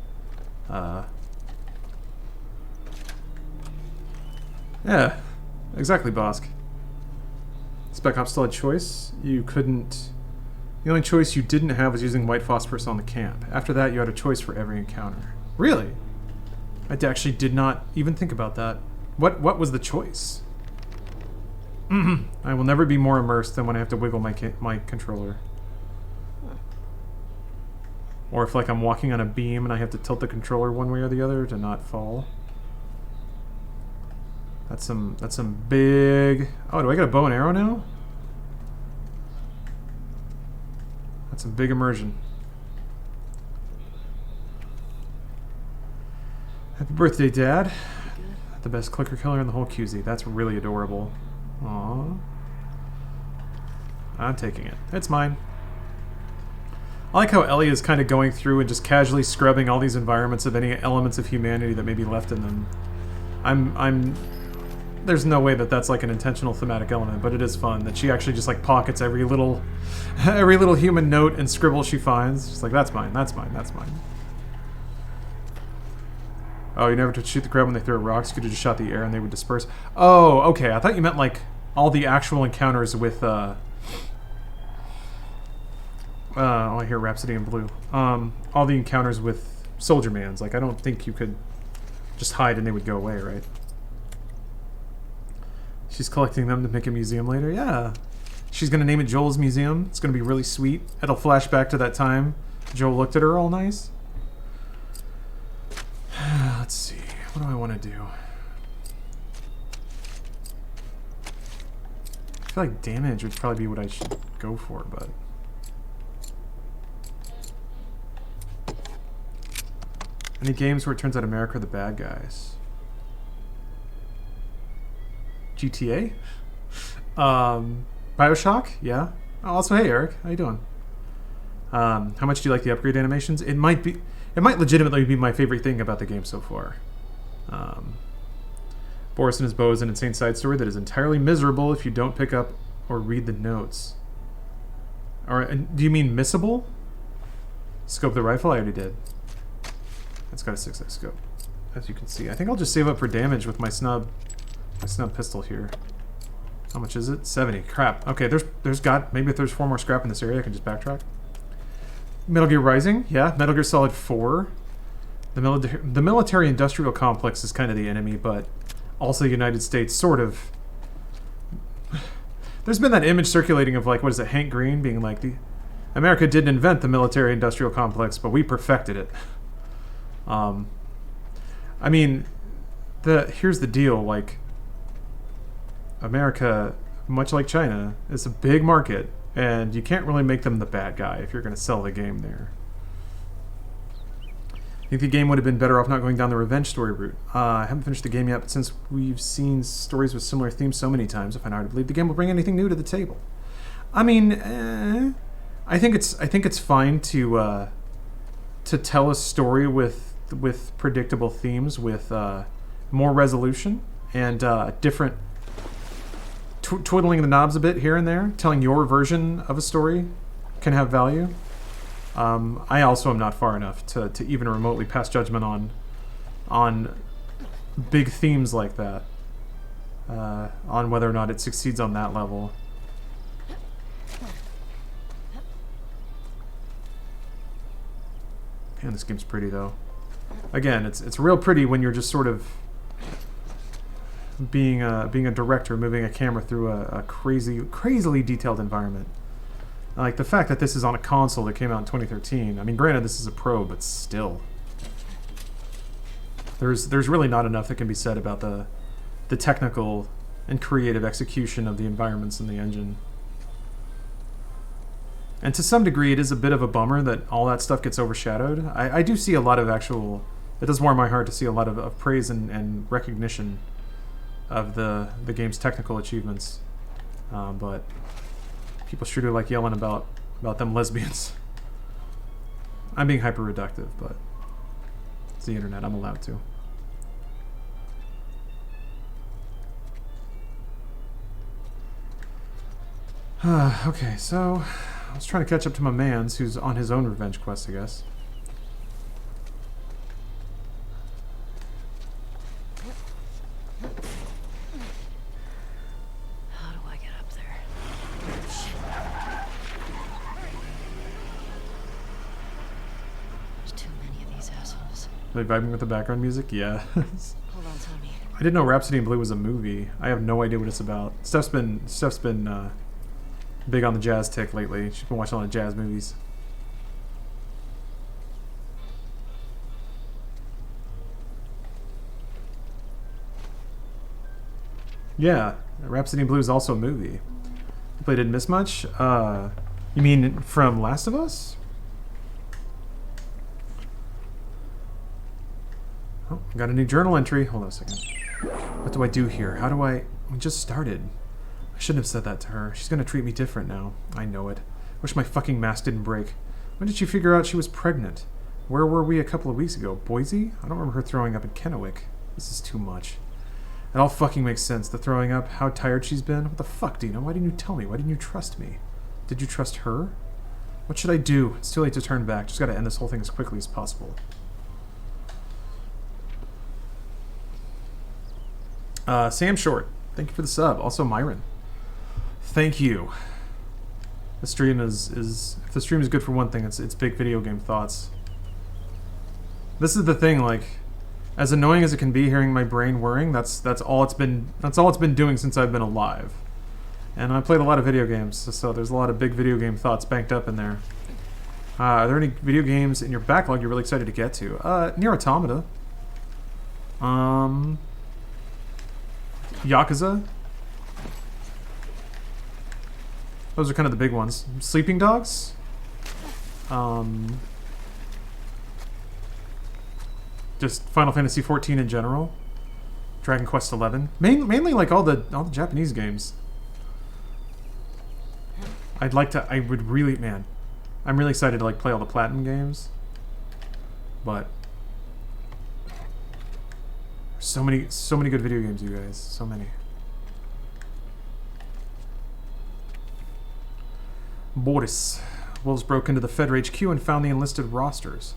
Yeah, exactly, Bosk. Spec Ops still had choice. You couldn't. The only choice you didn't have was using white phosphorus on the camp. After that, you had a choice for every encounter. Really? I actually did not even think about that. What was the choice? I will never be more immersed than when I have to wiggle my controller. Or if like I'm walking on a beam and I have to tilt the controller one way or the other to not fall. That's some big... Oh, do I get a bow and arrow now? That's some big immersion. Happy birthday, Dad. The best clicker killer in the whole QZ. That's really adorable. Aww. I'm taking it. It's mine. I like how Ellie is kind of going through and just casually scrubbing all these environments of any elements of humanity that may be left in them. There's no way that that's like an intentional thematic element, but it is fun that she actually just like pockets every little human note and scribble she finds. She's like, that's mine, that's mine, that's mine. Oh, you never to shoot the crowd when they throw rocks? You could have just shot the air and they would disperse. Oh, okay. I thought you meant like all the actual encounters with oh, I hear Rhapsody in Blue. All the encounters with Soldier Mans. Like, I don't think you could just hide and they would go away, right? She's collecting them to make a museum later. Yeah. She's going to name it Joel's Museum. It's going to be really sweet. It'll flash back to that time Joel looked at her all nice. Let's see. What do I want to do? I feel like damage would probably be what I should go for, but... Any games where it turns out America are the bad guys? GTA? Bioshock? Yeah. Oh, also, hey Eric, how you doing? How much do you like the upgrade animations? It might legitimately be my favorite thing about the game so far. Boris and his bow is an insane side story that is entirely miserable if you don't pick up or read the notes. Alright, do you mean missable? Scope the rifle? I already did. It's got a 6x scope, as you can see. I think I'll just save up for damage with my snub pistol here. How much is it? 70. Crap. Okay, maybe if there's 4 more scrap in this area, I can just backtrack. Metal Gear Rising? Yeah. Metal Gear Solid 4. The military-industrial complex is kind of the enemy, but also the United States, sort of. There's been that image circulating of, like, what is it, Hank Green being like, America didn't invent the military-industrial complex, but we perfected it. I mean, here's the deal, like, America, much like China, is a big market, and you can't really make them the bad guy if you're going to sell the game there. I think the game would have been better off not going down the revenge story route. I haven't finished the game yet, but since we've seen stories with similar themes so many times, I find it hard to believe the game will bring anything new to the table. I mean, I think it's fine to tell a story with predictable themes, with more resolution and different twiddling the knobs a bit here and there. Telling your version of a story can have value. I also am not far enough to even remotely pass judgment on big themes like that, on whether or not it succeeds on that level. Man, this game's pretty though. Again, it's real pretty when you're just sort of being a director, moving a camera through a crazily detailed environment. Like, the fact that this is on a console that came out in 2013, I mean, granted, this is a Pro, but still. There's really not enough that can be said about the technical and creative execution of the environments in the engine. And to some degree, it is a bit of a bummer that all that stuff gets overshadowed. I do see a lot of actual... It does warm my heart to see a lot of praise and recognition of the game's technical achievements. But... people sure do like yelling about them lesbians. I'm being hyper reductive, but it's the internet. I'm allowed to. Okay, so I was trying to catch up to my mans, who's on his own revenge quest, I guess. Are they vibing with the background music? Yeah. Hold on, Tommy. I didn't know Rhapsody in Blue was a movie. I have no idea what it's about. Steph's been big on the jazz tick lately. She's been watching a lot of jazz movies. Yeah, Rhapsody in Blue is also a movie. Hopefully I didn't miss much. You mean from Last of Us? Oh, I got a new journal entry. Hold on a second. What do I do here? How do I... We just started. I shouldn't have said that to her. She's gonna treat me different now. I know it. Wish my fucking mask didn't break. When did she figure out she was pregnant? Where were we a couple of weeks ago? Boise? I don't remember her throwing up in Kennewick. This is too much. It all fucking makes sense. The throwing up, how tired she's been. What the fuck, Dina? Why didn't you tell me? Why didn't you trust me? Did you trust her? What should I do? It's too late to turn back. Just gotta end this whole thing as quickly as possible. Sam Short, thank you for the sub. Also Myron, thank you. The stream is if the stream is good for one thing, it's big video game thoughts. This is the thing, like, as annoying as it can be hearing my brain whirring, that's all it's been doing since I've been alive. And I played a lot of video games, so there's a lot of big video game thoughts banked up in there. Are there any video games in your backlog you're really excited to get to? Nier Automata. Yakuza. Those are kind of the big ones. Sleeping Dogs. just Final Fantasy 14 in general. Dragon Quest 11. Mainly like all the Japanese games. I would really, man. I'm really excited to like play all the Platinum games. But so many good video games, you guys. So many. Boris. Wolves broke into the Fed HQ and found the enlisted rosters.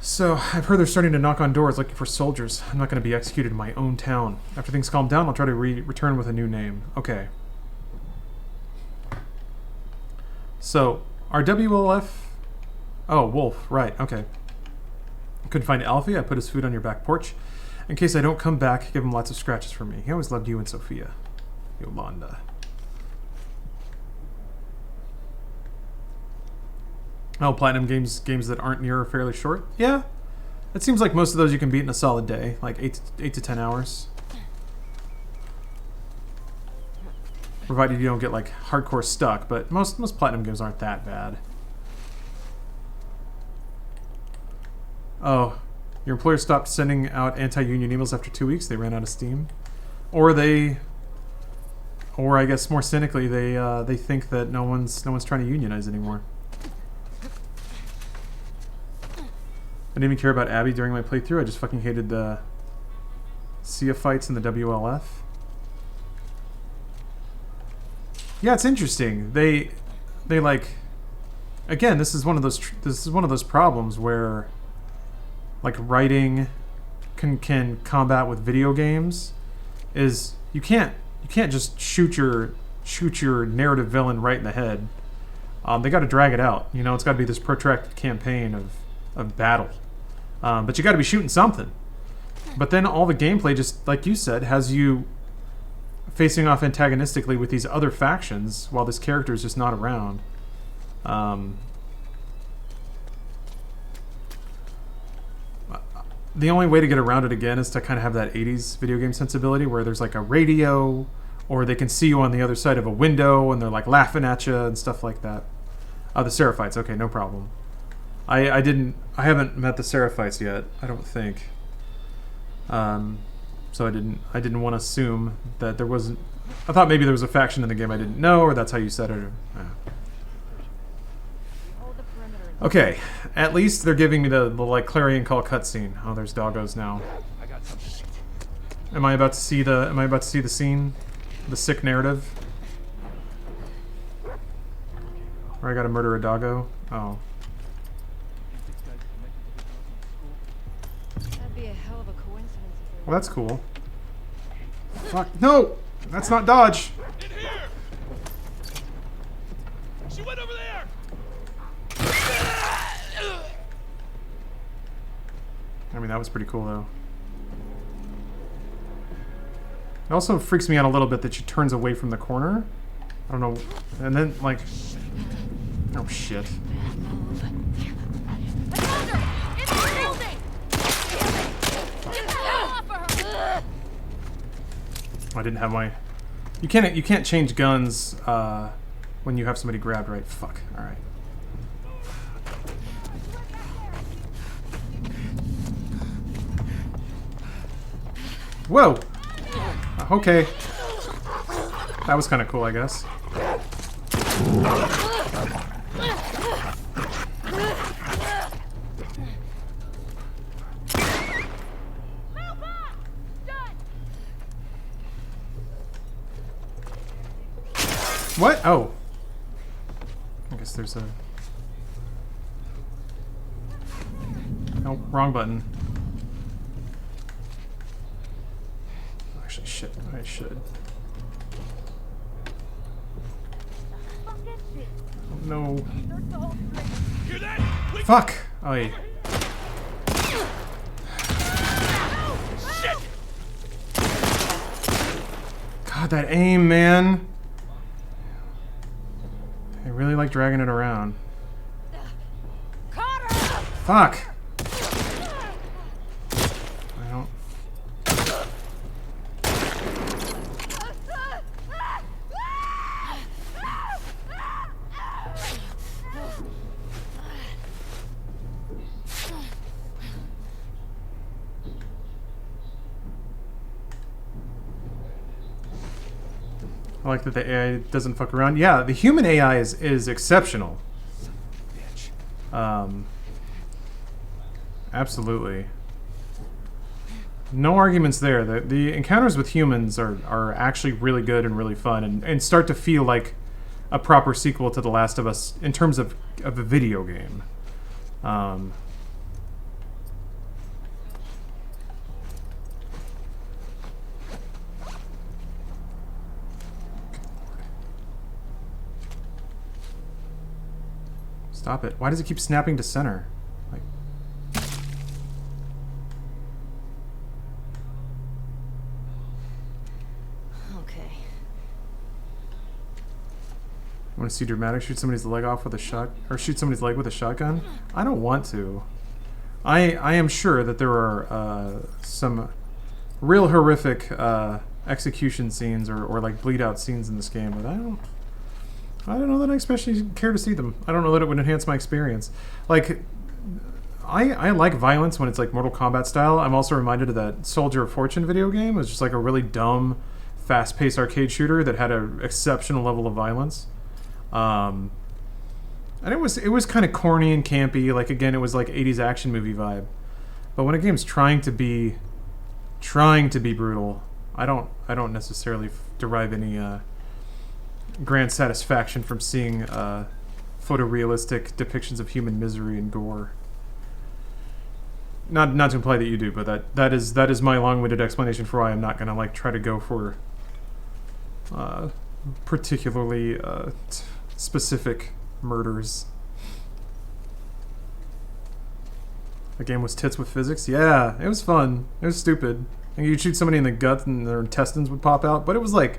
So, I've heard they're starting to knock on doors looking for soldiers. I'm not going to be executed in my own town. After things calm down, I'll try to return with a new name. Okay. So, our WLF... Oh, Wolf. Right, okay. Couldn't find Alfie. I put his food on your back porch. In case I don't come back, give him lots of scratches for me. He always loved you and Sophia. Yolanda. Oh, Platinum games that aren't near or fairly short? Yeah. It seems like most of those you can beat in a solid day, like 8 to 10 hours. Provided you don't get like hardcore stuck, but most Platinum games aren't that bad. Oh, your employer stopped sending out anti-union emails after 2 weeks. They ran out of steam. Or I guess more cynically, they think that no one's trying to unionize anymore. I didn't even care about Abby during my playthrough. I just fucking hated the Sia fights in the WLF. Yeah, it's interesting. They like, again, this is one of those problems where like writing can combat with video games is you can't just shoot your narrative villain right in the head. They got to drag it out. You know, it's got to be this protracted campaign of battle. But you got to be shooting something. But then all the gameplay, just like you said, has you facing off antagonistically with these other factions while this character is just not around. The only way to get around it again is to kind of have that 80s video game sensibility where there's like a radio, or they can see you on the other side of a window and they're like laughing at you and stuff like that. The Seraphites, okay, no problem. I haven't met the Seraphites yet, I don't think. So I didn't want to assume that there wasn't. I thought maybe there was a faction in the game I didn't know, or that's how you said it. Okay, at least they're giving me the like clarion call cutscene. Oh, there's doggos now. Am I about to see the scene, the sick narrative, where I gotta murder a doggo? Oh. That'd be a hell of a coincidence. Well, that's cool. Fuck. No! That's not dodge! In here! She went over there! I mean, that was pretty cool, though. It also freaks me out a little bit that she turns away from the corner. I don't know. And then, like... Oh, shit. I didn't have my... You can't change guns when you have somebody grabbed, right? Fuck. Alright. Whoa! Okay. That was kind of cool, I guess. What? Oh. I guess there's a... Oh, wrong button. Actually, shit. I should. Oh, no. Hear that? We Fuck! Oh, yeah. shit! God, that aim, man. I really like dragging it around. Fuck! I don't... I like that the AI doesn't fuck around. Yeah, the human AI is exceptional. Absolutely. No arguments there. The encounters with humans are actually really good and really fun and start to feel like a proper sequel to The Last of Us in terms of a video game. Stop it. Why does it keep snapping to center? Like, Okay. want to see dramatic? Shoot somebody's leg off with a shot, or shoot somebody's leg with a shotgun? I don't want to. I am sure that there are some real horrific execution scenes or like bleed out scenes in this game, but I don't know that I especially care to see them. I don't know that it would enhance my experience. Like, I like violence when it's like Mortal Kombat style. I'm also reminded of that Soldier of Fortune video game. It was just like a really dumb, fast-paced arcade shooter that had an exceptional level of violence. And it was kind of corny and campy. Like, again, it was like 80s action movie vibe. But when a game's trying to be brutal, I don't necessarily derive any grand satisfaction from seeing photorealistic depictions of human misery and gore. Not to imply that you do, but that is my long-winded explanation for why I'm not gonna like try to go for particularly specific murders. The game was tits with physics. Yeah, it was fun. It was stupid. And you'd shoot somebody in the gut and their intestines would pop out, but it was like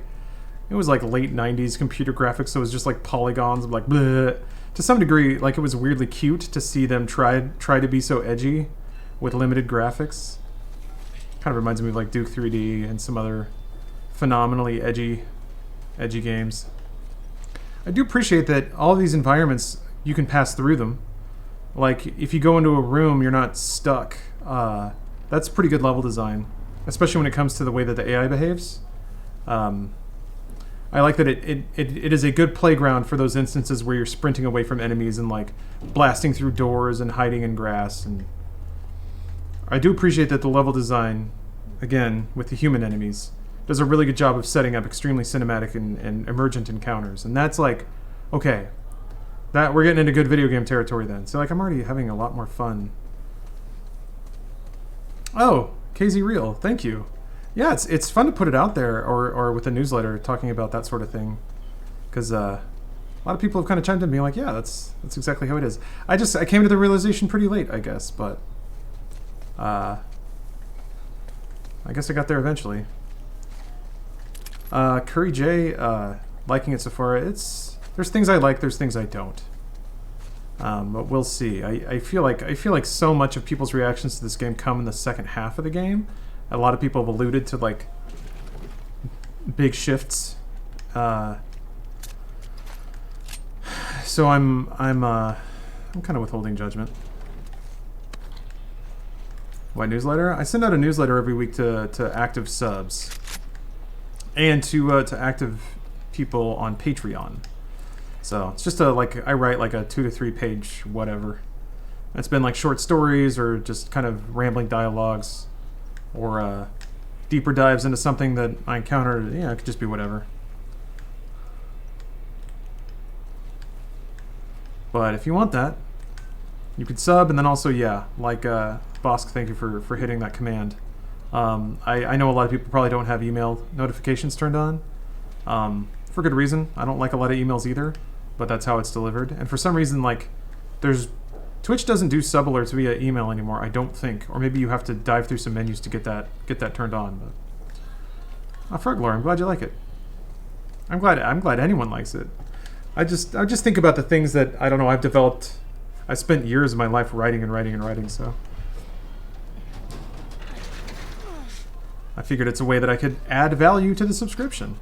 late 90s computer graphics, so it was just like polygons of like bleh. To some degree, like it was weirdly cute to see them try to be so edgy with limited graphics. Kind of reminds me of like Duke 3D and some other phenomenally edgy games. I do appreciate that all of these environments, you can pass through them. Like, if you go into a room, you're not stuck. That's pretty good level design, especially when it comes to the way that the AI behaves. I like that it is a good playground for those instances where you're sprinting away from enemies and like blasting through doors and hiding in grass. And I do appreciate that the level design, again, with the human enemies, does a really good job of setting up extremely cinematic and emergent encounters. And that's like, okay, that we're getting into good video game territory then. So like I'm already having a lot more fun. Oh, KZ Real, thank you. Yeah, it's fun to put it out there or with a newsletter talking about that sort of thing, because a lot of people have kind of chimed in being like, yeah, that's exactly how it is. I came to the realization pretty late, I guess, but I guess I got there eventually. Curry J, liking it so far. There's things I like, there's things I don't. But we'll see. I feel like so much of people's reactions to this game come in the second half of the game. A lot of people have alluded to like big shifts. So I'm kind of withholding judgment. What newsletter? I send out a newsletter every week to active subs and to active people on Patreon. So it's just I write like a 2 to 3 page whatever. It's been like short stories or just kind of rambling dialogues or deeper dives into something that I encountered. Yeah, it could just be whatever. But if you want that, you could sub, and then also, yeah, like Bosk, thank you for hitting that command. I know a lot of people probably don't have email notifications turned on, for good reason. I don't like a lot of emails either, but that's how it's delivered. And for some reason, like, Twitch doesn't do sub alerts via email anymore, I don't think. Or maybe you have to dive through some menus to get that turned on. But Ferglor, I'm glad you like it. I'm glad anyone likes it. I just think about the things that, I don't know, I've developed. I spent years of my life writing and writing and writing, so I figured it's a way that I could add value to the subscription.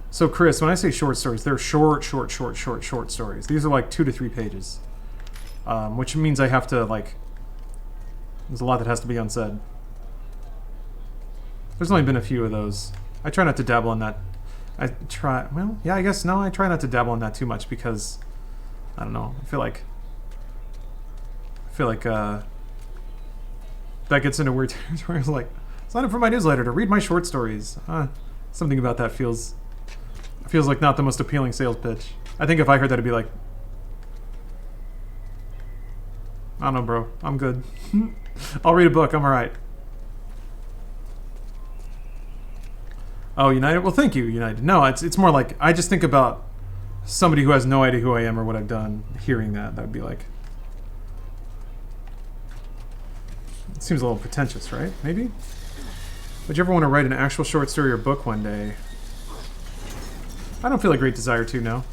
So Chris, when I say short stories, they're short stories. These are like 2 to 3 pages, which means I have to like There's a lot that has to be unsaid. There's only been a few of those. I try not to dabble in that. I try, well, yeah, I guess, no, I try not to dabble in that too much because, I don't know, I feel like that gets into weird territory. It's like, sign up for my newsletter to read my short stories. Something about that feels like not the most appealing sales pitch. I think if I heard that, it'd be like, I don't know, bro. I'm good. I'll read a book. I'm alright. Oh, United? Well, thank you, United. No, it's more like, I just think about somebody who has no idea who I am or what I've done hearing that. That would be like... It seems a little pretentious, right? Maybe? Would you ever want to write an actual short story or book one day? I don't feel a great desire to, no.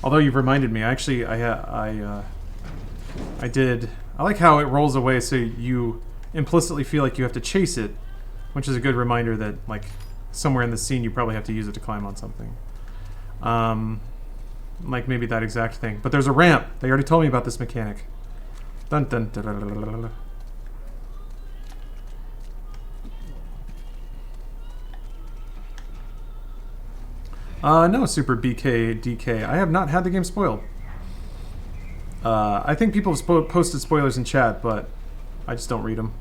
Although you've reminded me, actually, I did... I like how it rolls away so you implicitly feel like you have to chase it, which is a good reminder that, like, somewhere in the scene you probably have to use it to climb on something. Like maybe that exact thing. But there's a ramp. They already told me about this mechanic. Dun dun dun dun dun dun dun. No, Super BK DK. I have not had the game spoiled. I think people have posted spoilers in chat, but I just don't read them.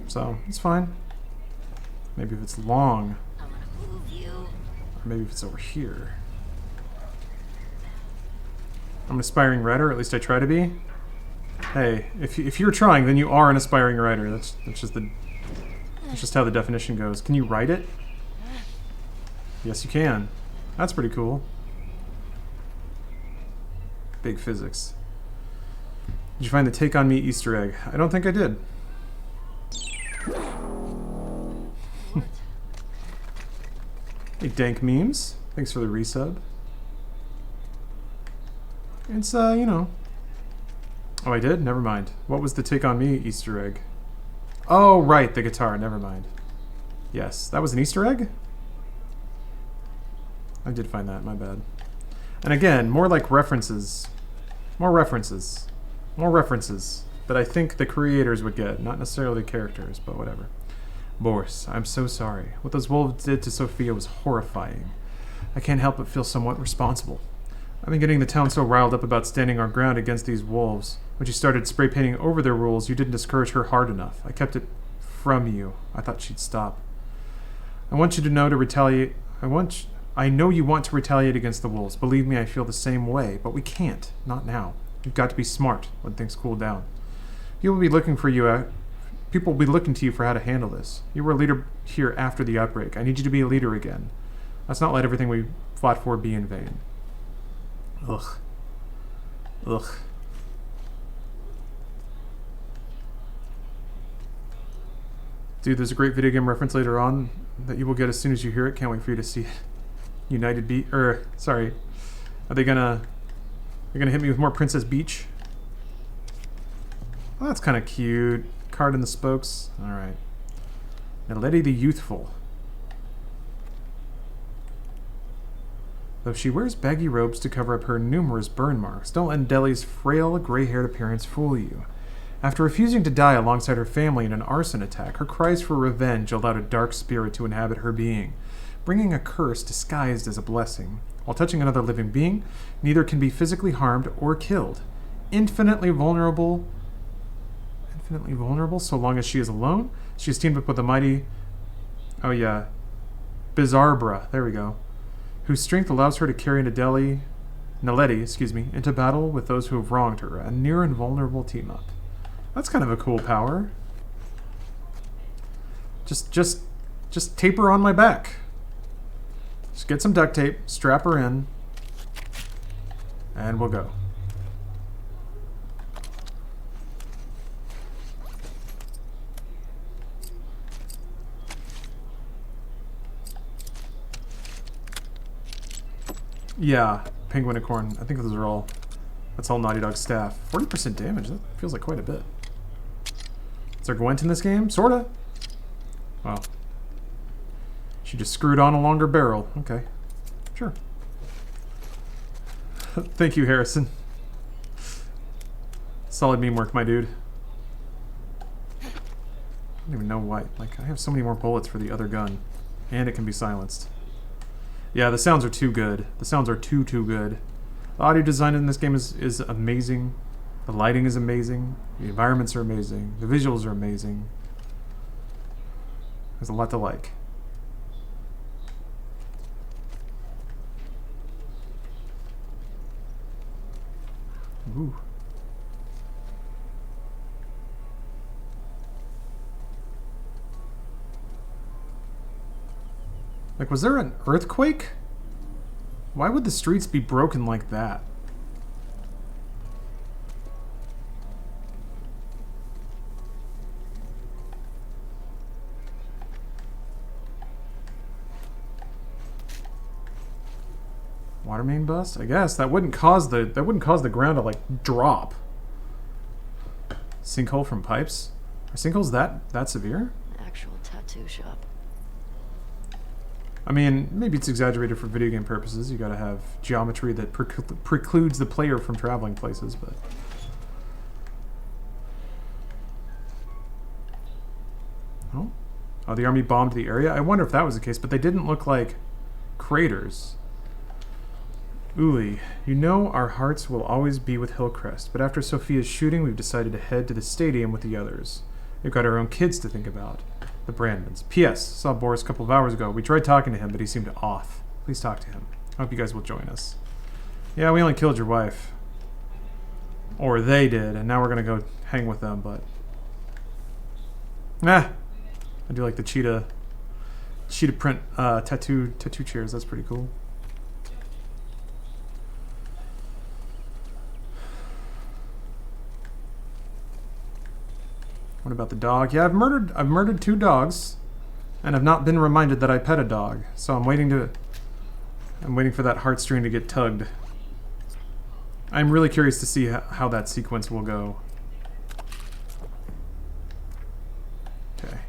So, it's fine. Maybe if it's long. I'm gonna move you. Or maybe if it's over here. I'm an aspiring writer, or at least I try to be. Hey, if you're trying, then you are an aspiring writer. That's just how the definition goes. Can you write it? Yes, you can. That's pretty cool. Big physics. Did you find the Take On Me Easter egg? I don't think I did. Hey, dank memes. Thanks for the resub. It's, you know. Oh, I did? Never mind. What was the Take On Me Easter egg? Oh, right, the guitar. Never mind. Yes, that was an Easter egg? I did find that, my bad. And again, more like references. More references. More references that I think the creators would get, not necessarily the characters, but whatever. Boris, I'm so sorry. What those wolves did to Sophia was horrifying. I can't help but feel somewhat responsible. I've been getting the town so riled up about standing our ground against these wolves. When she started spray painting over their rules, you didn't discourage her hard enough. I kept it from you. I thought she'd stop. I want you to know to retaliate. I know you want to retaliate against the wolves. Believe me, I feel the same way, but we can't. Not now. You've got to be smart when things cool down. People will be looking for you. People will be looking to you for how to handle this. You were a leader here after the outbreak. I need you to be a leader again. Let's not let everything we fought for be in vain. Ugh. Ugh. Dude, there's a great video game reference later on that you will get as soon as you hear it. Can't wait for you to see it. Sorry. Are they gonna... They're gonna hit me with more Princess Beach? Well, that's kind of cute. Card in the spokes. Alright. Naledi the Youthful. Though she wears baggy robes to cover up her numerous burn marks, don't let Deli's frail, gray-haired appearance fool you. After refusing to die alongside her family in an arson attack, her cries for revenge allowed a dark spirit to inhabit her being, bringing a curse disguised as a blessing. While touching another living being, neither can be physically harmed or killed. Infinitely vulnerable so long as she is alone. She is teamed up with the mighty... Oh yeah. Bizarbra. There we go. Whose strength allows her to carry Naledi, into battle with those who have wronged her. A near invulnerable team-up. That's kind of a cool power. Just tape her on my back. Just get some duct tape, strap her in, and we'll go. Yeah, Penguinicorn. I think those are all... That's all Naughty Dog's staff. 40% damage. That feels like quite a bit. Is there Gwent in this game? Sorta. Wow. She just screwed on a longer barrel. Okay. Sure. Thank you, Harrison. Solid meme work, my dude. don't even know why. Like, I have so many more bullets for the other gun. And it can be silenced. Yeah, the sounds are too good. The sounds are too good. The audio design in this game is amazing. The lighting is amazing. The environments are amazing. The visuals are amazing. There's a lot to like. Ooh. Like, was there an earthquake? Why would the streets be broken like that? Water main bust? I guess that wouldn't cause the ground to like drop. Sinkhole from pipes? Are sinkholes that severe? Actual tattoo shop. I mean, maybe it's exaggerated for video game purposes. You gotta have geometry that precludes the player from traveling places, but... Oh? Oh, the army bombed the area? I wonder if that was the case, but they didn't look like craters. Uli, you know our hearts will always be with Hillcrest, but after Sophia's shooting, we've decided to head to the stadium with the others. We've got our own kids to think about. The Brandmans. P.S. Saw Boris a couple of hours ago. We tried talking to him, but he seemed off. Please talk to him. I hope you guys will join us. Yeah, we only killed your wife. Or they did, and now we're gonna go hang with them, but... I do like the cheetah print tattoo chairs. That's pretty cool. What about the dog? Yeah, I've murdered 2 dogs, and I've not been reminded that I pet a dog. So I'm waiting for that heartstring to get tugged. I'm really curious to see how that sequence will go. Okay.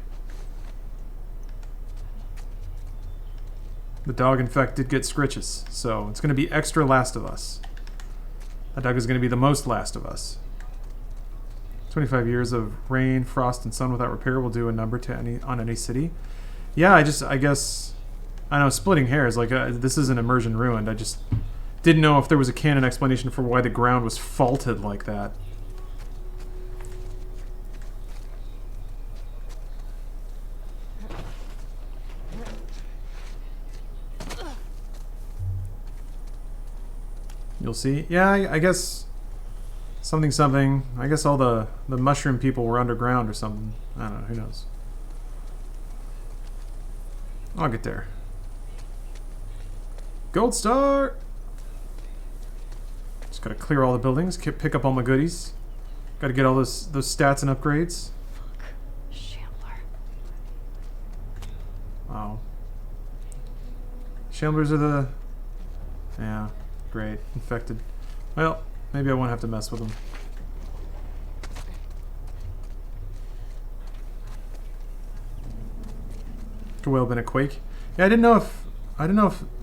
The dog, in fact, did get scritches, so it's going to be extra Last of Us. That dog is going to be the most Last of Us. 25 years of rain, frost, and sun without repair will do a number to any city. Yeah, I guess, I know, splitting hairs, like, this is an immersion ruined. I just didn't know if there was a canon explanation for why the ground was faulted like that. You'll see. Yeah, I guess... Something. I guess all the mushroom people were underground or something. I don't know. Who knows? I'll get there. Gold star! Just gotta clear all the buildings, pick up all my goodies. Gotta get all those stats and upgrades. Fuck. Shambler. Wow. Shamblers are the... Yeah, great. Infected. Well... Maybe I won't have to mess with them. Could well have been a quake. Yeah, I didn't know if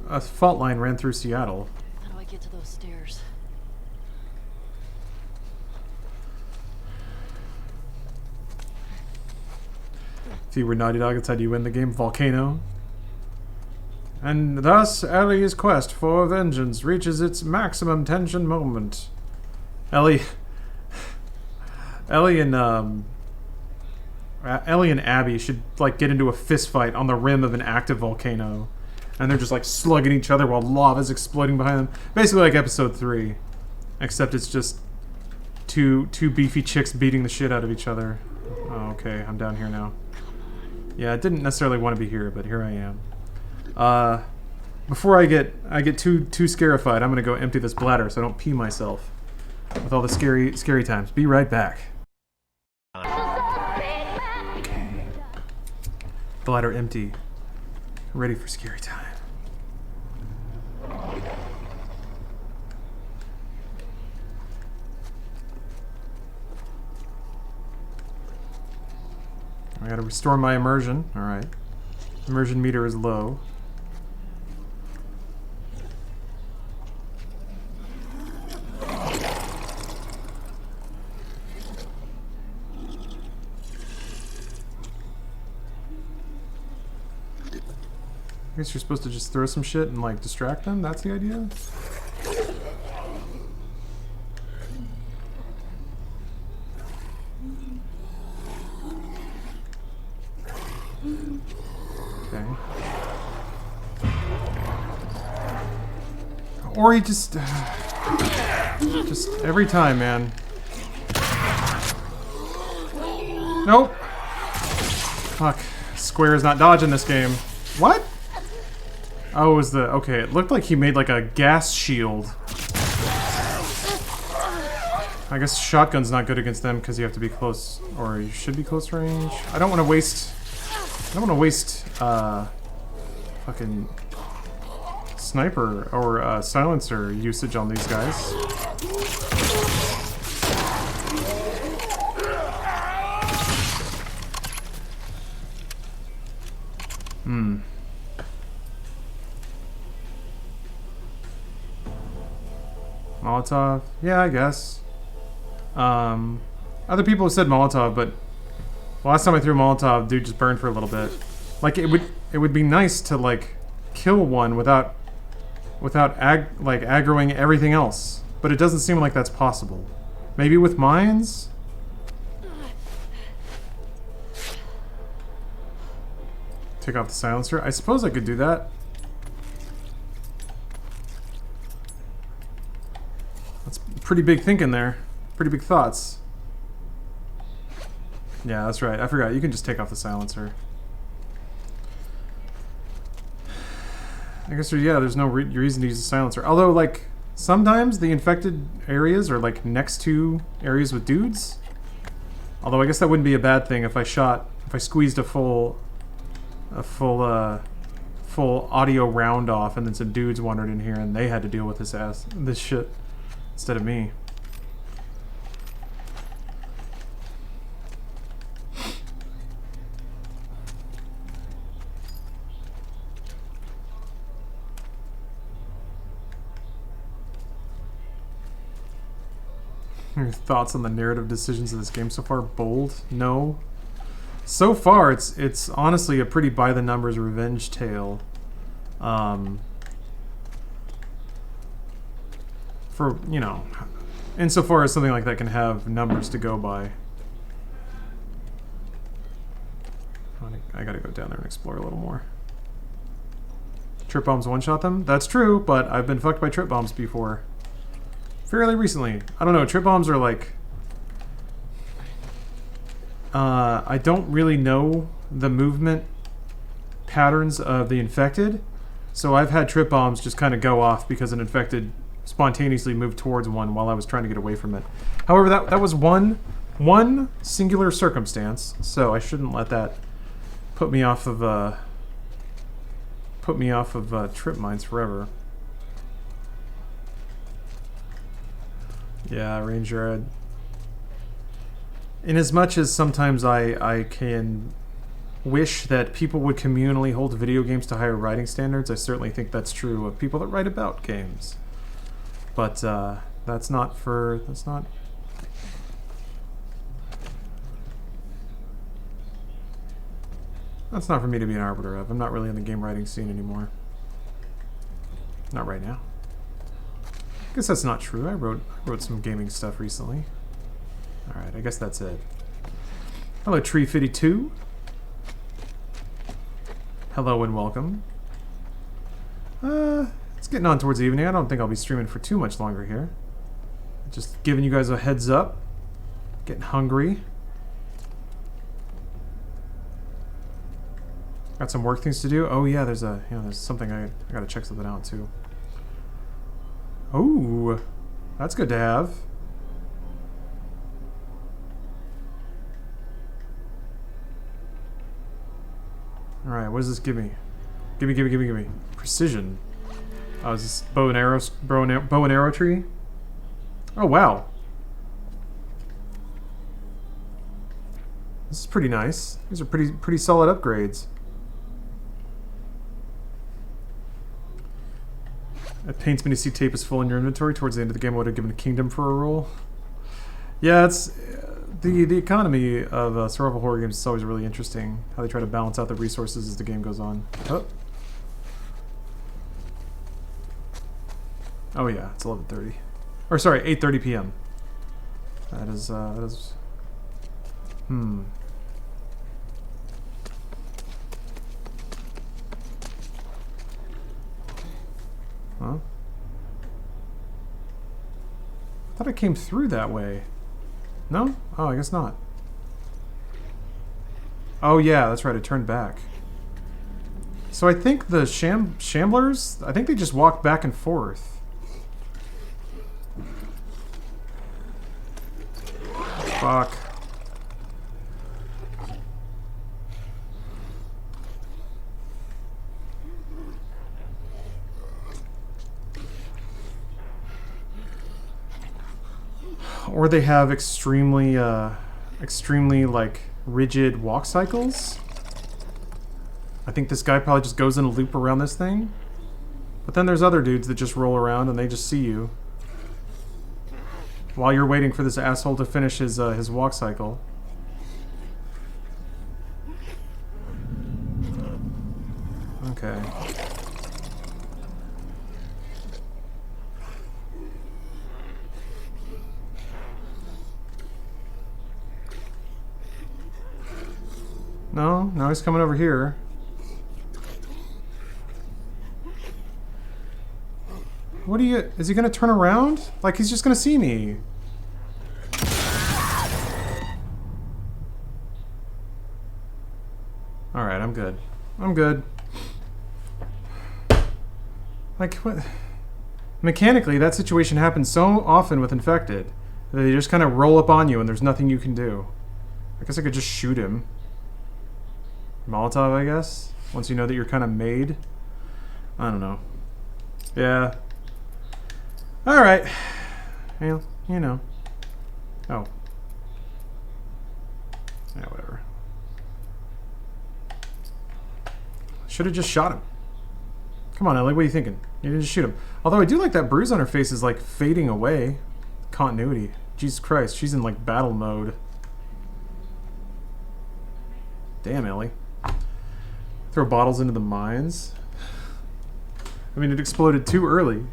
a fault line ran through Seattle. How do I get to those stairs? If you were Naughty Dog, that's how you win the game. Volcano. And thus, Ellie's quest for vengeance reaches its maximum tension moment. Ellie and Abby should like get into a fist fight on the rim of an active volcano, and they're just like slugging each other while lava's exploding behind them. Basically like episode 3, except it's just two beefy chicks beating the shit out of each other. Oh, okay, I'm down here now. Yeah, I didn't necessarily want to be here, but here I am. Before I get too scarified, I'm gonna go empty this bladder so I don't pee myself with all the scary times. Be right back. Okay. Bladder empty. Ready for scary time. I gotta restore my immersion. Alright. Immersion meter is low. guess you're supposed to just throw some shit and like distract them. That's the idea. Okay. Or he just every time, man. Nope. Fuck. Square is not dodging this game. What? Oh, it was the... Okay, it looked like he made like a gas shield. I guess shotgun's not good against them because you have to be close, or you should be close range. I don't want to waste... I don't want to waste, fucking sniper or silencer usage on these guys. Molotov? Yeah, I guess. Other people have said Molotov, but last time I threw a Molotov, dude just burned for a little bit. Like, it would be nice to, like, kill one without aggroing everything else. But it doesn't seem like that's possible. Maybe with mines? Take off the silencer? I suppose I could do that. That's pretty big thinking there. Pretty big thoughts. Yeah, that's right. I forgot. You can just take off the silencer. I guess, there's no reason to use the silencer. Although, like, sometimes the infected areas are, like, next to areas with dudes. Although I guess that wouldn't be a bad thing if I squeezed a full audio round off and then some dudes wandered in here and they had to deal with this shit instead of me. Your thoughts on the narrative decisions of this game so far? Bold? No. So far, it's honestly a pretty by-the-numbers revenge tale. For, insofar as something like that can have numbers to go by. I gotta go down there and explore a little more. Trip bombs one-shot them? That's true, but I've been fucked by trip bombs before. Fairly recently. I don't know, trip bombs are like... I don't really know the movement patterns of the infected, so I've had trip bombs just kind of go off because an infected spontaneously moved towards one while I was trying to get away from it. However, that was one singular circumstance, so I shouldn't let that put me off of trip mines forever. Yeah, Ranger. In as much as sometimes I can wish that people would communally hold video games to higher writing standards, I certainly think that's true of people that write about games. But that's not for me to be an arbiter of. I'm not really in the game writing scene anymore. Not right now. I guess that's not true. I wrote some gaming stuff recently. Alright, I guess that's it. Hello, Tree52. Hello and welcome. It's getting on towards the evening. I don't think I'll be streaming for too much longer here. Just giving you guys a heads up. Getting hungry. Got some work things to do. Oh yeah, there's something I gotta check something out too. Oh, that's good to have. Alright, what does this give me? Give me. Precision. Oh, is this bow and arrow tree? Oh, wow. This is pretty nice. These are pretty solid upgrades. It pains me to see tape is full in your inventory. Towards the end of the game, I would have given a kingdom for a roll. Yeah, it's... The economy of survival horror games is always really interesting. How they try to balance out the resources as the game goes on. Oh. Oh yeah, it's 11:30. Or sorry, 8:30 p.m. That is. Huh? I thought I came through that way. No? Oh, I guess not. Oh yeah, that's right, I turned back. So I think the shamblers, I think they just walk back and forth. Fuck. Or they have extremely like rigid walk cycles. I think this guy probably just goes in a loop around this thing. But then there's other dudes that just roll around and they just see you while you're waiting for this asshole to finish his walk cycle. Okay. No, now he's coming over here. What are you... Is he gonna turn around? Like, he's just gonna see me. Alright, I'm good. I'm good. Like, what... Mechanically, that situation happens so often with Infected that they just kind of roll up on you and there's nothing you can do. I guess I could just shoot him. Molotov, I guess? Once you know that you're kind of made? I don't know. Yeah. Alright. Well, you know. Oh. Yeah, whatever. Should have just shot him. Come on, Ellie, what are you thinking? You didn't just shoot him. Although I do like that bruise on her face is like fading away. Continuity. Jesus Christ, she's in like battle mode. Damn, Ellie. Throw bottles into the mines. I mean, it exploded too early.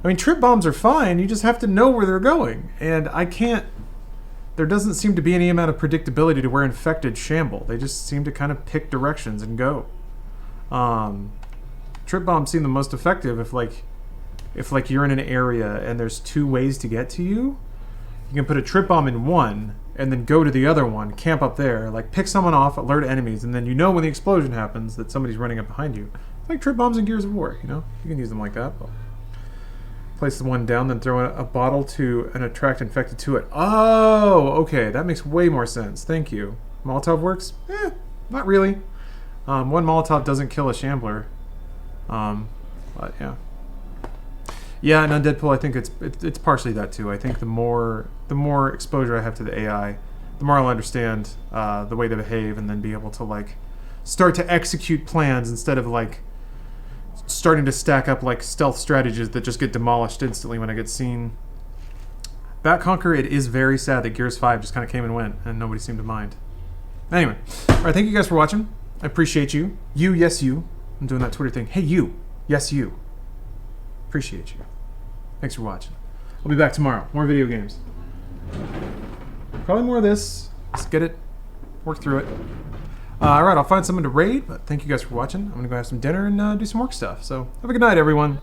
I mean, trip bombs are fine, you just have to know where they're going. And I can't... There doesn't seem to be any amount of predictability to where Infected shamble. They just seem to kind of pick directions and go. Trip bombs seem the most effective if you're in an area and there's two ways to get to you. You can put a trip bomb in one and then go to the other one, camp up there, like pick someone off, alert enemies, and then you know when the explosion happens that somebody's running up behind you. Like trip bombs in Gears of War, you know? You can use them like that. But place the one down, then throw a bottle to and attract Infected to it. Oh, okay, that makes way more sense. Thank you. Molotov works? Not really. One Molotov doesn't kill a shambler. But yeah. Yeah, and on Deadpool, I think it's partially that too. I think the more exposure I have to the AI, the more I'll understand the way they behave, and then be able to like start to execute plans instead of like starting to stack up like stealth strategies that just get demolished instantly when I get seen. Bat Conquer, it is very sad that Gears 5 just kind of came and went, and nobody seemed to mind. Anyway, all right, thank you guys for watching. I appreciate you. You, yes, you. I'm doing that Twitter thing. Hey, you. Yes, you. Appreciate you. Thanks for watching. I'll be back tomorrow. More video games. Probably more of this. Let's get it. Work through it. Alright, I'll find someone to raid, but thank you guys for watching. I'm going to go have some dinner and do some work stuff. So, have a good night, everyone.